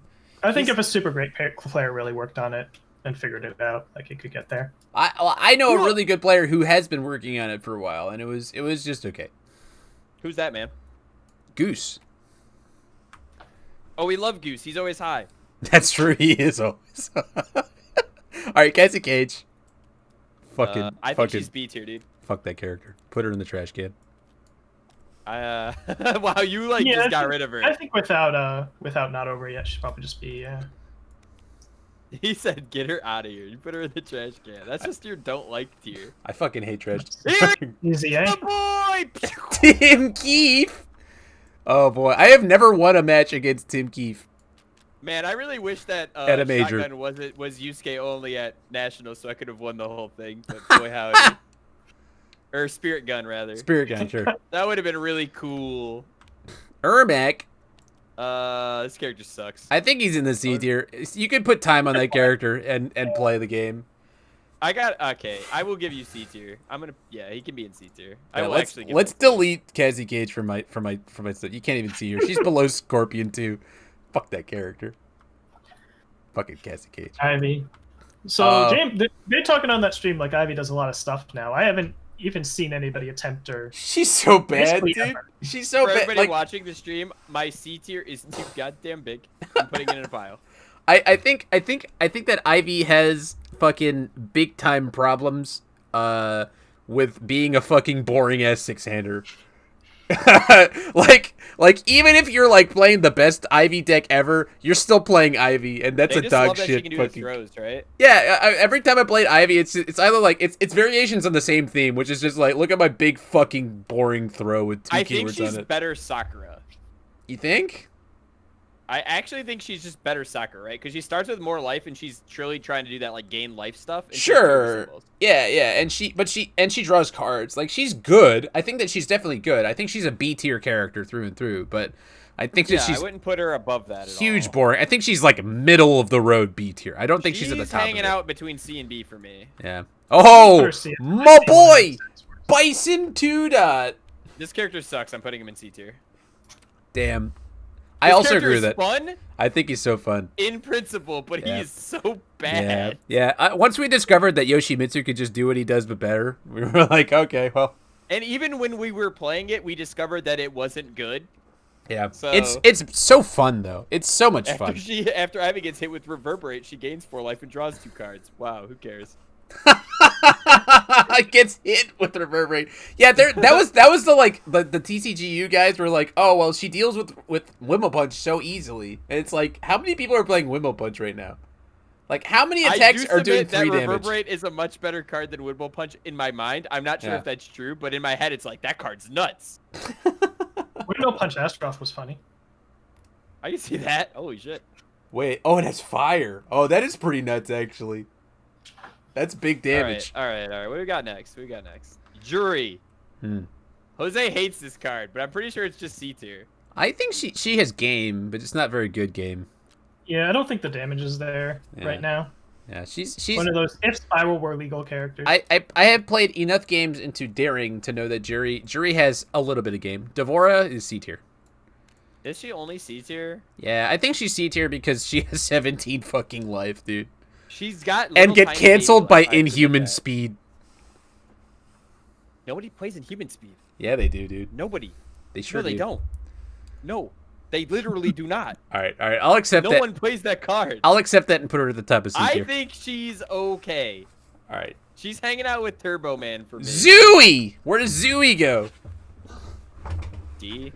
I think if a super great player really worked on it and figured it out, like it could get there. I know a really good player who has been working on it for a while, and it was just okay. Who's that man? Goose. Oh, we love Goose. He's always high. That's true. He is always. All right, Cassie Cage. I think she's B tier, dude. Fuck that character. Put her in the trash can. Wow, you like Yeah, just I got think- rid of her. I think without not over yet, she'd probably just be He said, "Get her out of here." You put her in the trash can. That's just your don't like tier. I fucking hate trash. easy A. The boy. Tim Keefe. Oh boy, I have never won a match against Tim Keefe. Man, I really wish that At a major. Shotgun was Yusuke only at Nationals, so I could have won the whole thing. But boy, howdy. Or Spirit Gun, rather. Spirit Gun, sure. That would have been really cool. Ermac. This character sucks. I think he's in the C tier. You could put time on that character and play the game. Okay. I will give you C tier. He can be in C tier. I Yeah, will actually. Give let's him delete Cassie Cage from my stuff. You can't even see her. She's below Scorpion too. Fuck that character. Fucking Cassie Cage. Ivy. So James, they're talking on that stream like Ivy does a lot of stuff now. I haven't even seen anybody attempt her. She's so bad, Basically dude. ever. She's so For bad. everybody Like, watching the stream, my C tier is too goddamn big. I'm putting it in a pile. I think that Ivy has fucking big time problems with being a fucking boring ass 6-hander. like even if you're like playing the best Ivy deck ever, you're still playing Ivy, and that's They a just dog love that she shit can do the fucking. throws, right? Yeah, every time I played Ivy, it's either like it's variations on the same theme, which is just like look at my big fucking boring throw with two I think keywords she's on it. better Sakura. You think? I actually think she's just better Sakura, right? Because she starts with more life, and she's truly trying to do that like gain life stuff. And she's Sure. doing symbols. Yeah, and she draws cards. Like she's good. I think that she's definitely good. I think she's a B tier character through and through, but I think that Yeah, she's I wouldn't put her above that at huge all. boring. I think she's like middle of the road B tier. I don't think she's at the top hanging of it. out between C and B for me. Yeah. Oh, First C. my boy, Bison 2 dot. This character sucks. I'm putting him in C tier. Damn. I This also character agree is with that. Fun I think he's so fun. in principle, but Yeah. he is so bad. Yeah. Once we discovered that Yoshimitsu could just do what he does but better, we were like, okay, well, And even when we were playing it, we discovered that it wasn't good. Yeah. So It's so fun though. It's so much fun. After Ivy gets hit with Reverberate, she gains 4 life and draws 2 cards. Wow, who cares? Gets hit with Reverberate. Yeah, that was the like the TCGU guys were like, oh well, she deals with Wimble Punch so easily, and it's like, how many people are playing Wimble Punch right now? Like, how many attacks are doing 3 damage? Reverberate is a much better card than Wimble Punch in my mind. I'm not sure if that's true, but in my head, it's like that card's nuts. Windmill Punch Astaroth was funny. I can see that. Holy shit. Wait, oh, it has fire. Oh, that is pretty nuts, actually. That's big damage. All right. What do we got next? Jury. Jose hates this card, but I'm pretty sure it's just C tier. I think she has game, but it's not very good game. Yeah, I don't think the damage is there right now. Yeah, she's one of those if Spiral were legal characters. I have played enough games into Daring to know that Jury has a little bit of game. Devora is C tier. Is she only C tier? Yeah, I think she's C tier because she has 17 fucking life, dude. She's got and get canceled by Inhuman Speed. Nobody plays Inhuman Speed. Yeah, they do, dude. Nobody. They sure do. No, they don't. No, they literally do not. All right. I'll accept that. No one plays that card. I'll accept that and put her at the top of C tier. I think she's okay. All right. She's hanging out with Turbo Man for me. Zooey! Where does Zooey go? D?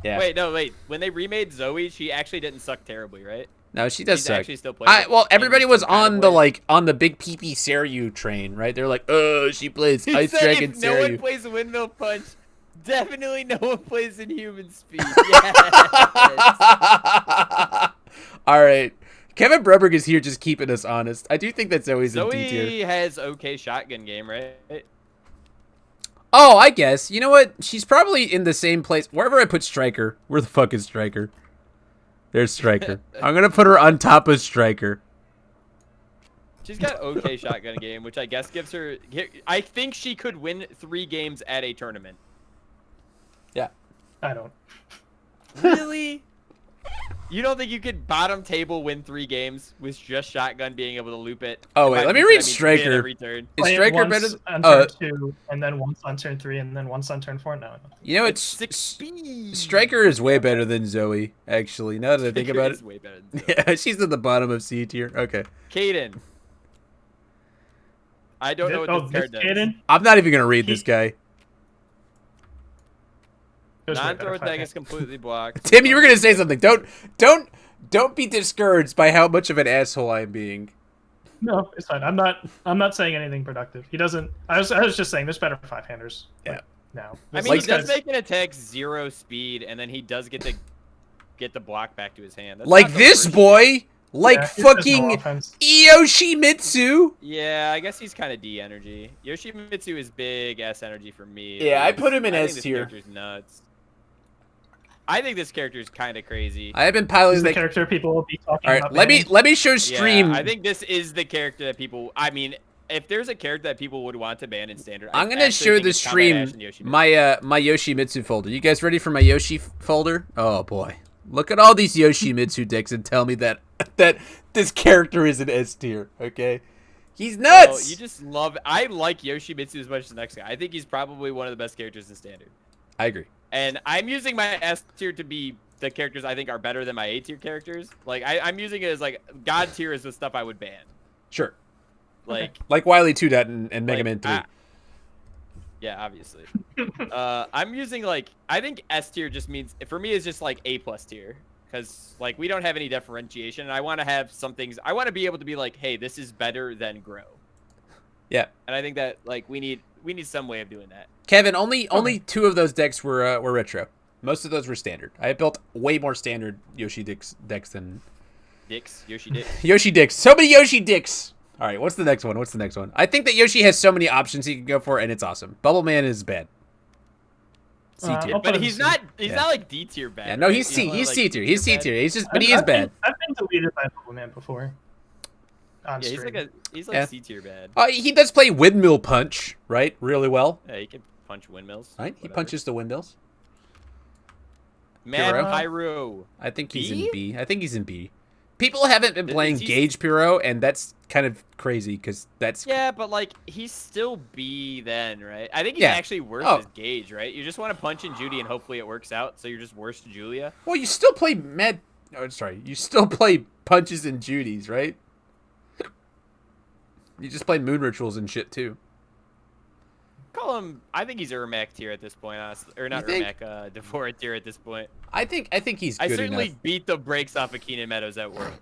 Yeah. Wait. When they remade Zoe, she actually didn't suck terribly, right? No, she does suck. Actually still plays well, everybody was on the big PP Seiryu train, right? They're like, oh, she plays Ice Dragon Seiryu. No one plays Windmill Punch. Definitely no one plays Inhuman Speed. Yes. All right. Kevin Breberg is here just keeping us honest. I do think that Zoe's in D tier. Zoe has okay shotgun game, right? Oh, I guess. You know what? She's probably in the same place. Wherever I put Striker. Where the fuck is Striker? There's Striker. I'm going to put her on top of Striker. She's got okay shotgun game, which I guess gives her... I think she could win 3 games at a tournament. Yeah. I don't. Really? You don't think you could bottom table win 3 games with just shotgun being able to loop it? Oh, wait. Let me read Striker. Every turn. Is Striker better on turn 2, and then once on turn 3, and then once on turn 4? No. You know, it's 6 speed. Striker is way better than Zoe, actually. Now that I think about it. Way better than Zoe. Yeah, she's at the bottom of C tier. Okay. Caden. I don't know what this card does. Caden? I'm not even going to read this guy. Non-throw tag is completely blocked. Tim, you were going to say something. Don't be discouraged by how much of an asshole I'm being. No, it's fine. I'm not saying anything productive. He doesn't. I was just saying there's better 5-handers. Yeah. Now. I mean, he does make an attack 0 speed, and then he does get the block back to his hand. That's like this boy. Like fucking Yoshimitsu. Yeah, I guess he's kind of D energy. Yoshimitsu is big S energy for me. Yeah, I put him in S tier. This character's nuts. I think this character is kind of crazy. I have been piloting the character people will be talking about. Let me show stream. Yeah, I think this is the character that people. I mean, if there's a character that people would want to ban in standard, I'm gonna show the stream my my Yoshimitsu folder. You guys ready for my Yoshi folder? Oh boy, look at all these Yoshimitsu decks and tell me that this character is an S tier. Okay, he's nuts. Oh, you just love. I like Yoshimitsu as much as the next guy. I think he's probably one of the best characters in standard. I agree. And I'm using my S tier to be the characters I think are better than my A tier characters. Like I'm using it as like God tier is the stuff I would ban. Sure. Like Wily 2 Dot and Mega Man 3. Yeah, obviously. I'm using like I think S tier just means for me is just like A+ tier because like we don't have any differentiation and I want to have some things. I want to be able to be like, hey, this is better than Grow. Yeah. And I think that like we need some way of doing that. Kevin, only 2 of those decks were retro. Most of those were standard. I built way more standard Yoshi decks than Yoshi dicks. Yoshi dicks. So many Yoshi dicks. All right, what's the next one? I think that Yoshi has so many options he can go for, and it's awesome. Bubble Man is bad. C tier. But he's not like D tier bad. Yeah, no, he's C. He's C tier. He's C tier. He's just, but he is bad. I've been deleted by Bubble Man before. Yeah, he's like C tier bad. He does play Windmill Punch, right? Really well. Yeah, he can punch windmills. Right, he punches the windmills. Man, Pyro. I think he's in B. I think he's in B. people haven't been playing He's- Gauge Pyro, and that's kind of crazy because that's Yeah, but like he's still B then, right? I think he's Yeah. actually worse Oh. as Gage, right? You just want to punch in Judy and hopefully it works out, so you're just worse to Julia. well, you still play you still play punches and Judies, right? You just play moon rituals and shit too. Call him. I think he's Ermac tier at this point, honestly, or not You think? Ermac, Devora tier at this point. I think he's I good certainly enough. beat the brakes off of Keenan Meadows at work.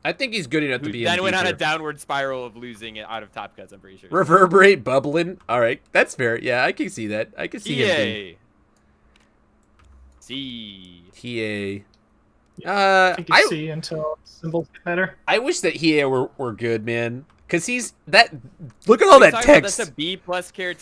I think he's good enough to Who be then in went on a tier. down spiral of losing it out of top cuts. I'm pretty sure. Reverberate, bubbling. All right, that's fair. Yeah, I can see that. I can see him being C. TA. I think you see until symbols get better. I wish that Hiei were good, man. Cause he's that. Look at all that text. That's a B plus tier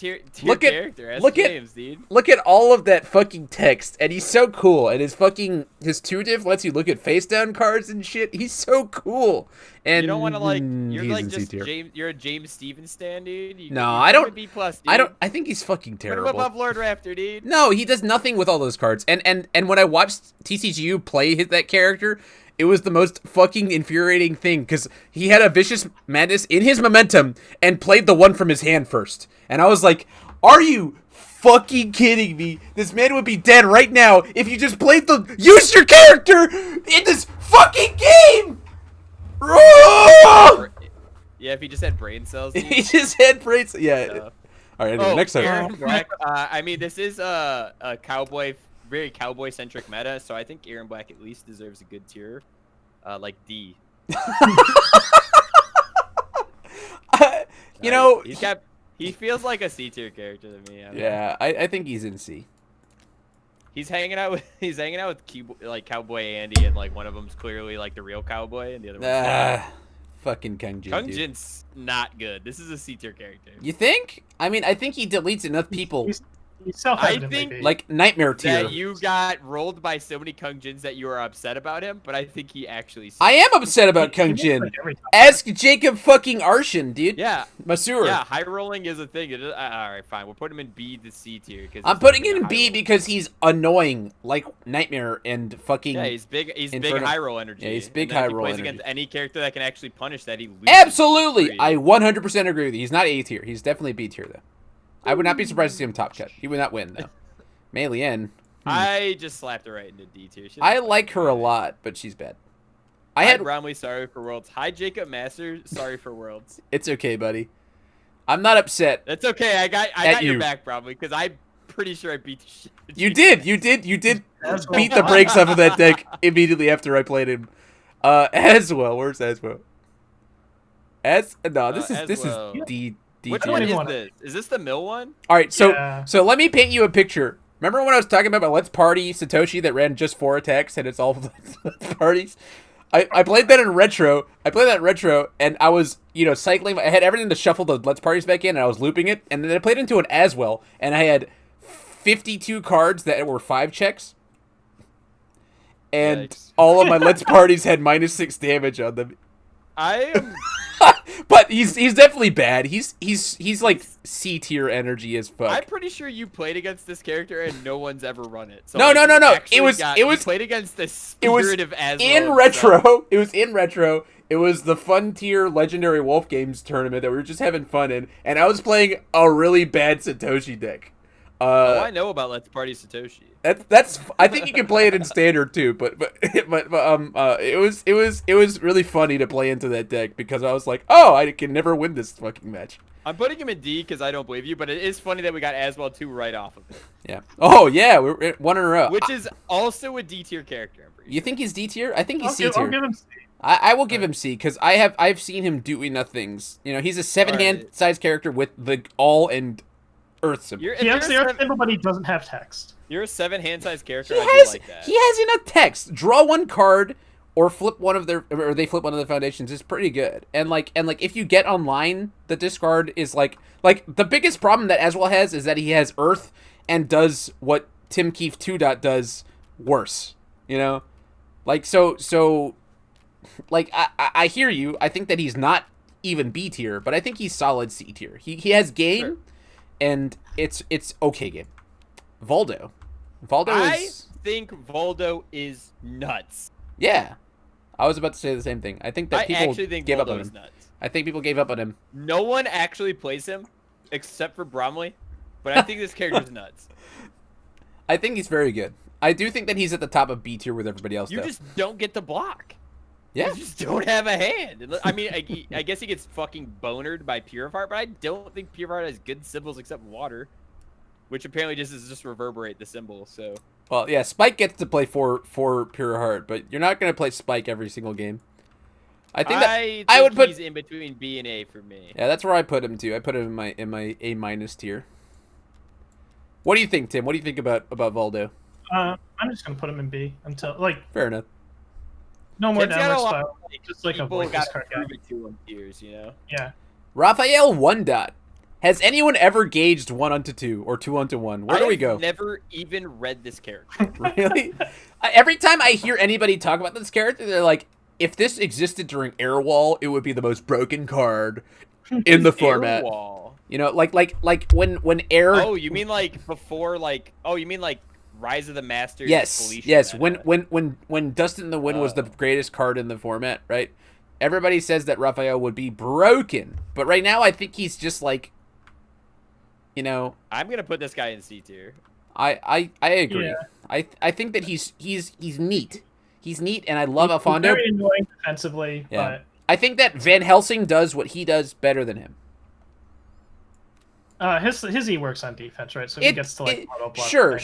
Look at- character. That's look at- James, dude. Look at all of that fucking text, and he's so cool. And his 2-diff lets you look at face down cards and shit. He's so cool. And You don't want to like. You're he's like in just C-tier. James. You're a James Stevens stand, dude. No, you're I don't- B plus. Dude. I don't. I think he's fucking Put him terrible. above Lord Raptor, dude. No, he does nothing with all those cards. And when I watched TCGU play that character, it was the most fucking infuriating thing because he had a Vicious Madness in his momentum and played the one from his hand first. And I was like, are you fucking kidding me? This man would be dead right now if you just played use your character in this fucking game! Yeah, if he just had brain cells. Dude. He just had brains. Yeah. So- All right, anyway, next time. Aaron Black. I mean, this is a very cowboy centric meta, so I think Aaron Black at least deserves a good tier, like D. You know, he feels like a C tier character to me. I don't know. yeah, I think he's in C. He's hanging out with Cowboy Andy, and like one of them's clearly like the real cowboy, and the other one's Fucking Kung Jin. Kung Dude. Jin's not good. This is a C tier character. You think? I mean, I think he deletes enough people. He's self-evidently I think, B. Like Nightmare tier. That you got rolled by so many Kung Jins that you are upset about him, but I think he actually. I am upset about Kung He Jin. like every time. Ask Jacob fucking Arshin, dude. Yeah, Masur. yeah. High rolling is a thing. It is, all right, fine. We'll put him in B to C tier because I'm putting him in B because he's annoying, like Nightmare and fucking. yeah, he's big. He's big Inferno- high roll energy. Yeah, he's big And then if high roll he plays energy. against any character that can actually punish that, he loses. Absolutely, Free. I 100% agree with you. He's not A tier. He's definitely B tier though. I would not be surprised to see him top cut. He would not win though. Mei Lian. I just slapped her right into D tier. She's I like her a lot, but she's bad. I Hi had. Bromley, sorry for Worlds. Hi Jacob Master, sorry for Worlds. It's okay, buddy. I'm not upset. That's okay. I got you. your back, Bromley, because I'm pretty sure I beat the shit. out of You Jacob. did. You did That's beat the brakes off of that deck immediately after I played him. Aswell, where's Aswell? This is Aswell. D Which tier. one even is wanna- this? Is this the mill one? All right, so Yeah. let me paint you a picture. Remember when I was talking about my Let's Party Satoshi that ran just 4 attacks and it's all Let's Parties? I played that in retro. And I was, cycling. I had everything to shuffle the Let's Parties back in, and I was looping it. And then I played into an Aswell, and I had 52 cards that were 5 checks. And Yikes. all of my Let's Parties had -6 damage on them. I am. But he's definitely bad. He's like C tier energy as fuck. I'm pretty sure you played against this character and no one's ever run it. So No, like, no. you It actually was- you played against the spirit of Aswell. in retro. It was in retro. It was the Fun Tier Legendary Wolf Games tournament that we were just having fun in, and I was playing a really bad Satoshi deck. Oh, I know about Let's Party Satoshi. That's. I think you can play it in standard too, but it was really funny to play into that deck because I was like, oh, I can never win this fucking match. I'm putting him in D because I don't believe you, but it is funny that we got Aswell 2 right off of it, Yeah. Oh yeah, we're 1 in a row. which is also a D tier character. I'm pretty You think he's D tier? I think he's C I'll tier. give him C. I will give him C because I've seen him do enough things. He's a 7-hand Alright. size character with the all and earth symbol. If He has the you're, Earth symbol, but he doesn't have text. you're a 7-hand size character. He I has do like that. he has enough text. Draw 1 card or flip one of their or they flip one of the foundations is pretty good. And like if you get online, the discard is like the biggest problem that Aswell has is that he has earth and does what Tim Keefe 2 does worse. Like so like I hear you. I think that he's not even B tier, but I think he's solid C tier. He has game. Sure. And it's okay game. Voldo I is think Voldo is nuts. yeah. I was about to say the same thing. I think that people actually think gave up Voldo on is him. nuts. I think people gave up on him. No one actually plays him except for Bromley, but I think this character's nuts. I think he's very good. I do think that he's at the top of B tier with everybody else. You though. just don't get to block. Yeah. You just don't have a hand. I mean, I guess he gets fucking bonered by Purify, but I don't think Purify has good symbols except water, which apparently just reverberate the symbol. So. Well, yeah, Spike gets to play for Pure Heart, but you're not gonna play Spike every single game. I think I would put he's in between B and A for me. Yeah, that's where I put him too. I put him in my A- tier. What do you think, Tim? What do you think about Voldo? I'm just gonna put him in B until Fair enough. No more Tim's got downward a lot spiral. Just like a People voice got card guy. prove it to him tiers, you know. Yeah. Raphael 1. Has anyone ever gauged 1-2 or 2-1? Where do we go? I've never even read this character. Really? Every time I hear anybody talk about this character, they're like, if this existed during Airwall, it would be the most broken card in the format. Airwall. You know, like when Air. Oh, you mean like before, like? Oh, you mean like Rise of the Masters? Yes, Felicia yes. meta. When Dust in the Wind was the greatest card in the format, right? Everybody says that Raphael would be broken, but right now I think he's just like, you know. I'm gonna put this guy in C tier. I agree. Yeah. I think that he's neat. He's neat, and I love He's Alfondo. very annoying defensively, Yeah. but I think that Van Helsing does what he does better than him. his E works on defense, right? So he gets to like auto block.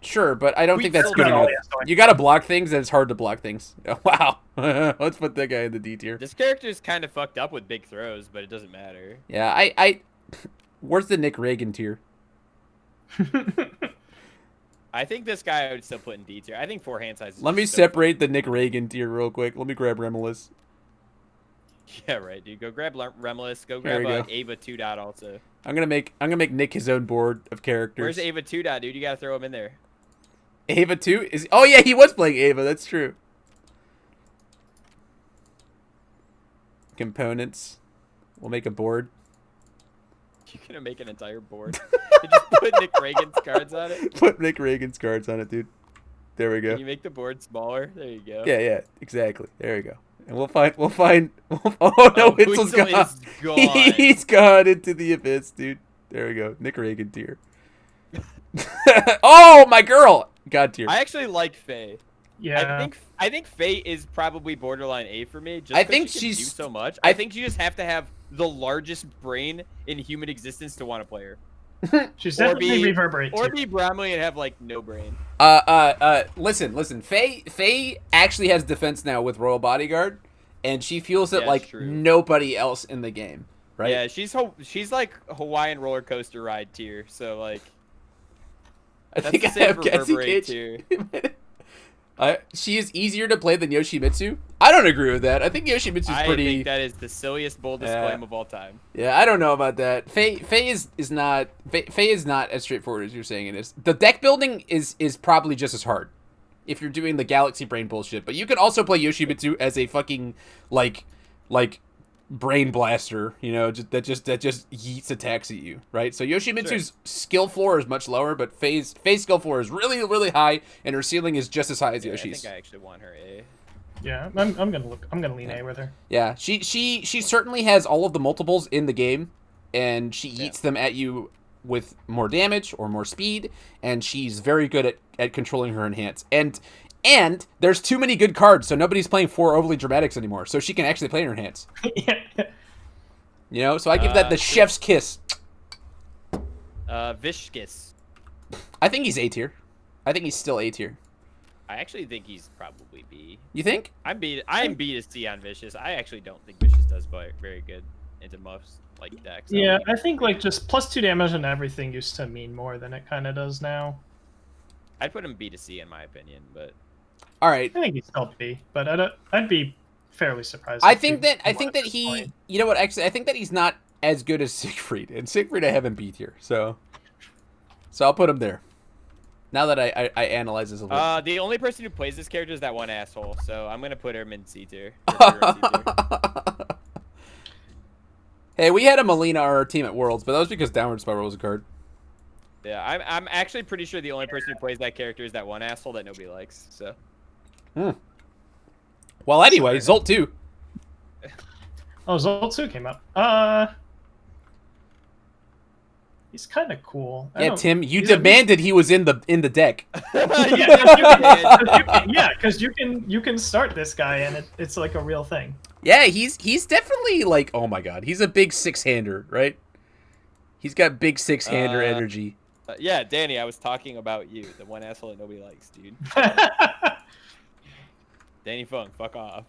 Sure, but I don't think that's still good got enough. You gotta block things, and it's hard to block things. Wow. Let's put that guy in the D tier. This character's kind of fucked up with big throws, but it doesn't matter. Yeah, I where's the Nick Reagan tier? I think this guy I would still put in D tier. I think forehand size. Let me separate the Nick Reagan tier real quick. Let me grab Remelis. Yeah, right, dude. Go grab Remelis. Go There grab we go. Ava 2. Also. I'm gonna make Nick his own board of characters. Where's Ava 2, dude? You gotta throw him in there. Ava 2 is? Oh yeah, he was playing Ava. That's true. Components. We'll make a board. You're gonna make an entire board. Just put Nick Reagan's cards on it. Put Nick Reagan's cards on it, dude. There we go. Can you make the board smaller? There you go. Yeah, exactly. There we go. And we'll find. Oh no, Witzel's Witzel gone. is gone. He's gone into the abyss, dude. There we go. Nick Reagan tier. Oh, my girl. God tier. I actually like Faye. Yeah. I think Faye is probably borderline A for me. Just I think she can do she's so much. I think you just have to have the largest brain in human existence to want to play her. She's Or definitely be- reverberate Or too. be Bromley and have like no brain. Listen. Faye actually has defense now with Royal Bodyguard, and she feels it Yeah, like true. nobody else in the game, right? Yeah, she's like Hawaiian roller coaster ride tier. So like, I that's think the I same have for Cassie Reverberate Cage. She is easier to play than Yoshimitsu. I don't agree with that. I think Yoshimitsu's I pretty. think that is the silliest, boldest claim of all time. Yeah, I don't know about that. Faye is not as straightforward as you're saying it is. The deck building is probably just as hard if you're doing the Galaxy Brain bullshit. But you can also play Yoshimitsu as a fucking like brain blaster, you know, that just yeets attacks at you, right? So Yoshimitsu's skill floor is much lower, but Faye's skill floor is really, really high, and her ceiling is just as high as Yoshi's. I think I actually want her A. Yeah, I'm gonna lean A with her. Yeah, she certainly has all of the multiples in the game, and she eats them at you with more damage or more speed, and she's very good at controlling her enhance. And there's too many good cards, so nobody's playing 4 overly dramatics anymore, so she can actually play in her enhance. Yeah. You know, so I give that the chef's kiss. Vishkis. I think he's A tier. I think he's still A tier. I actually think he's probably B. You think? I'm B to C on Vicious. I actually don't think Vicious does very good into most like decks. Yeah, I think like just +2 damage and everything used to mean more than it kind of does now. I'd put him B to C in my opinion, but All right. I think he's still B, but I'd be fairly surprised. I think that he, you know what? Actually, I think that he's not as good as Siegfried, and Siegfried I have in B tier, so I'll put him there. Now that I analyze this a little. The only person who plays this character is that one asshole, so I'm gonna put him in C tier. Hey, we had a Melina on our team at Worlds, but that was because Downward Spiral was a card. Yeah, I'm actually pretty sure the only person who plays that character is that one asshole that nobody likes. So. Well, anyway, Zolt 2. Oh, Zolt 2 came up. He's kind of cool. Yeah, Tim, you demanded he was in the deck. Yeah, because you can start this guy and it's like a real thing. Yeah, he's definitely like, oh my god, he's a big 6-hander, right? He's got big 6-hander energy. Yeah, Danny, I was talking about you, the one asshole that nobody likes, dude. Danny Fung, fuck off.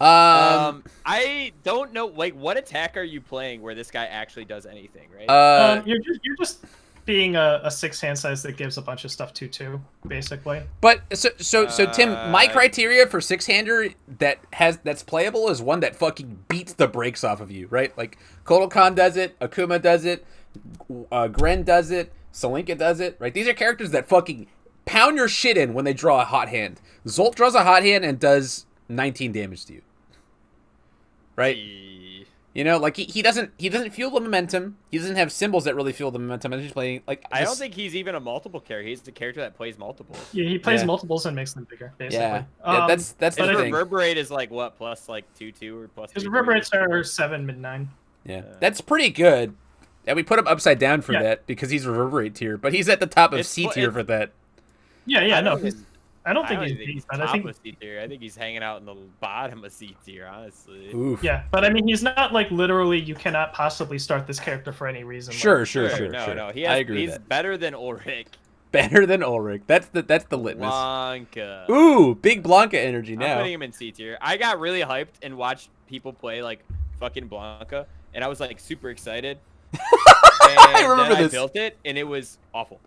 I don't know, like, what attack are you playing where this guy actually does anything, right? You're just being a 6 hand size that gives a bunch of stuff 2/2, basically. But so Tim, my criteria for 6-hander that's playable is one that fucking beats the brakes off of you, right? Like Kodokan does it, Akuma does it, Gren does it, Salinka does it, right? These are characters that fucking pound your shit in when they draw a hot hand. Zolt draws a hot hand and does 19 damage to you. Right? You know, like he doesn't feel the momentum. He doesn't have symbols that really feel the momentum. And he's playing like I don't think he's even a multiple character. He's the character that plays multiples. Yeah, he plays multiples and makes them bigger, basically. Yeah, that's the thing. Reverberate is like what, plus like 2/2 or plus. His reverberates are 7 mid-9. Yeah, that's pretty good. And we put him upside down for that because he's reverberate tier, but he's at the top of C tier for that. Yeah, no. I don't think he's top of C tier. I think he's hanging out in the bottom of C tier, honestly. Oof. Yeah, but I mean, he's not like literally. You cannot possibly start this character for any reason. Sure. No. I agree. He's better than Ulrich. Better than Ulrich. That's the litmus. Blanca. Ooh, big Blanca energy now. I'm putting him in C tier. I got really hyped and watched people play like fucking Blanca, and I was like super excited. I remember this. I built it, and it was awful.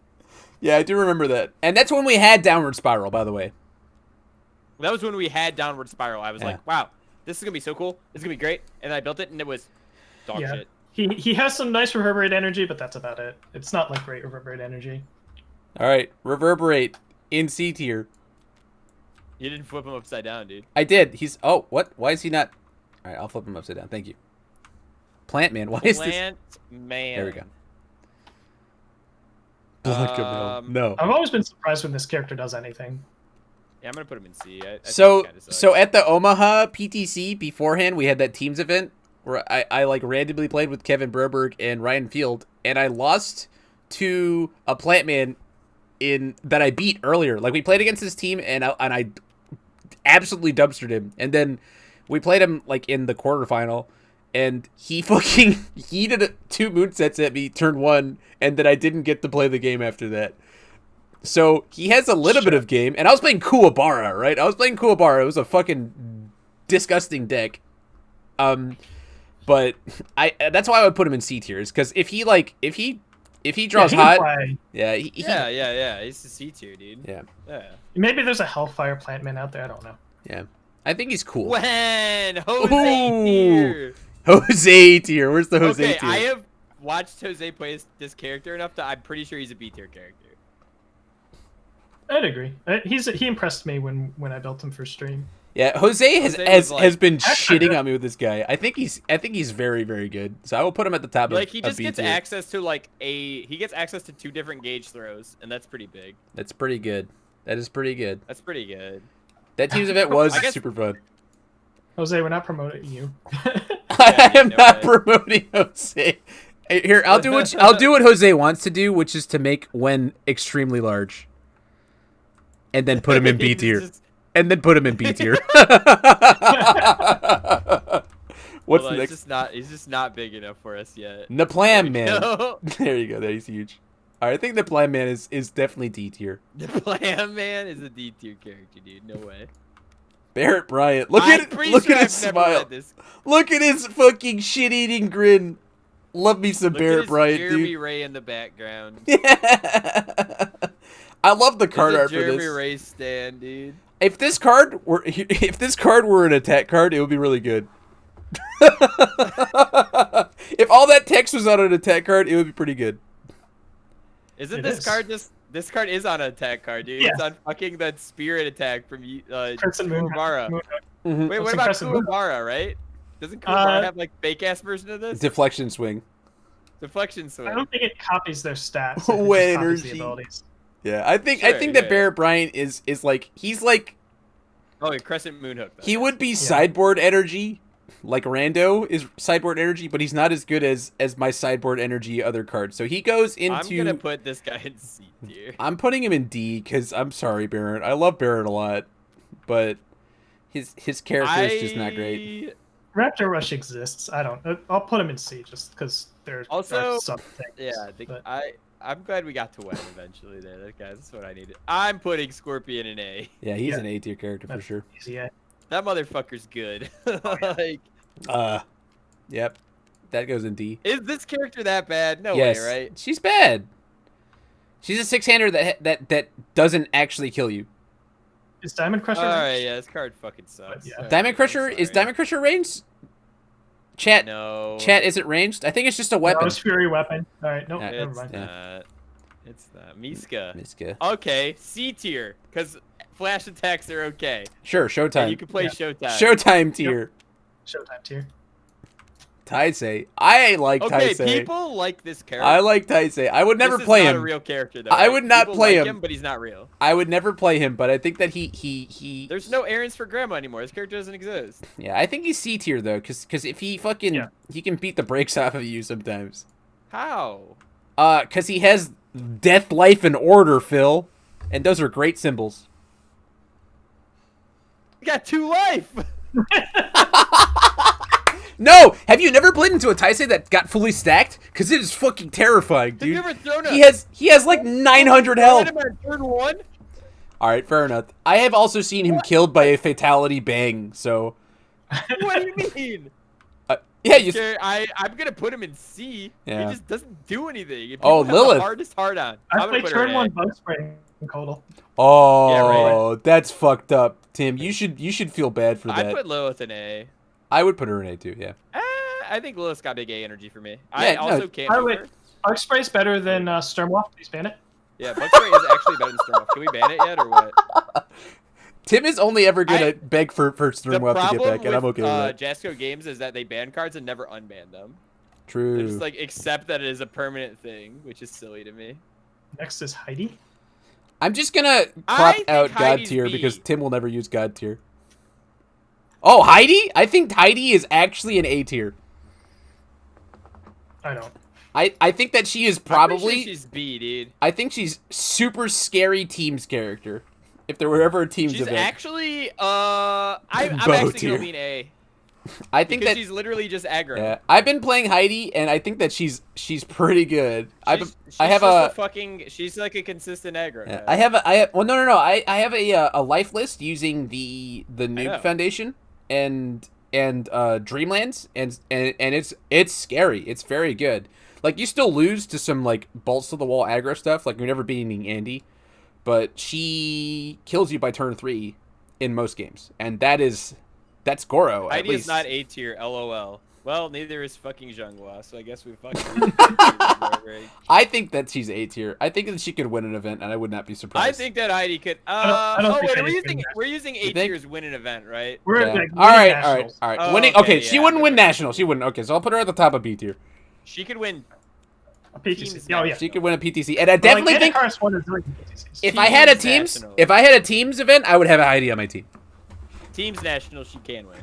Yeah, I do remember that. And that's when we had Downward Spiral, by the way. That was when we had Downward Spiral. I was like, wow, this is going to be so cool. This is going to be great. And I built it, and it was dog shit. He has some nice Reverberate energy, but that's about it. It's not like great Reverberate energy. All right, Reverberate in C tier. You didn't flip him upside down, dude. I did. He's... Oh, what? Why is he not... All right, I'll flip him upside down. Thank you. Plant Man. Why is this... Plant Man. There we go. No. I've always been surprised when this character does anything. Yeah, I'm gonna put him in C. So at the Omaha PTC beforehand, we had that teams event where I like randomly played with Kevin Broberg and Ryan Field, and I lost to a Plant Man that I beat earlier. Like we played against his team, and I absolutely dumpstered him, and then we played him like in the quarterfinal. And he did 2 moonsets at me turn 1, and then I didn't get to play the game after that. So he has a little bit of game, and I was playing Kuwabara, right? I was playing Kuwabara. It was a fucking disgusting deck. But that's why I would put him in C tiers, because if he draws hot, he's a C tier, dude. Yeah. Maybe there's a Hellfire Plantman out there. I don't know. Yeah, I think he's cool. When Jose tier. Jose tier. Where's the Jose tier? Okay, I have watched Jose play this character enough that I'm pretty sure he's a B tier character. I'd agree. He impressed me when I built him for stream. Yeah, Jose has been shitting on me with this guy. I think he's very, very good. So I will put him at the top. Like he just gets access to he gets access to 2 different gauge throws, and that's pretty big. That's pretty good. That is pretty good. That's pretty good. That team's event was super fun. Jose, we're not promoting you. I am not promoting Jose. Here, I'll do what Jose wants to do, which is to make Wen extremely large, and then put him in B tier. And then put him in B tier. What's next? He's just not big enough for us yet. Naplam Man. There you go. There, he's huge. All right, I think the Naplam Man is definitely D tier. Naplam Man is a D tier character, dude. No way. Barrett Bryant. Look at his smile. Look at his fucking shit-eating grin. Love me some Barrett Bryant, dude. Jeremy Ray in the background. Yeah. I love the card art for this. Jeremy Ray stand, dude. If this card were an attack card, it would be really good. If all that text was on an attack card, it would be pretty good. Isn't this card just... This card is on an attack card, dude. Yeah. It's on fucking that spirit attack from Kuwabara. Mm-hmm. Wait, what about Kuwabara, right? Doesn't Kuwabara have like fake ass version of this? Deflection swing. Deflection swing. I don't think it copies their stats. It copies the abilities. Yeah, I think that Barrett Bryant is like he's like Oh, Crescent Moonhook. Though. He would be sideboard energy, like Rando is sideboard energy, but he's not as good as my sideboard energy other cards. So he goes into. I'm gonna put this guy in C tier. I'm putting him in D because I'm sorry, Baron. I love Baron a lot, but his character is just not great. Raptor Rush exists. I don't. I'll put him in C just because there's also some things. Yeah, I'm glad we got to win eventually. There, guys. That's what I needed. I'm putting Scorpion in A. Yeah, he's an A tier character for sure. Easy A. That motherfucker's good. Yep, that goes in D. Is this character that bad? No way, right? She's bad. She's a 6-hander that doesn't actually kill you. Is Diamond Crusher? Alright, yeah, this card fucking sucks. Yeah. Diamond Crusher is Diamond Crusher ranged? Chat. No. Chat isn't ranged. I think it's just a weapon. No, it's Fury weapon. All right, no, Yeah, never mind. It's not. Miska. Miska. Okay, C tier, because flash attacks are okay. Sure, Showtime. And you can play Showtime. Showtime tier. Showtime tier. Taisei. I like Okay, Taisei. People like this character. I like Taisei. I would never play him. This is not a real character, though. I would not People play like him, but he's not real. I would never play him, but I think that he. There's no errands for grandma anymore. This character doesn't exist. Yeah, I think he's C tier though, because if he fucking he can beat the brakes off of you sometimes. How? Because he has death, life, and order, Phil, and those are great symbols. You got 2 life. No! Have you never played into a Taisei that got fully stacked? Because it is fucking terrifying, dude. Have you ever thrown a... He has like 900 health. Turn 1? Alright, fair enough. I have also seen him killed by a fatality bang, so... What do you mean? Yeah, you... I'm going to put him in C. Yeah. He just doesn't do anything. If Oh, have Lilith. The hardest hard on. I played turn 1 Bug Spray in Codal. Oh, Yeah, right. That's fucked up, Tim. You should feel bad for that. I put Lilith in A. I would put her in A too, yeah. I think Lilith's got big A energy for me. Yeah, I also can't. Bug Spray's better than Sturmwolf. Please ban it. Yeah, Bug Spray is actually better than Sturmwolf. Can we ban it yet or what? Tim is only ever gonna beg for Sturmwolf to get back, and I'm okay with that. Jasco Games is that they ban cards and never unban them. True. They just like accept that it is a permanent thing, which is silly to me. Next is Heidi. I'm just gonna crop out God tier because Tim will never use God tier. Oh, Heidi? I think Heidi is actually an A tier. I don't. I think that she is probably... I'm pretty sure she's B, dude. I think she's super scary Teams character. If there were ever a Teams event. She's actually... I'm actually going to lean A. I think because she's literally just aggro. Yeah, I've been playing Heidi, and I think that she's pretty good. She's like a consistent aggro. Yeah, I have I have a life list using the Noob Foundation and Dreamlands, and it's scary. It's very good. Like, you still lose to some like bolts to the wall aggro stuff. Like, you're never beating Andy, but she kills you by turn 3 in most games, and that's Goro. Heidi is not A tier, LOL. Well, neither is fucking Zhonghua, so I guess we fucking... I think that she's A tier. I think that she could win an event, and I would not be surprised. I think that Heidi could... we're using A tiers win an event, right? All right. Oh, winning. Okay, she wouldn't win national. She wouldn't. Okay, so I'll put her at the top of B tier. She could win a PTC. Oh yeah, she could win a PTC, and I definitely think if I had a teams event, I would have a Heidi on my team. Teams national, she can win.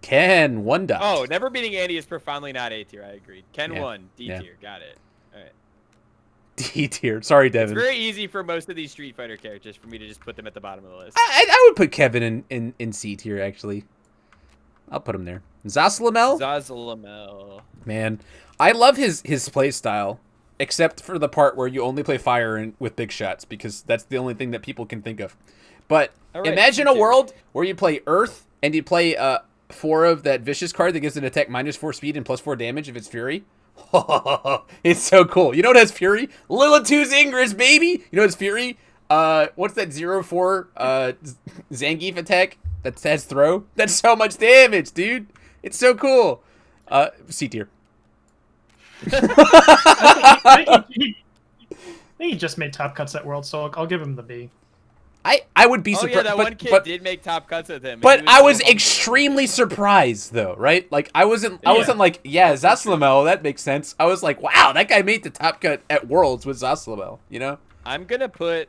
Ken 1 dot. Oh, never beating Andy is profoundly not A tier. I agreed. Ken 1 D tier. Got it. All right. D tier. Sorry, Devin. It's very easy for most of these Street Fighter characters for me to just put them at the bottom of the list. I would put Kevin in C tier actually. I'll put him there. Zasalamel. Man, I love his play style, except for the part where you only play fire with big shots, because that's the only thing that people can think of. But imagine a world where you play Earth and you play 4 of that vicious card that gives an attack -4 speed and +4 damage if it's Fury. It's so cool. You know what has Fury? Lilitu's Ingress, baby. You know what's Fury? What's that 0/4 Zangief attack that has throw? That's so much damage, dude. It's so cool. C tier. I think he just made top cuts at World, so I'll give him the B. I would be surprised. Oh yeah, that one kid did make top cuts with him. But I was extremely surprised, though, right? Like, I wasn't like, yeah, Zasalamel, that makes sense. I was like, wow, that guy made the top cut at Worlds with Zasalamel, you know? I'm gonna put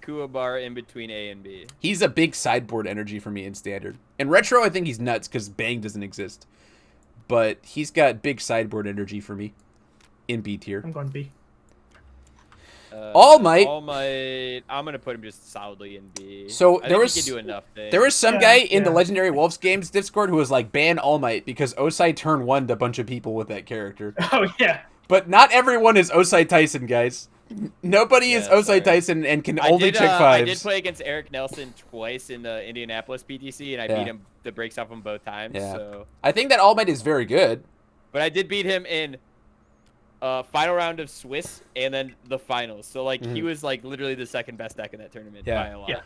Akua bar in between A and B. He's a big sideboard energy for me in Standard. In Retro, I think he's nuts because Bang doesn't exist. But he's got big sideboard energy for me in B tier. I'm going B. All Might. All Might. I'm gonna put him just solidly in B. So I there think was he can do enough things. There was some guy in the Legendary Wolves games Discord who was like, ban All Might because Osai turn 1'd a bunch of people with that character. Oh yeah. But not everyone is Osai Tyson, guys. Nobody is Osai Tyson and can only check 5s. I did play against Eric Nelson twice in the Indianapolis PTC, and I beat him the breaks off him both times. Yeah. So. I think that All Might is very good. But I did beat him in final round of Swiss and then the finals. So like he was like literally the second best deck in that tournament by a lot. Yeah.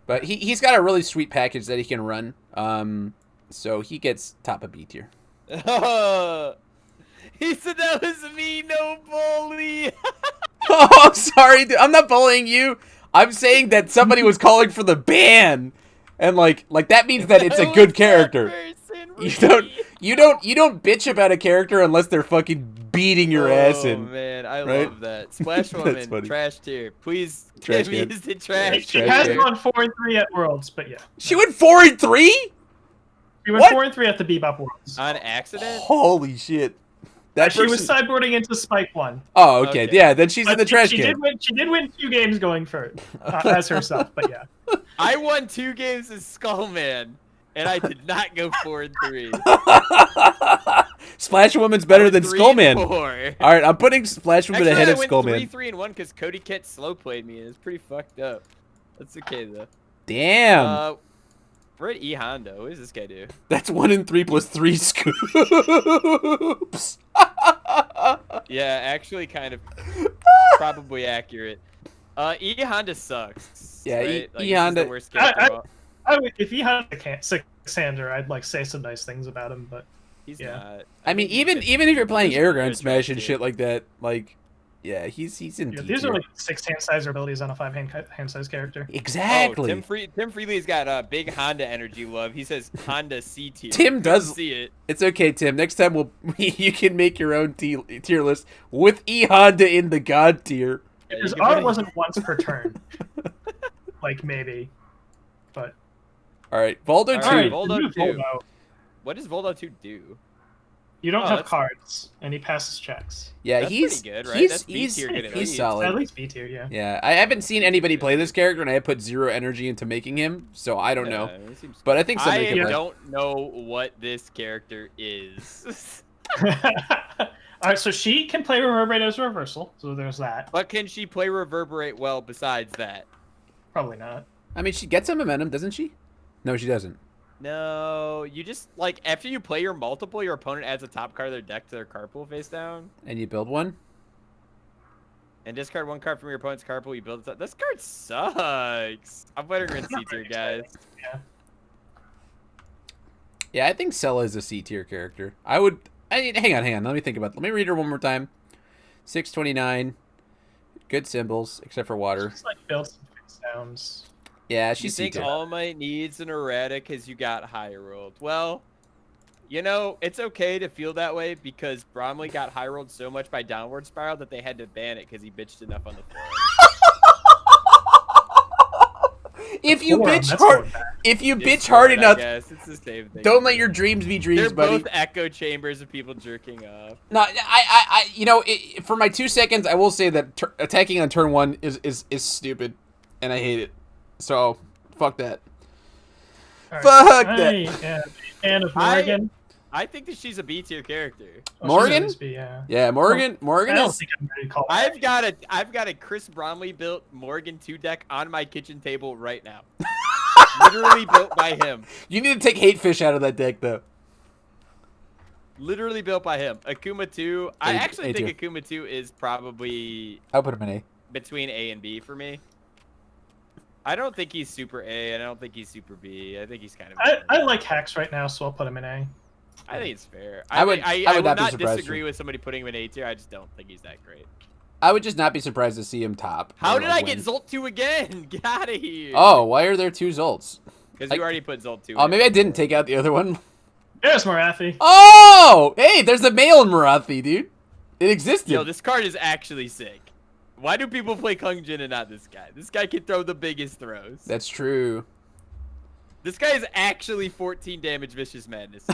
But he's got a really sweet package that he can run. So he gets top of B tier. He said that was me, no bully. Oh, I'm sorry, dude. I'm not bullying you. I'm saying that somebody was calling for the ban, and like that means that it's a good character. You don't bitch about a character unless they're fucking beating your ass in. Oh man, I love that. Splash Woman, trash tier. Please give me the trash. She has gone 4-3 at Worlds, but yeah. She went 4-3. She went 4-3 at the Bebop Worlds. On accident? Holy shit. She was sideboarding into Spike 1. Oh, okay. Yeah, then she's in the trash can. She did win 2 games going for it as herself, but yeah. I won 2 games as Skullman, and I did not go 4-3. Splash Woman's better than Skullman. 3-4. All right, I'm putting Splash Woman ahead of Skullman. I went 3-3-1 because Cody Kett slow played me, and it's pretty fucked up. That's okay though. Damn. We're at E Honda. What does this guy do? That's 1-3 plus 3 scoops. Yeah, actually kind of probably accurate. E Honda sucks. Yeah, right? E Honda. The worst character. If E Honda can't Sander, I'd like say some nice things about him, but he's not. I mean, even if you're playing Airgun Smash and shit like that, like, yeah, he's in. Yeah, these are like 6 hand size abilities on a 5 hand size character. Exactly. Oh, Tim Freely's got big Honda energy love. He says Honda C tier. Tim does see it. It's okay, Tim. Next time you can make your own tier list with E Honda in the God tier. His art wasn't once per turn. Like maybe, but. All right, Voldo 2. Right, Voldo 2. What does Voldo 2 do? You don't have cards, and he passes checks. Yeah, that's he's pretty good, right? He's solid. At least B tier, yeah. Yeah, I haven't seen anybody play this character, and I have put 0 energy into making him, so I don't know. But I think somebody can play. I don't know what this character is. Alright, so she can play Reverberate as a reversal, so there's that. But can she play Reverberate well besides that? Probably not. I mean, she gets some momentum, doesn't she? No, she doesn't. No, you just, like, after you play your multiple, your opponent adds a top card of their deck to their card pool face down. And you build one? And discard 1 card from your opponent's card pool, you build it. This card sucks. I'm putting her in C tier, guys. Yeah. Yeah, I think Sella is a C tier character. Hang on. Let me think about it. Let me read her one more time. 629. Good symbols, except for water. Just like build some face downs. Yeah, she's C tier. You think All Might needs an errata because you got high rolled? Well, you know, it's okay to feel that way because Bromley got high rolled so much by Downward Spiral that they had to ban it because he bitched enough on the floor. If you bitch hard enough, it's the same thing. Don't let your dreams be dreams, buddy. They're both echo chambers of people jerking off. No, for my 2 seconds, I will say that attacking on turn 1 is stupid, and I hate it. So, fuck that. Right. Fuck that. Yeah, fan of Morgan. I think that she's a B tier character. Morgan? Yeah, Morgan. I don't think I'm ready to call I've got a Chris Bromley built Morgan 2 deck on my kitchen table right now. Literally built by him. You need to take Hatefish out of that deck, though. Literally built by him. Akuma 2. I actually think Akuma 2 is probably. I'll put him in A. Between A and B for me. I don't think he's super A, and I don't think he's super B. I think he's kind of. I like hacks right now, so I'll put him in A. I think it's fair. I would not disagree with somebody putting him in A tier. I just don't think he's that great. I would just not be surprised to see him top. How did I get Zolt 2 again? Get out of here. Oh, why are there 2 Zolts? Because you already put Zolt 2. Oh, maybe I didn't take out the other one. There's Marathi. Oh! Hey, there's a male in Marathi, dude. It existed. Yo, this card is actually sick. Why do people play Kung Jin and not this guy? This guy can throw the biggest throws. That's true. This guy is actually 14 damage Vicious Madness.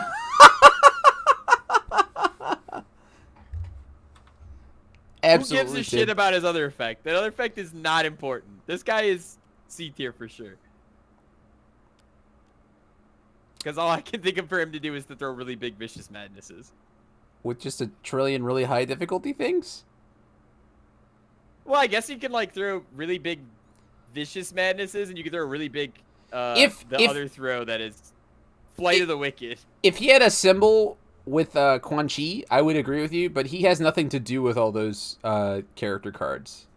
Absolutely. Who gives a shit about his other effect? That other effect is not important. This guy is C tier for sure. Because all I can think of for him to do is to throw really big Vicious Madnesses. With just a trillion really high difficulty things? Well, I guess you can like throw really big Vicious Madnesses, and you can throw a really big other throw that is Flight of the Wicked. If he had a symbol with Quan Chi, I would agree with you, but he has nothing to do with all those character cards.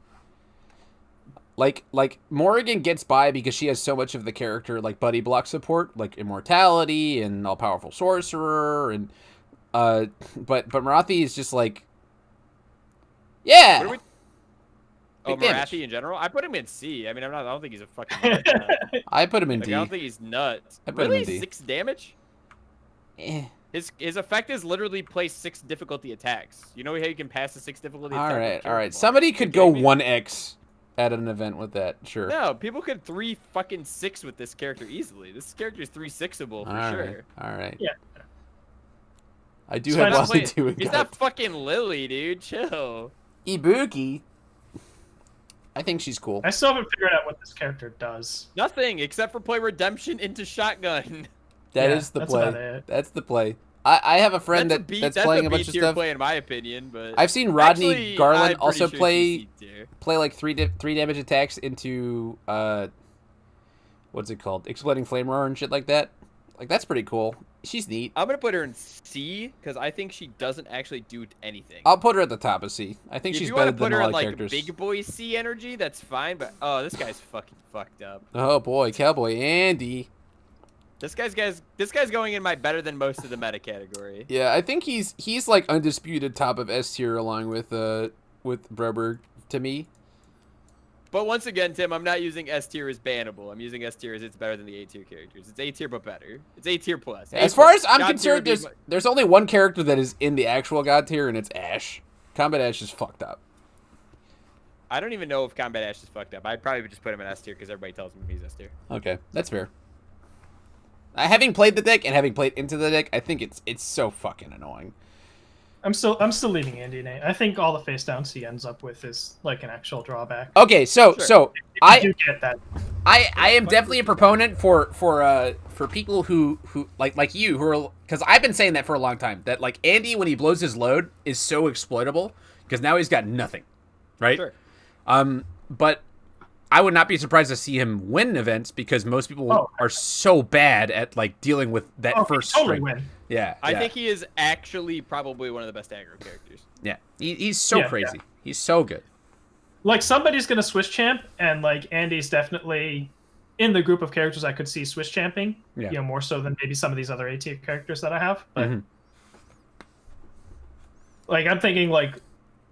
Like Morrigan gets by because she has so much of the character like buddy block support, like immortality and all powerful sorcerer, and but Marathi is just like, yeah. Marathi in general? I put him in C. I mean, I don't think he's a fucking I put him in D. I don't think he's nuts. I put him in D. 6 damage? Eh. His effect is literally place 6 difficulty attacks. You know how you can pass the 6 difficulty attacks? All right. Somebody could go 1x at an event with that, sure. No, people could 3-6 with this character easily. This character is 3-6able for sure. All right. Yeah. I do have Wally doing He's not fucking Lily, dude. Chill. Ibuki. I think she's cool. I still haven't figured out what this character does. Nothing except for play redemption into shotgun. That is the play. That's the play. I have a friend that's playing a bunch of stuff. Play in my opinion, but I've seen Rodney actually, Garland also sure play like 3 damage attacks into what's it called? Exploding flamethrower and shit like that. Like that's pretty cool. She's neat. I'm gonna put her in C because I think she doesn't actually do anything. I'll put her at the top of C. I think she's better than a lot of characters. If you want to put her in like big boy C energy, that's fine. But oh, this guy's fucking fucked up. Oh boy, Cowboy Andy. This guy's going in my better than most of the meta category. Yeah, I think he's like undisputed top of S tier along with Broberg to me. But once again, Tim, I'm not using S tier as bannable. I'm using S tier as it's better than the A tier characters. It's A tier but better. It's A tier plus. As far as I'm concerned, there's only one character that is in the actual God tier, and it's Ash. Combat Ash is fucked up. I don't even know if Combat Ash is fucked up. I'd probably just put him in S tier because everybody tells me he's S tier. Okay, that's fair. Having played the deck and having played into the deck, I think it's so fucking annoying. I'm still leaving Andy and A. I think all the face downs he ends up with is like an actual drawback. Okay, so I do get that. I am definitely a proponent for people who like you who are, because I've been saying that for a long time, that like Andy when he blows his load is so exploitable because now he's got nothing, right? Sure. But I would not be surprised to see him win events because most people are so bad at like dealing with that first totally string. Win. Yeah, I think he is actually probably one of the best aggro characters. Yeah, he's so crazy. Yeah. He's so good. Like somebody's gonna Swiss champ, and like Andy's definitely in the group of characters I could see Swiss champing. Yeah. You know, more so than maybe some of these other A tier characters that I have. But like I'm thinking like.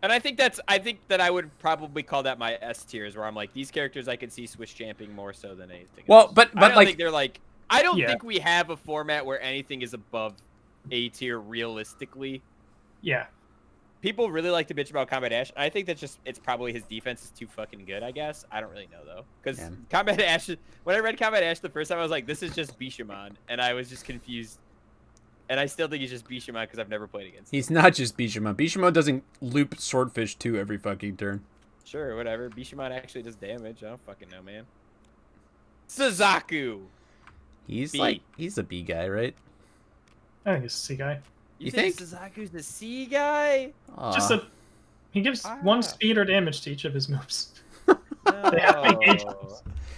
And I think that I would probably call that my S tiers, where I'm like, these characters I could see Swiss champing more so than anything else. But I don't like think they're like, I don't think we have a format where anything is above A tier realistically. Yeah. People really like to bitch about Combat Ash. I think that's just, it's probably his defense is too fucking good, I guess. I don't really know though, because Combat Ash, when I read Combat Ash the first time, I was like, this is just Bishamon, and I was just confused. And I still think he's just Bishamon because I've never played against him. He's not just Bishamon. Bishamon doesn't loop Swordfish 2 every fucking turn. Sure, whatever. Bishamon actually does damage. I don't fucking know, man. Suzaku! He's a B guy, right? I think he's a C guy. You think Suzaku's the C guy? Just he gives 1 speed or damage to each of his moves. No.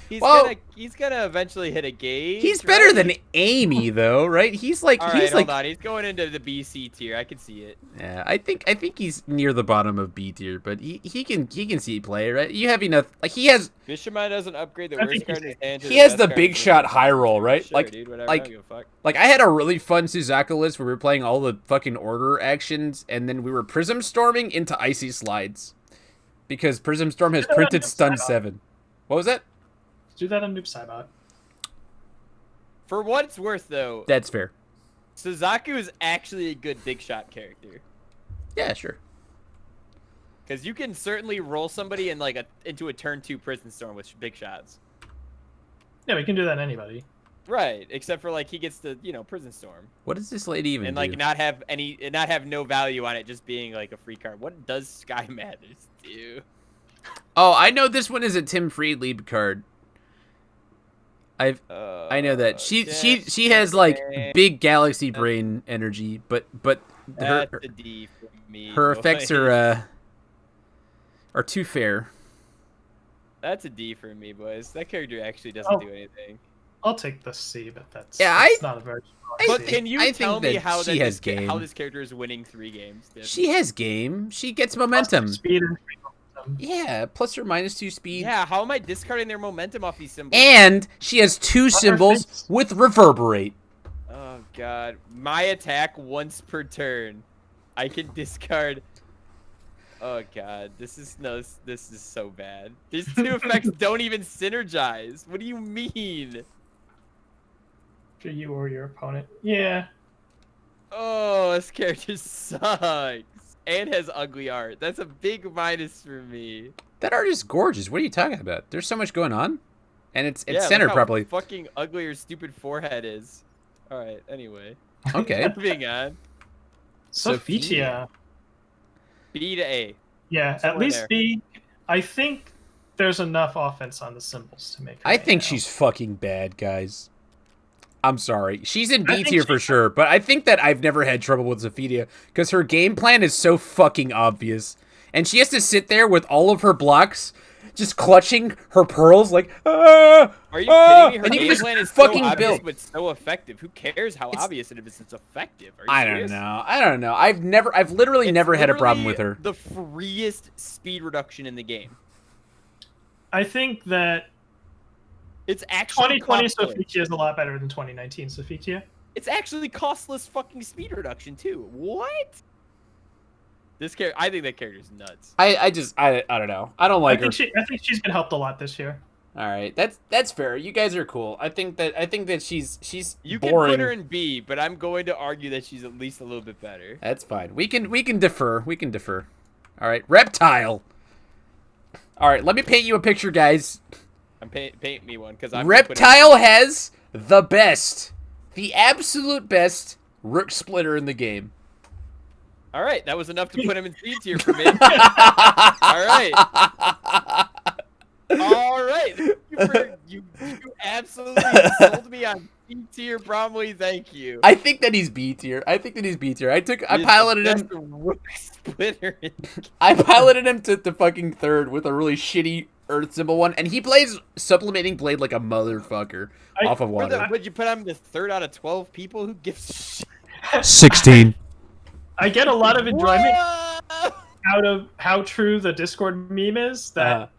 He's gonna eventually hit a gauge. He's better than Amy though, right? He's like hold on. He's going into the BC tier. I can see it. Yeah, I think he's near the bottom of B tier, but he can see play, right? You have enough, like he has. Bishamon doesn't upgrade the worst card in his hand. He has the big shot high roll, right? Sure, dude, whatever, I don't give a fuck. Like I had a really fun Suzaku list where we were playing all the fucking order actions, and then we were Prism Storming into Icy Slides, because Prism Storm has printed Stun 7. What was that? Do that on Noob Saibot. For what it's worth, though, that's fair. Suzaku is actually a good big shot character. Yeah, sure. Because you can certainly roll somebody in like into a turn 2 prison storm with big shots. Yeah, we can do that to anybody. Right, except for like he gets the prison storm. What does this lady even and do? like not have no value on it, just being like a free card. What does Sky Matters do? Oh, I know this one is a Tim Friedlieb card. I know that she has like big galaxy brain energy, but that's a D for me. Her effects are too fair. That's a D for me, boys. That character actually doesn't do anything. I'll take the C, but that's not a very strong But C. can you tell me how this character is winning 3 games? She has game. She gets momentum. Speed and momentum. Yeah, plus or minus 2 speed. Yeah, how am I discarding their momentum off these symbols? And she has 2 symbols with reverberate. Oh god, my attack once per turn. I can discard. Oh god, this is so bad. These 2 effects don't even synergize. What do you mean? For you or your opponent. Yeah. Oh, this character sucks. And has ugly art. That's a big minus for me. That art is gorgeous. What are you talking about? There's so much going on. And it's centered look how properly. Fucking ugly your stupid forehead is. Alright, anyway. Okay. Moving on. Sophia. B to A. Yeah, at least B. I think there's enough offense on the symbols to make her I think now. she's fucking bad, guys. I'm sorry. She's in B tier for sure, but I think that I've never had trouble with Sophia because her game plan is so fucking obvious. And she has to sit there with all of her blocks just clutching her pearls like, Are you kidding me? Her and you game can plan is just fucking so obvious, build. but so effective. Who cares how obvious it is? It's effective. Are you I serious? don't know. I've literally never had a problem with her. The freest speed reduction in the game. I think that It's actually 2020 costless. Sophia is a lot better than 2019 Sophia. It's actually costless fucking speed reduction too. What? This character, I think that character's nuts. I don't know. I don't like her. I think she's been helped a lot this year. All right, that's fair. You guys are cool. I think that she's You boring. can put her in B, but I'm going to argue that she's at least a little bit better. That's fine. We can defer. We can defer. All right, Reptile. All right, let me paint you a picture, guys. Paint me one because I'm. Reptile has the absolute best rook splitter in the game. All right, that was enough to put him in C tier for me. All right. All right. You absolutely sold me on C tier, Bromley. Thank you. I think that he's B tier. I piloted him. Rook splitter. I piloted him to fucking 3rd with a really shitty Earth symbol one, and he plays Supplementing Blade like a motherfucker off of water. Would you put him the 3rd out of 12 people? Who gives a shit? 16. I get a lot of enjoyment Whoa! out of how true the Discord meme is that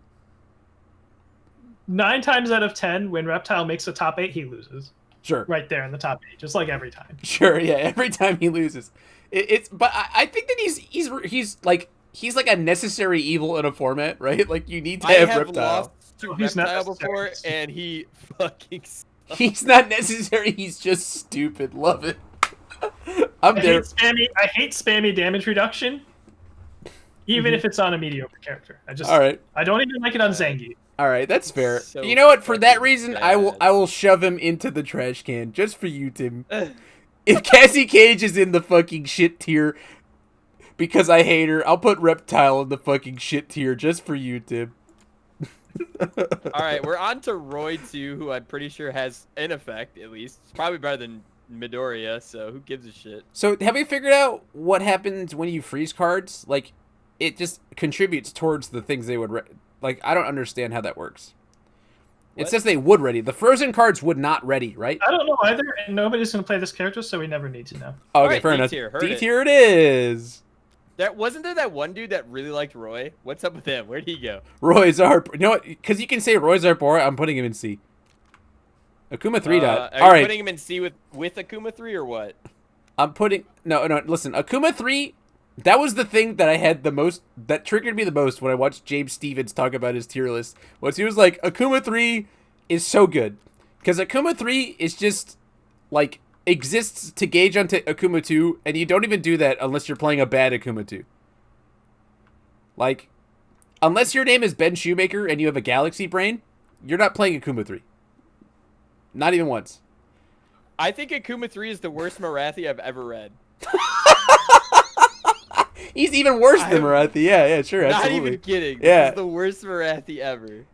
9 times out of 10, when Reptile makes a top 8, he loses. Sure. Right there in the top 8, just like every time. Sure, yeah, every time he loses. But I think that he's like a necessary evil in a format, right? Like you need to have Reptile. Lost to He's not Reptile before, necessary. and he fucking sucks. He's not necessary, he's just stupid. Love it. I'm there. I hate spammy damage reduction, even if it's on a mediocre character. All right. I don't even like it on Zangief. All right, that's fair. So you know what? For that reason, bad. I will shove him into the trash can just for you, Tim. If Cassie Cage is in the fucking shit tier because I hate her, I'll put Reptile in the fucking shit tier just for you, Tim. All right, we're on to Roy 2, who I'm pretty sure has an effect, at least. It's probably better than Midoriya, so who gives a shit? So have we figured out what happens when you freeze cards? Like, it just contributes towards the things they would... Like, I don't understand how that works. It says they would ready. The frozen cards would not ready, right? I don't know either, and nobody's going to play this character, so we never need to know. Okay, Alright, fair enough. D-tier, heard D it. tier it is. Wasn't there that one dude that really liked Roy? What's up with him? Where'd he go? Roy Zarp. You know what? Because you can say Roy Zarpora, I'm putting him in C. Akuma 3 dot. Are All you right. putting him in C with Akuma 3 or what? I'm putting... No, listen. Akuma 3, that was the thing that I had the most... That triggered me the most when I watched James Stevens talk about his tier list. Was he was like, Akuma 3 is so good. Because Akuma 3 is just, like, exists to gauge onto Akuma 2, and you don't even do that unless you're playing a bad Akuma 2. Like, unless your name is Ben Shoemaker and you have a galaxy brain, you're not playing Akuma 3. Not even once. I think Akuma 3 is the worst Marathi I've ever read. He's even worse than Marathi. Yeah, sure, absolutely. Not even kidding. Yeah. This is the worst Marathi ever.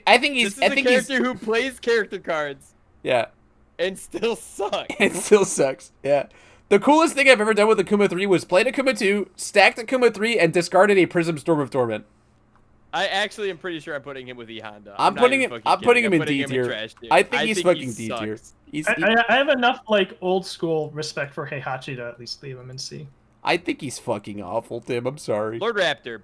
I think he's. This is I think a character who plays character cards. Yeah. And still sucks. It still sucks. Yeah. The coolest thing I've ever done with Akuma 3 was played Akuma 2, stacked Akuma 3, and discarded a Prism Storm of Torment. I actually am pretty sure I'm putting him with E Honda. I'm putting him in D tier. I think he's fucking D tier. I have enough like old school respect for Heihachi to at least leave him in C. I think he's fucking awful, Tim. I'm sorry. Lord Raptor,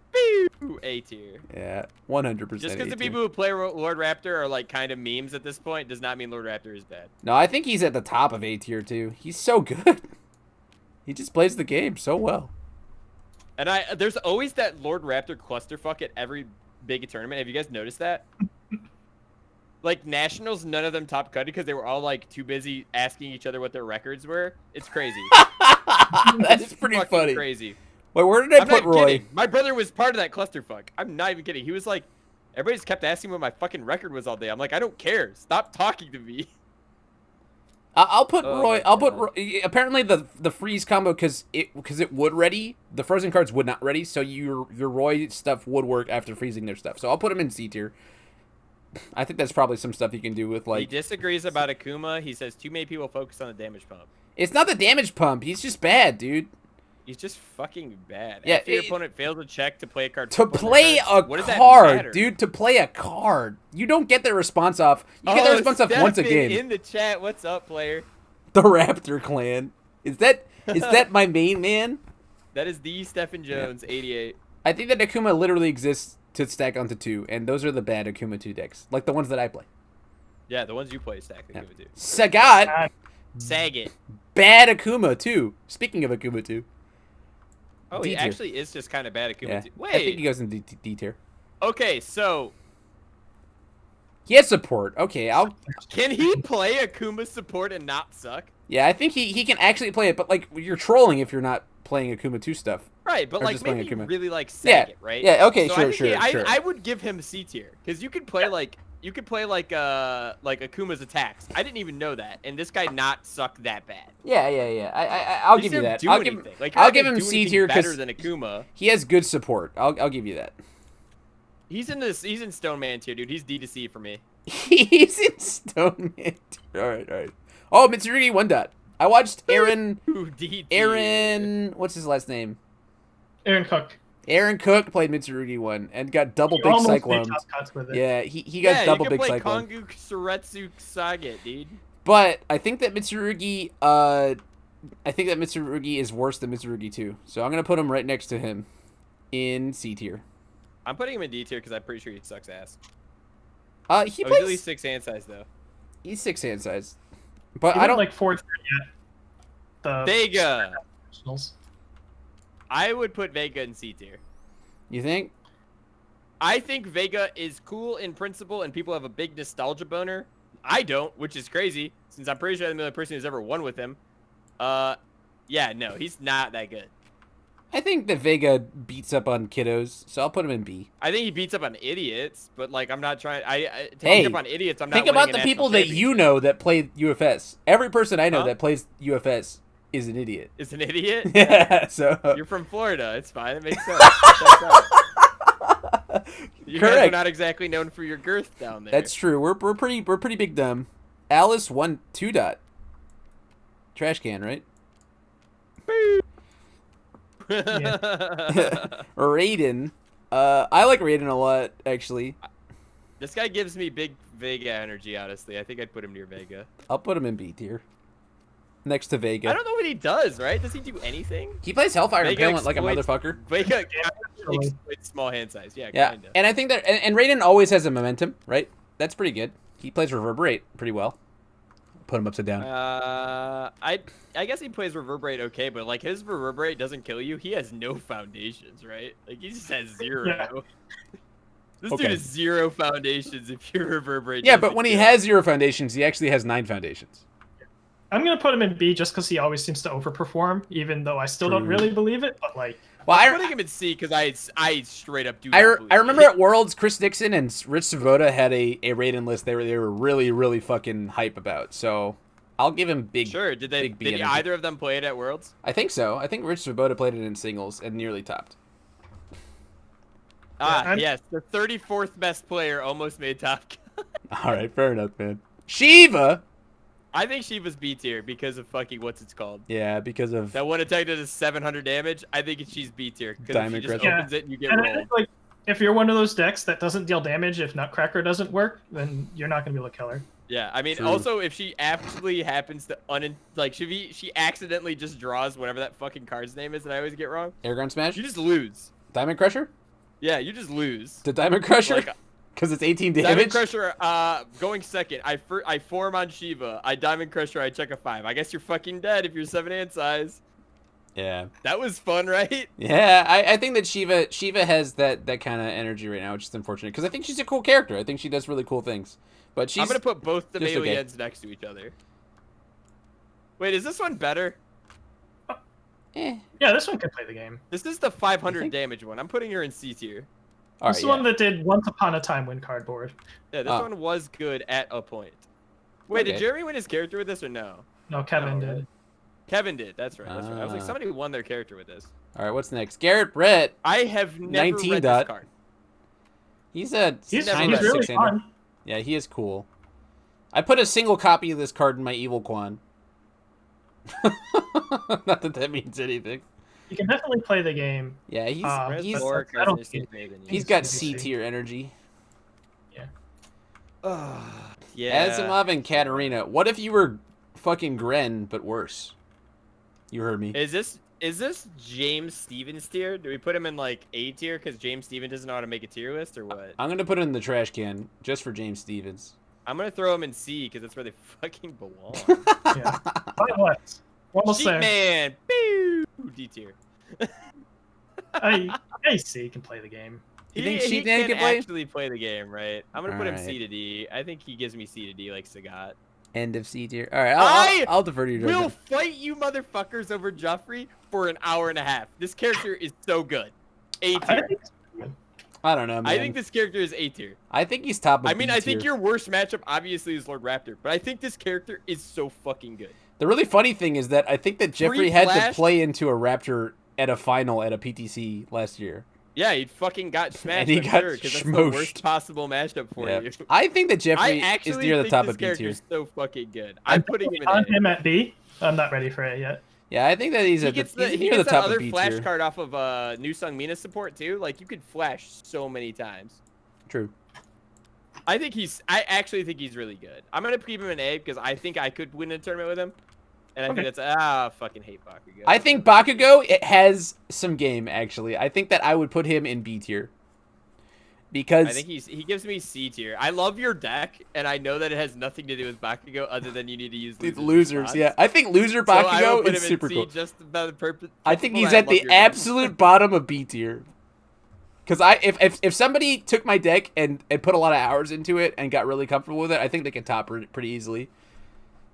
boo, A tier. Yeah, 100%. Just because the people who play Lord Raptor are like kind of memes at this point does not mean Lord Raptor is bad. No, I think he's at the top of A tier too. He's so good. He just plays the game so well. And there's always that Lord Raptor clusterfuck at every big tournament. Have you guys noticed that? Like Nationals, none of them top cut because they were all like too busy asking each other what their records were. It's crazy. That's pretty funny. Crazy. Wait, where did I put Roy? Kidding. My brother was part of that clusterfuck. I'm not even kidding. He was like, everybody just kept asking what my fucking record was all day. I'm like, I don't care. Stop talking to me. I'll put Roy. I'll put Roy. Apparently the freeze combo because it would ready. The frozen cards would not ready, so your Roy stuff would work after freezing their stuff. So I'll put him in C tier. I think that's probably some stuff you can do with like. He disagrees about Akuma. He says too many people focus on the damage pump. It's not the damage pump. He's just bad, dude. He's just fucking bad. Yeah, After your opponent fails a check to play a card. To play a card, dude. To play a card, you don't get the response off. You get the response off once a game. In the chat, what's up, player? The Raptor Clan. Is that my main man? That is the Stephen Jones, 88. I think that Akuma literally exists to stack onto 2, and those are the bad Akuma 2 decks, like the ones that I play. Yeah, the ones you play stack Akuma 2. Sagat. Sagat. Bad Akuma 2. Speaking of Akuma 2. Oh, he actually is just kind of bad Akuma 2. Wait. I think he goes in D tier. Okay, so. He has support. Okay, Can he play Akuma support and not suck? Yeah, I think he can actually play it, but like you're trolling if you're not playing Akuma 2 stuff. Right, but like maybe you really like Sagat, right? Yeah, okay, so sure. I would give him C tier because you could play like Akuma's attacks. I didn't even know that, and this guy not suck that bad. Yeah. I'll give you that. I'll give him C tier because than Akuma. He has good support. I'll give you that. He's in Stone Man tier, dude. He's D to C for me. He's in Stone Man tier. All right. Oh, Mitsurugi 1 dot. I watched Aaron. What's his last name? Aaron Cook. Aaron Cook played Mitsurugi 1 and got double big cyclones. Yeah, he got double big cyclones. Kongu Suretsu Sagat, dude. But I think that Mitsurugi is worse than Mitsurugi 2. So I'm gonna put him right next to him in C tier. I'm putting him in D tier because I'm pretty sure he sucks ass. He plays at least 6 hand size though. He's 6 hand size. But I don't like 4-3 yet. Vega. I would put Vega in C tier. You think? I think Vega is cool in principle, and people have a big nostalgia boner. I don't, which is crazy, since I'm pretty sure I'm the only person who's ever won with him. Yeah, no, he's not that good. I think that Vega beats up on kiddos, so I'll put him in B. I think he beats up on idiots, but like I'm not trying. Beat up on idiots. I'm not. Think about the people that you know that play UFS. Every person I know that plays UFS is an idiot. Is an idiot? Yeah. So you're from Florida. It's fine. It makes sense. You Correct. guys are not exactly known for your girth down there. That's true. We're pretty big dumb. Alice 1-2 dot. Trash can, right? Raiden. I like Raiden a lot, actually. This guy gives me big Vega energy, honestly. I think I'd put him near Vega. I'll put him in B tier. Next to Vega. I don't know what he does, right? Does he do anything? He plays Hellfire Impalement like a motherfucker. Vega exploits small hand size. Yeah, kinda. And I think that... And Raiden always has a momentum, right? That's pretty good. He plays Reverberate pretty well. Put him upside down. I guess he plays Reverberate okay, but like his Reverberate doesn't kill you. He has no foundations, right? Like he just has 0. Yeah. This dude has 0 foundations if you Reverberate. Yeah, but when he has 0 foundations, he actually has 9 foundations. I'm gonna put him in B just because he always seems to overperform, even though I still don't really believe it. But like, Well, I'm putting him in C because I straight up do. Not believe I remember it. at Worlds, Chris Dixon and Rich Svoboda had a rating list they were really, really fucking hype about. So I'll give him big. Sure. Did energy. either of them play it at Worlds? I think so. I think Rich Svoboda played it in singles and nearly topped. Yes. The 34th best player almost made top. All right, fair enough, man. Shiva. I think she was B tier because of fucking what's it's called. Yeah, because of That one attack does 700 damage. I think she's B tier because Diamond she just Crusher. opens it and you get And I rolled. think, like, if you're one of those decks that doesn't deal damage if Nutcracker doesn't work, then you're not gonna be able to kill her. Yeah, I mean, True. also if she actually happens to she accidentally just draws whatever that fucking card's name is that I always get wrong. Airgun Smash. You just lose. Diamond Crusher. Yeah, you just lose. To Diamond Crusher. Like, Because it's 18 damage. Diamond Crusher, going second. I form on Shiva. I Diamond Crusher. I check a 5. I guess you're fucking dead if you're 7 hand size. Yeah. That was fun, right? Yeah, I think that Shiva has that kind of energy right now, which is unfortunate because I think she's a cool character. I think she does really cool things. But she's I'm gonna put both the just melee okay. heads next to each other. Wait, is this one better? eh. Yeah, this one can play the game. This is the 500 think- damage one. I'm putting her in C tier. All This right, is the one that did Once Upon a Time win cardboard. Yeah, this Oh. one was good at a point. Wait, Okay. did Jeremy win his character with this or no? No, Kevin No, right? did. Kevin did. That's right. That's right. I was like, Ah. somebody won their character with this. All right, what's next? Garrett Brett. I have never 19 read dot. this card. He's a He's kind never of read really six-hander. fun. Yeah, he is cool. I put a single copy of this card in my Evil Quan. Not that that means anything. You can definitely play the game. Yeah, Res he's Orc. I don't think- he's got C tier energy. Yeah. Asimov and Katarina. What if you were fucking Gren but worse? You heard me. Is this James Stevens tier? Do we put him in like A tier because James Stevens doesn't know how to make a tier list or what? I'm gonna put it in the trash can just for James Stevens. I'm gonna throw him in C because that's where they fucking belong. Yeah. But what? Almost Sheep there. man, Boo! D tier. I see he can play the game. You think he Sheep Man can can play? actually play the game, right? I'm gonna put him Alright. C to D. I think he gives me C to D like Sagat. End of C tier. All right, I'll defer to your We'll judgment. fight you motherfuckers over Joffrey for an hour and a half. This character is so good. A I tier. think I don't know, man. I think this character is A tier. I think he's top of I mean, B I think tier. your worst matchup obviously is Lord Raptor, but I think this character is so fucking good. The really funny thing is that I think that Jeffrey Free had Flash? to play into a Raptor at a final at a PTC last year. Yeah, he fucking got smashed. And he I'm got sure, 'cause that's the schmooshed. worst possible matchup for Yeah. you. I think that Jeffrey I actually is near the think top this of B tier. character's so fucking good. I'm putting him in on A. him at B. I'm not ready for it yet. Yeah, I think that he's He at gets the, the, he's he near the gets that top other of B flash tier. card off of New Sung Mina support too. Like you could flash so many times. True. I actually think he's really good. I'm gonna keep him in A because I think I could win a tournament with him. And I Okay. think that's fucking hate Bakugo. I think Bakugo it has some game actually. I think that I would put him in B tier. Because I think he gives me C tier. I love your deck, and I know that it has nothing to do with Bakugo other than you need to use these losers. losers, spots. yeah. I think loser So I will Bakugo put is him in super C cool. Just about the purpose. I think he's I at love the your deck. absolute bottom of B tier. Because if somebody took my deck and put a lot of hours into it and got really comfortable with it, I think they could top it pretty easily.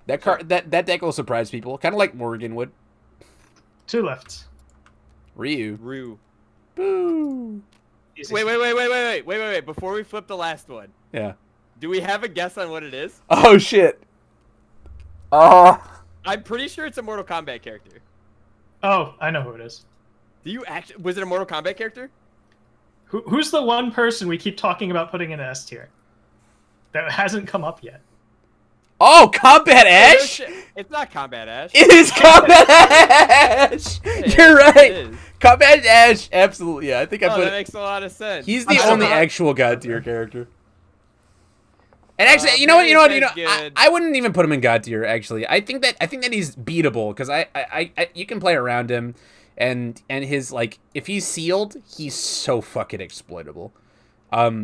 That card that deck will surprise people, kind of like Morgan would. 2 left. Ryu. Rue. Boo. Easy. Wait. Before we flip the last one, Yeah. do we have a guess on what it is? Oh shit. Oh. I'm pretty sure it's a Mortal Kombat character. Oh, I know who it is. Do you actually? Was it a Mortal Kombat character? Who's the one person we keep talking about putting in S tier that hasn't come up yet? Oh, Combat No Ash? shit. It's not Combat Ash. It is Combat Ash! It You're is, right. it is. Combat Ash, absolutely. Yeah, I think I Oh, put that it. makes a lot of sense. He's the I'm only sorry. actual God tier character. And actually, you know what? Barry's good. I wouldn't even put him in God tier. Actually, I think that he's beatable because I you can play around him, and his like if he's sealed, he's so fucking exploitable. So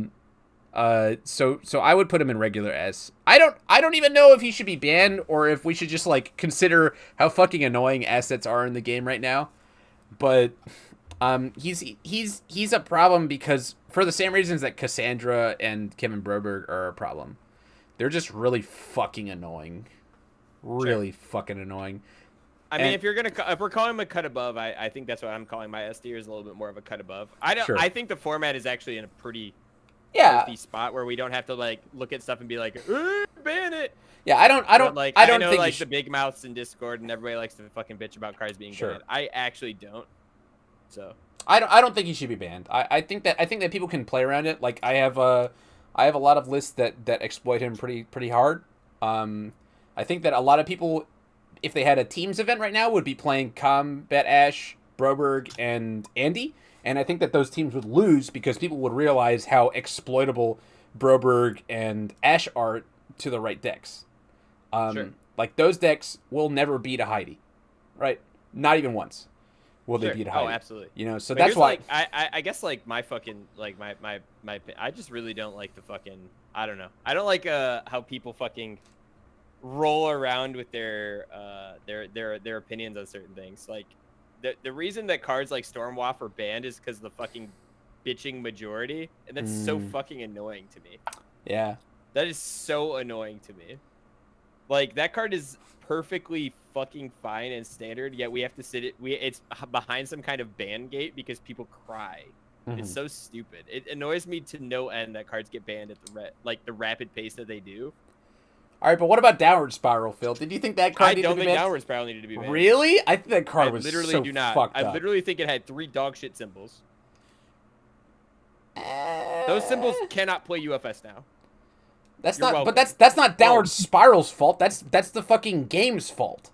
I would put him in regular S. I don't even know if he should be banned or if we should just like consider how fucking annoying assets are in the game right now. But he's a problem because for the same reasons that Cassandra and Kevin Broberg are a problem. They're just really fucking annoying. Really fucking annoying. I mean, if we're calling him a cut above, I think that's what I'm calling my S tier, is a little bit more of a cut above. I think the format is actually in a pretty healthy spot where we don't have to like look at stuff and be like, ban it. Yeah, I don't like I don't know think like the big mouths in Discord and everybody likes to fucking bitch about cards being banned. I actually don't. So I don't think he should be banned. I think that people can play around it. Like I have a lot of lists that exploit him pretty hard. I think that a lot of people, if they had a teams event right now, would be playing Combat Ash, Broberg, and Andy. And I think that those teams would lose because people would realize how exploitable Broberg and Ash are to the right decks. Like those decks will never beat a Heidi, right? Not even once will they beat a Heidi. Oh, absolutely. You know, so but that's why. Like, I guess like my fucking like my I just really don't like the fucking, I don't know. I don't like how people fucking roll around with their opinions on certain things. Like the reason that cards like Stormwaff are banned is because the fucking bitching majority, and that's so fucking annoying to me. Yeah. That is so annoying to me. Like that card is perfectly fucking fine and standard, yet we have to it's behind some kind of ban gate because people cry. It's so stupid. It annoys me to no end that cards get banned at the rapid pace that they do. All right, but what about Downward Spiral, Phil? Did you think that card needed to be banned? I don't think Downward Spiral needed to be banned. Really? I think that card was literally so do not. fucked up. I literally think it had 3 dog shit symbols. Those symbols cannot play UFS now. That's not. Welcome. But that's not Downward Spiral's fault. That's the fucking game's fault,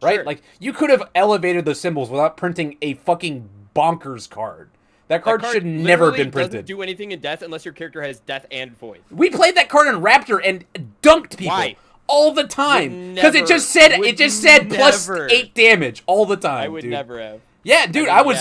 right? Sure. Like you could have elevated those symbols without printing a fucking bonkers card. That card should never have been printed. Doesn't do anything in Death unless your character has Death and Void. We played that card in Raptor and dunked people. Why? All the time, because it just said plus 8 damage all the time. I would never have. Yeah, dude, I was.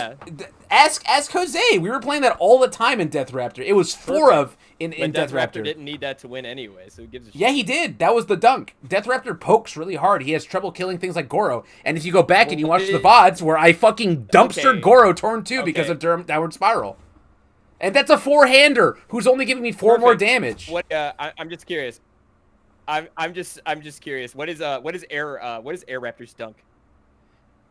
Ask Jose. We were playing that all the time in Death Raptor. It was 4 of in Death Raptor. Didn't need that to win anyway, so it gives a shit. Yeah, he did. That was the dunk. Death Raptor pokes really hard. He has trouble killing things like Goro. And if you go back and you watch the VODs where I fucking dumpstered Goro Torn 2 because of Downward Spiral. And that's a 4-hander who's only giving me 4 more damage. What? I'm just curious. I'm just curious. What is Air Raptor's dunk?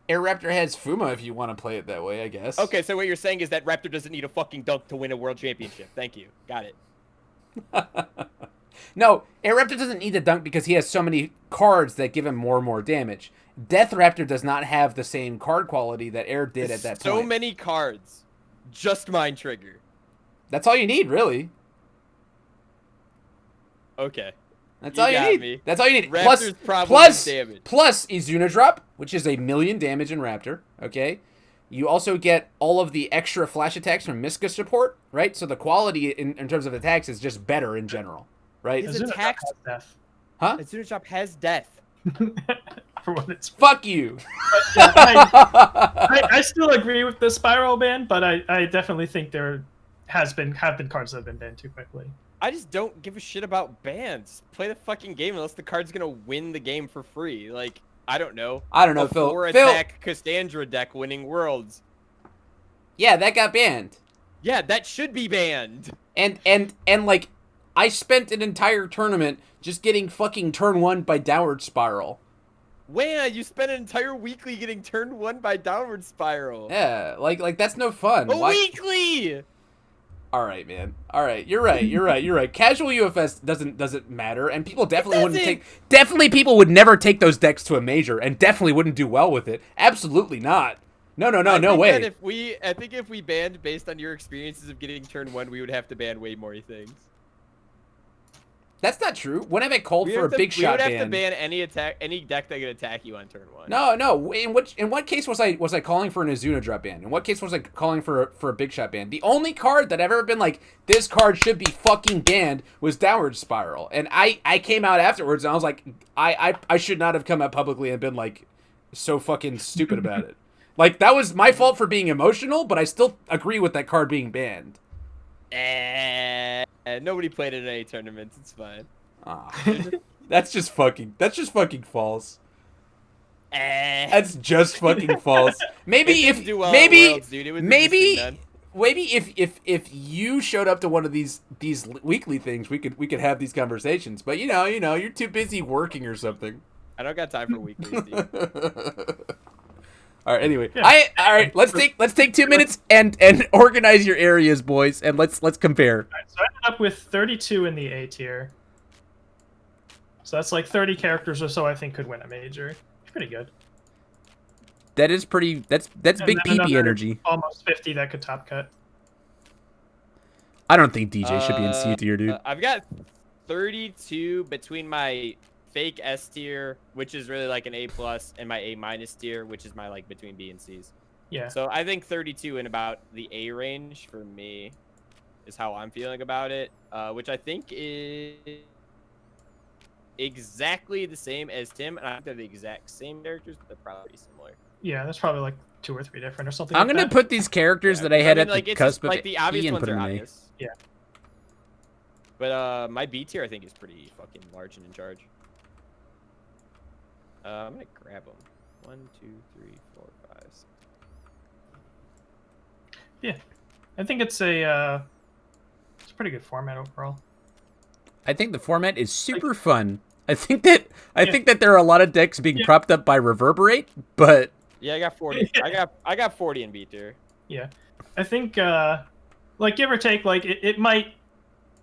Air Raptor has Fuma if you want to play it that way, I guess. Okay, so what you're saying is that Raptor doesn't need a fucking dunk to win a world championship. Thank you. Got it. No, Air Raptor doesn't need a dunk because he has so many cards that give him more and more damage. Death Raptor does not have the same card quality that Air did at that point. So many cards. Just Mind Trigger. That's all you need, really. Okay. That's all you need. Me. That's all you need. Raptor's Plus Izuna Drop, which is 1,000,000 damage in Raptor. Okay. You also get all of the extra flash attacks from Miska support, right? So the quality in terms of attacks is just better in general, right? His attacks has death. Huh? Izuna Drop has death. For what it's fuck you. But, I still agree with the Spiral ban, but I definitely think there have been cards that have been banned too quickly. I just don't give a shit about bans. Play the fucking game unless the card's gonna win the game for free. Like, I don't know, Phil. 4-attack Cassandra deck winning worlds. Yeah, that got banned. Yeah, that should be banned. And like, I spent an entire tournament just getting fucking turn 1 by Downward Spiral. Man, you spent an entire weekly getting turned 1 by Downward Spiral. Yeah, like that's no fun. Weekly! All right, man. All right, you're right. Casual UFS doesn't matter, and people people would never take those decks to a major, and definitely wouldn't do well with it. Absolutely not. No way. I think if we banned based on your experiences of getting turn 1, we would have to ban way more things. That's not true. When have I called for a big shot ban? We would have to ban any deck that could attack you on turn 1. No. In what case was I calling for an Izuna drop ban? In what case was I calling for a big shot ban? The only card that I've ever been like, this card should be fucking banned was Downward Spiral. And I came out afterwards and I was like, I should not have come out publicly and been like so fucking stupid about it. Like, that was my fault for being emotional, but I still agree with that card being banned. Nobody played it in any tournaments. It's fine. That's just fucking false. That's just fucking false. Maybe if you showed up to one of these weekly things, we could have these conversations. But you know, you're too busy working or something. I don't got time for weeklies, dude. All right. Anyway, Yeah. all right. Let's take 2 minutes and organize your areas, boys, and let's compare. All right, so I ended up with 32 in the A tier. So that's like 30 characters or so I think could win a major. Pretty good. That is pretty. That's big PP energy. Almost 50 that could top cut. I don't think DJ should be in C tier, dude. I've got 32 between my fake S tier, which is really like an A+, and my A- tier, which is my like between B and C's. Yeah. So I think 32 in about the A range for me is how I'm feeling about it, which I think is exactly the same as Tim, and I think they're the exact same characters, but they're probably similar. Yeah, that's probably like 2 or 3 different or something. I'm gonna put these characters that I had at like, the it's cusp just, of like the obvious E and ones put are them in A. obvious. Yeah. But my B tier I think is pretty fucking large and in charge. I'm gonna grab them. 1, 2, 3, 4, 5, 6. Yeah, I think it's a pretty good format overall. I think the format is super fun. I think that there are a lot of decks being propped up by Reverberate, but Yeah, I got 40. I got 40 in B tier. Yeah, I think like give or take, like it might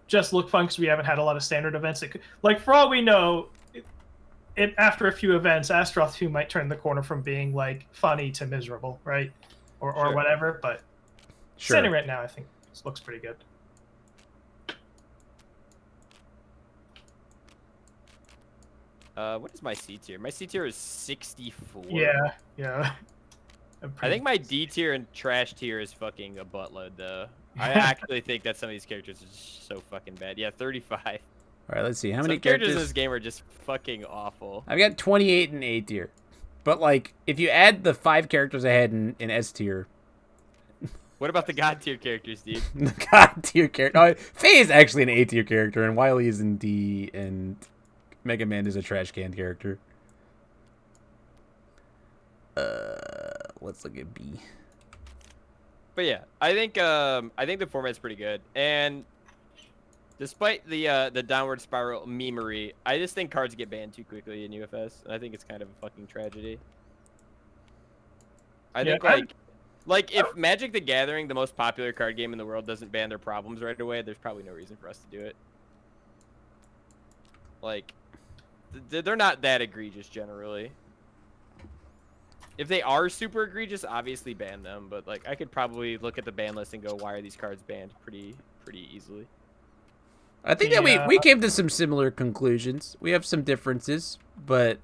just look fun because we haven't had a lot of standard events. It could, like for all we know, after a few events, Astaroth 2 might turn the corner from being like funny to miserable, right? Or Sure. whatever. But standing right now, I think this looks pretty good. What is my C tier? My C tier is 64. Yeah. I think my D tier and trash tier is fucking a buttload though. I actually think that some of these characters are just so fucking bad. Yeah, 35. all right. Let's see how many Some characters characters in this game are just fucking awful. I've got 28 in A tier, but like if you add the 5 characters I had in S tier, What about the god tier characters, dude? the God tier character. Oh, Faye is actually an A tier character, and Wily is in D, and Mega Man is a trash can character. Let's look at B. But yeah, I think the format's pretty good, and despite the downward spiral memery, I just think cards get banned too quickly in UFS, and I think it's kind of a fucking tragedy. I think like if Magic the Gathering, the most popular card game in the world, doesn't ban their problems right away, there's probably no reason for us to do it. Like, they're not that egregious generally. If they are super egregious, obviously ban them. But like, I could probably look at the ban list and go, why are these cards banned? Pretty easily. I think that we came to some similar conclusions. We have some differences, but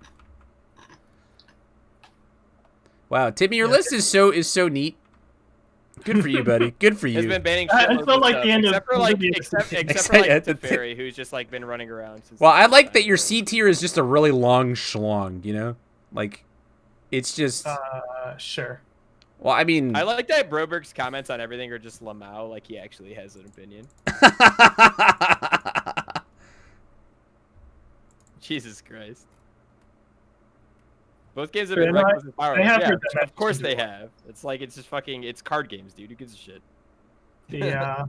wow, Timmy, your list is so neat. Good for you, buddy. Good for you. Has been banning I feel like the end except for like Teferi, who's just like been running around since. Well, I like that your C tier is just a really long schlong, you know? Like it's just sure. Well, I mean, I like that Broberg's comments on everything are just Lamau, like he actually has an opinion. Jesus Christ. Both games have been reckless and powerless. Yeah, of course they have. It's like it's just fucking it's card games, dude. Who gives a shit? But yeah,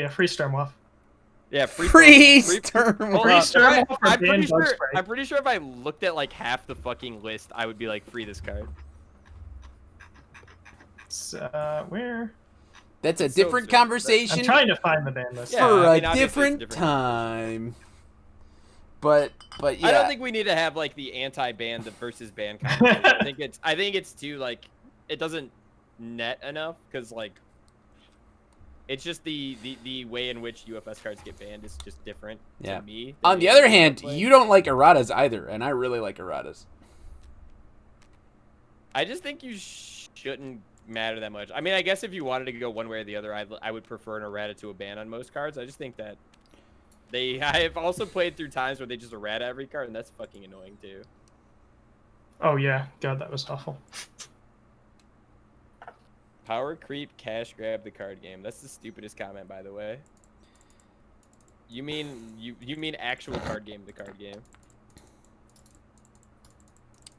free Stormwolf. Yeah, free Stormwolf. I'm pretty sure if I looked at like half the fucking list, I would be like, free this card. Where? That's a different conversation. I'm trying to find the ban list for a different time. But yeah. I don't think we need to have like the anti-ban versus ban conversation. I think it's too like it doesn't net enough because like it's just the way in which UFS cards get banned is just different to me. On the other hand, you don't like erratas either, and I really like erratas. I just think you shouldn't matter that much. I mean, I guess if you wanted to go one way or the other, I would prefer an errata to a ban on most cards. I just think that I have also played through times where they just errata every card, and that's fucking annoying too. Oh yeah, God, that was awful. Power creep, cash grab the card game. That's the stupidest comment, by the way. You mean you mean actual card game, the card game?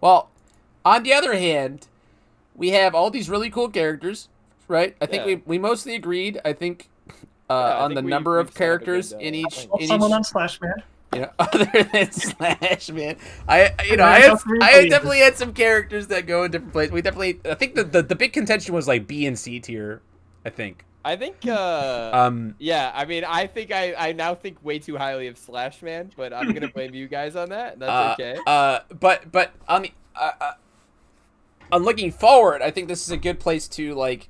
Well, on the other hand, we have all these really cool characters, right? I think we mostly agreed. I think on the number of characters in each other than Slash, man. I definitely had some characters that go in different places. I think the big contention was like B and C tier, I think. I think, yeah, I mean, I now think way too highly of Slash Man, but I'm gonna blame you guys on that, and that's okay. But on the, on looking forward, I think this is a good place to like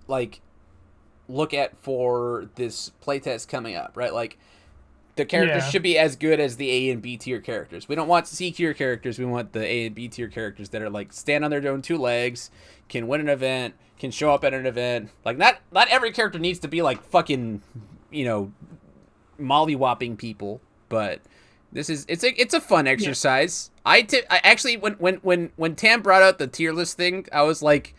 look at for this playtest coming up, right? Like, the characters should be as good as the A and B tier characters. We don't want C tier characters. We want the A and B tier characters that are like stand on their own two legs, can win an event, can show up at an event. Like, not every character needs to be like fucking, molly-whopping people, but it's a fun exercise. I actually when Tam brought out the tier list thing, I was like,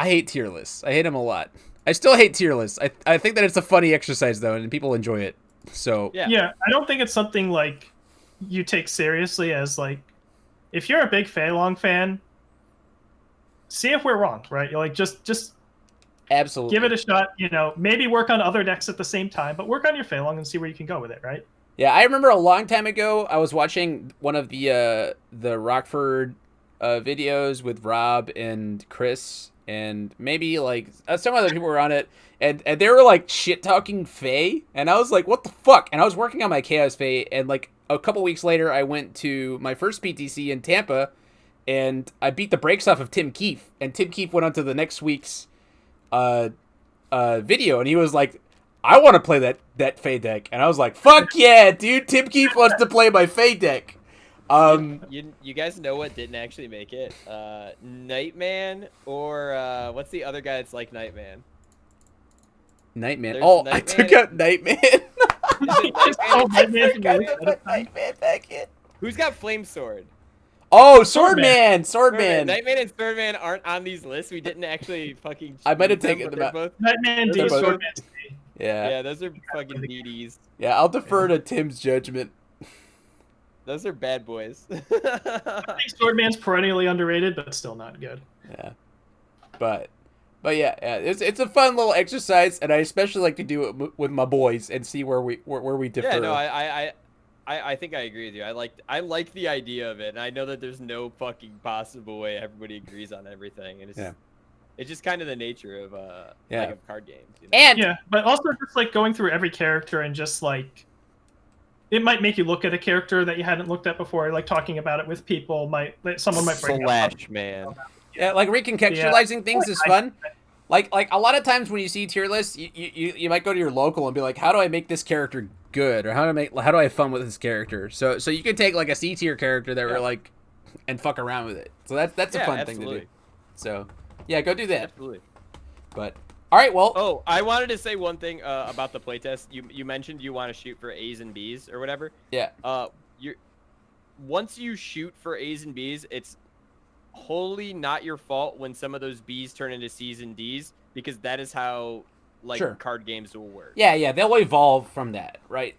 I hate tier lists. I hate them a lot. I still hate tier lists. I think that it's a funny exercise though, and people enjoy it. So yeah, I don't think it's something like you take seriously as like, if you're a big Fei Long fan, see if we're wrong, right? You're like, just absolutely give it a shot. Maybe work on other decks at the same time, but work on your Fei Long and see where you can go with it, right? Yeah, I remember a long time ago, I was watching one of the Rockford videos with Rob and Chris, and maybe like some other people were on it, and they were like shit talking Faye, and I was like, what the fuck? And I was working on my Chaos Faye, and like a couple weeks later, I went to my first PTC in Tampa, and I beat the brakes off of Tim Keefe, and Tim Keefe went on to the next week's video, and he was like, I want to play that Faye deck, and I was like, fuck yeah, dude, Tim Keefe wants to play my Faye deck. You guys know what didn't actually make it? Nightman, or what's the other guy that's like Nightman? Nightman. There's Oh, Nightman. I took out Nightman. Nightman back in. Who's got Flame Sword? Oh, Swordman. Nightman and Swordman aren't on these lists. We didn't actually fucking. I might have taken them out. Nightman D, Swordman C. Yeah, those are fucking BDs. Yeah, I'll defer to Tim's judgment. Those are bad boys. I think Swordman's perennially underrated, but still not good. Yeah, but yeah, it's a fun little exercise, and I especially like to do it with my boys and see where we differ. Yeah, no, I think I agree with you. I like the idea of it, and I know that there's no fucking possible way everybody agrees on everything, and it's just kind of the nature of like, of card games. And but also just like going through every character and just like, it might make you look at a character that you hadn't looked at before. Like talking about it with people someone might bring up. Slash Man. Yeah, like recontextualizing things is fun. Like a lot of times when you see tier lists, you might go to your local and be like, how do I make this character good, or how do I have fun with this character? So you can take like a C tier character that we're like, and fuck around with it. So that's a fun thing to do. So yeah, go do that. Absolutely. But all right, well. Oh, I wanted to say one thing about the playtest. You mentioned you want to shoot for A's and B's or whatever. Yeah. Once you shoot for A's and B's, it's wholly not your fault when some of those B's turn into C's and D's, because that is how card games will work. Yeah, they'll evolve from that, right?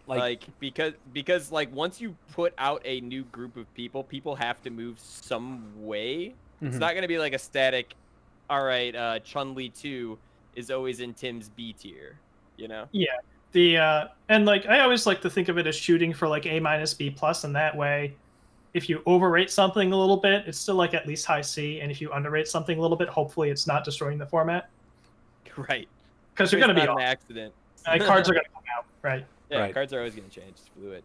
Because like once you put out a new group of people have to move some way. Mm-hmm. It's not going to be like a static, all right, Chun-Li 2 is always in Tim's B tier, Yeah. And like I always like to think of it as shooting for like A minus B plus, and that way if you overrate something a little bit, it's still like at least high C, and if you underrate something a little bit, hopefully it's not destroying the format. Right. Because you're going to be an accident. Cards are going to come out, right? Yeah, right. Cards are always going to change. It's fluid.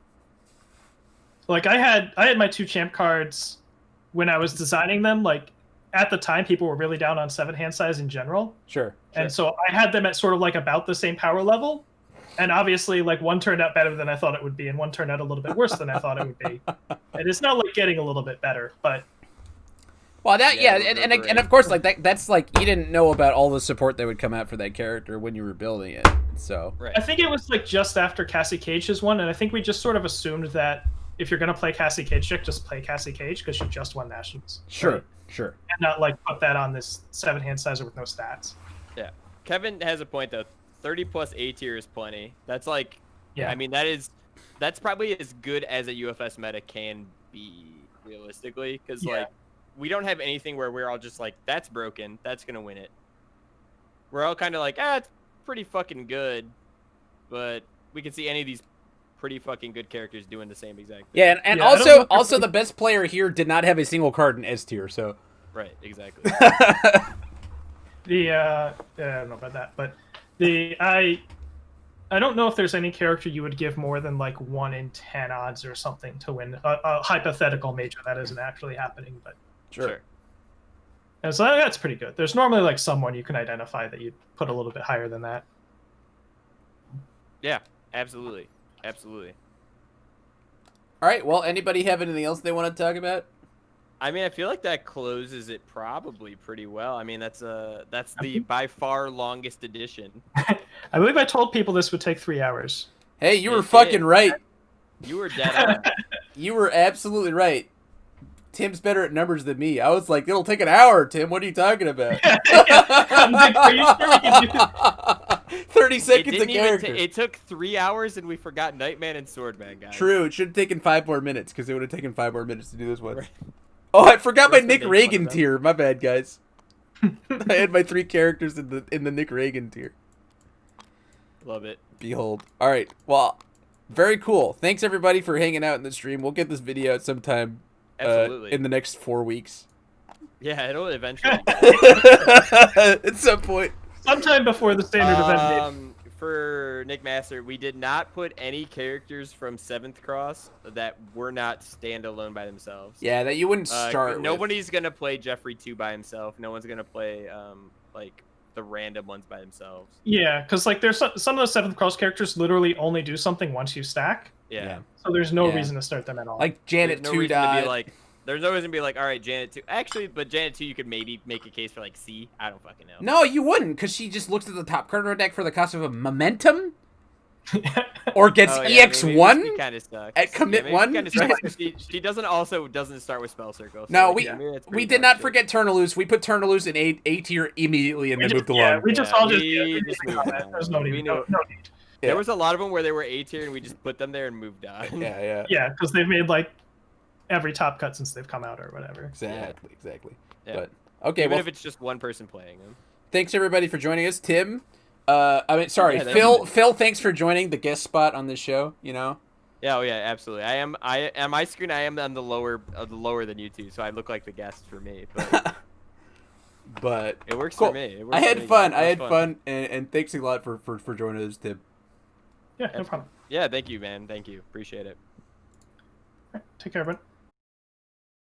Like I had my 2 champ cards when I was designing them. Like at the time, people were really down on 7 hand size in general. Sure. And so I had them at sort of like about the same power level. And obviously, like one turned out better than I thought it would be, and one turned out a little bit worse than I thought it would be. And it's not like getting a little bit better, but. Well, and of course, like that's like you didn't know about all the support that would come out for that character when you were building it. So I think it was like just after Cassie Cage's one, and I think we just sort of assumed that if you're gonna play Cassie Cage chick, just play Cassie Cage because she just won nationals. Sure, right? Sure. And not like put that on this 7 hand sizer with no stats. Yeah, Kevin has a point though. 30 plus A tier is plenty. That's like, I mean, that's probably as good as a UFS meta can be realistically, because like we don't have anything where we're all just like, that's broken, that's gonna win it. We're all kind of like, it's pretty fucking good, but we can see any of these pretty fucking good characters doing the same exact thing. Yeah, and Yeah, I don't know also if the best player here did not have a single card in S tier, so. Right, exactly. I don't know about that, but I don't know if there's any character you would give more than like 1 in 10 odds or something to win a hypothetical major that isn't actually happening, but Sure. and so that's pretty good. There's normally like someone you can identify that you'd put a little bit higher than that. Yeah, absolutely. Absolutely. All right, well, anybody have anything else they want to talk about? I mean, I feel like that closes it probably pretty well. I mean, that's the by far longest edition. I believe I told people this would take 3 hours. Hey, you were It fucking did. right. You were dead on. You were absolutely right. Tim's better at numbers than me. I was like, it'll take an hour, Tim. What are you talking about? I'm like, are you sure we can do this? 30 seconds a character. It took 3 hours and we forgot Nightman and Swordman, guys. True. It should have taken 5 more minutes because it would have taken 5 more minutes to do this one. Right. Oh, I forgot my First Nick make Reagan fun of them. tier. My bad, guys. I had my 3 characters in the Nick Reagan tier. Love it. Behold. All right. Well, very cool. Thanks everybody for hanging out in the stream. We'll get this video out sometime Absolutely. in the next 4 weeks. Yeah, it'll eventually. At some point. Sometime before the standard event. For Nick Master, we did not put any characters from 7th Cross that were not standalone by themselves. Yeah, that you wouldn't start with. Nobody's gonna play Jeffrey 2 by himself. No one's gonna play like the random ones by themselves. Yeah, because like there's some of the 7th Cross characters literally only do something once you stack. Yeah. So there's no Yeah. reason to start them at all. Like Janet There's no 2 reason to died. be like. There's no reason to be like, all right, Janet 2. Actually, but Janet 2, you could maybe make a case for like C. I don't fucking know. No, you wouldn't, because she just looks at the top card of her deck for the cost of a momentum, or gets Oh, yeah, EX1 maybe she kinda sucks. at commit maybe 1. She, kinda sucks. She doesn't start with Spell Circle. So No, like, we yeah, maybe that's we pretty did dark not shit. forget Turnaloose. We put Turnaloose in A tier immediately and then moved yeah, along. we just Yeah, all just, we just moved on. there's no We need. knew- No need. Yeah. There was a lot of them where they were A tier and we just put them there and moved on. Yeah. Yeah, because they've made like every top cut since they've come out or whatever. Exactly. Yeah. But okay, Even well, if it's just one person playing them. thanks everybody for joining us. Tim, sorry, Yeah, that Phil. Phil, thanks for joining the guest spot on this show. You know. Yeah, oh yeah, absolutely. I am on my screen. I am on the lower than you two, so I look like the guest for me. But But it works cool. for me. It works I for had me, fun. guys. I It had was fun, and thanks a lot for joining us, Tim. Yeah, no problem. Yeah, thank you, man. Thank you. Appreciate it. Take care, everyone.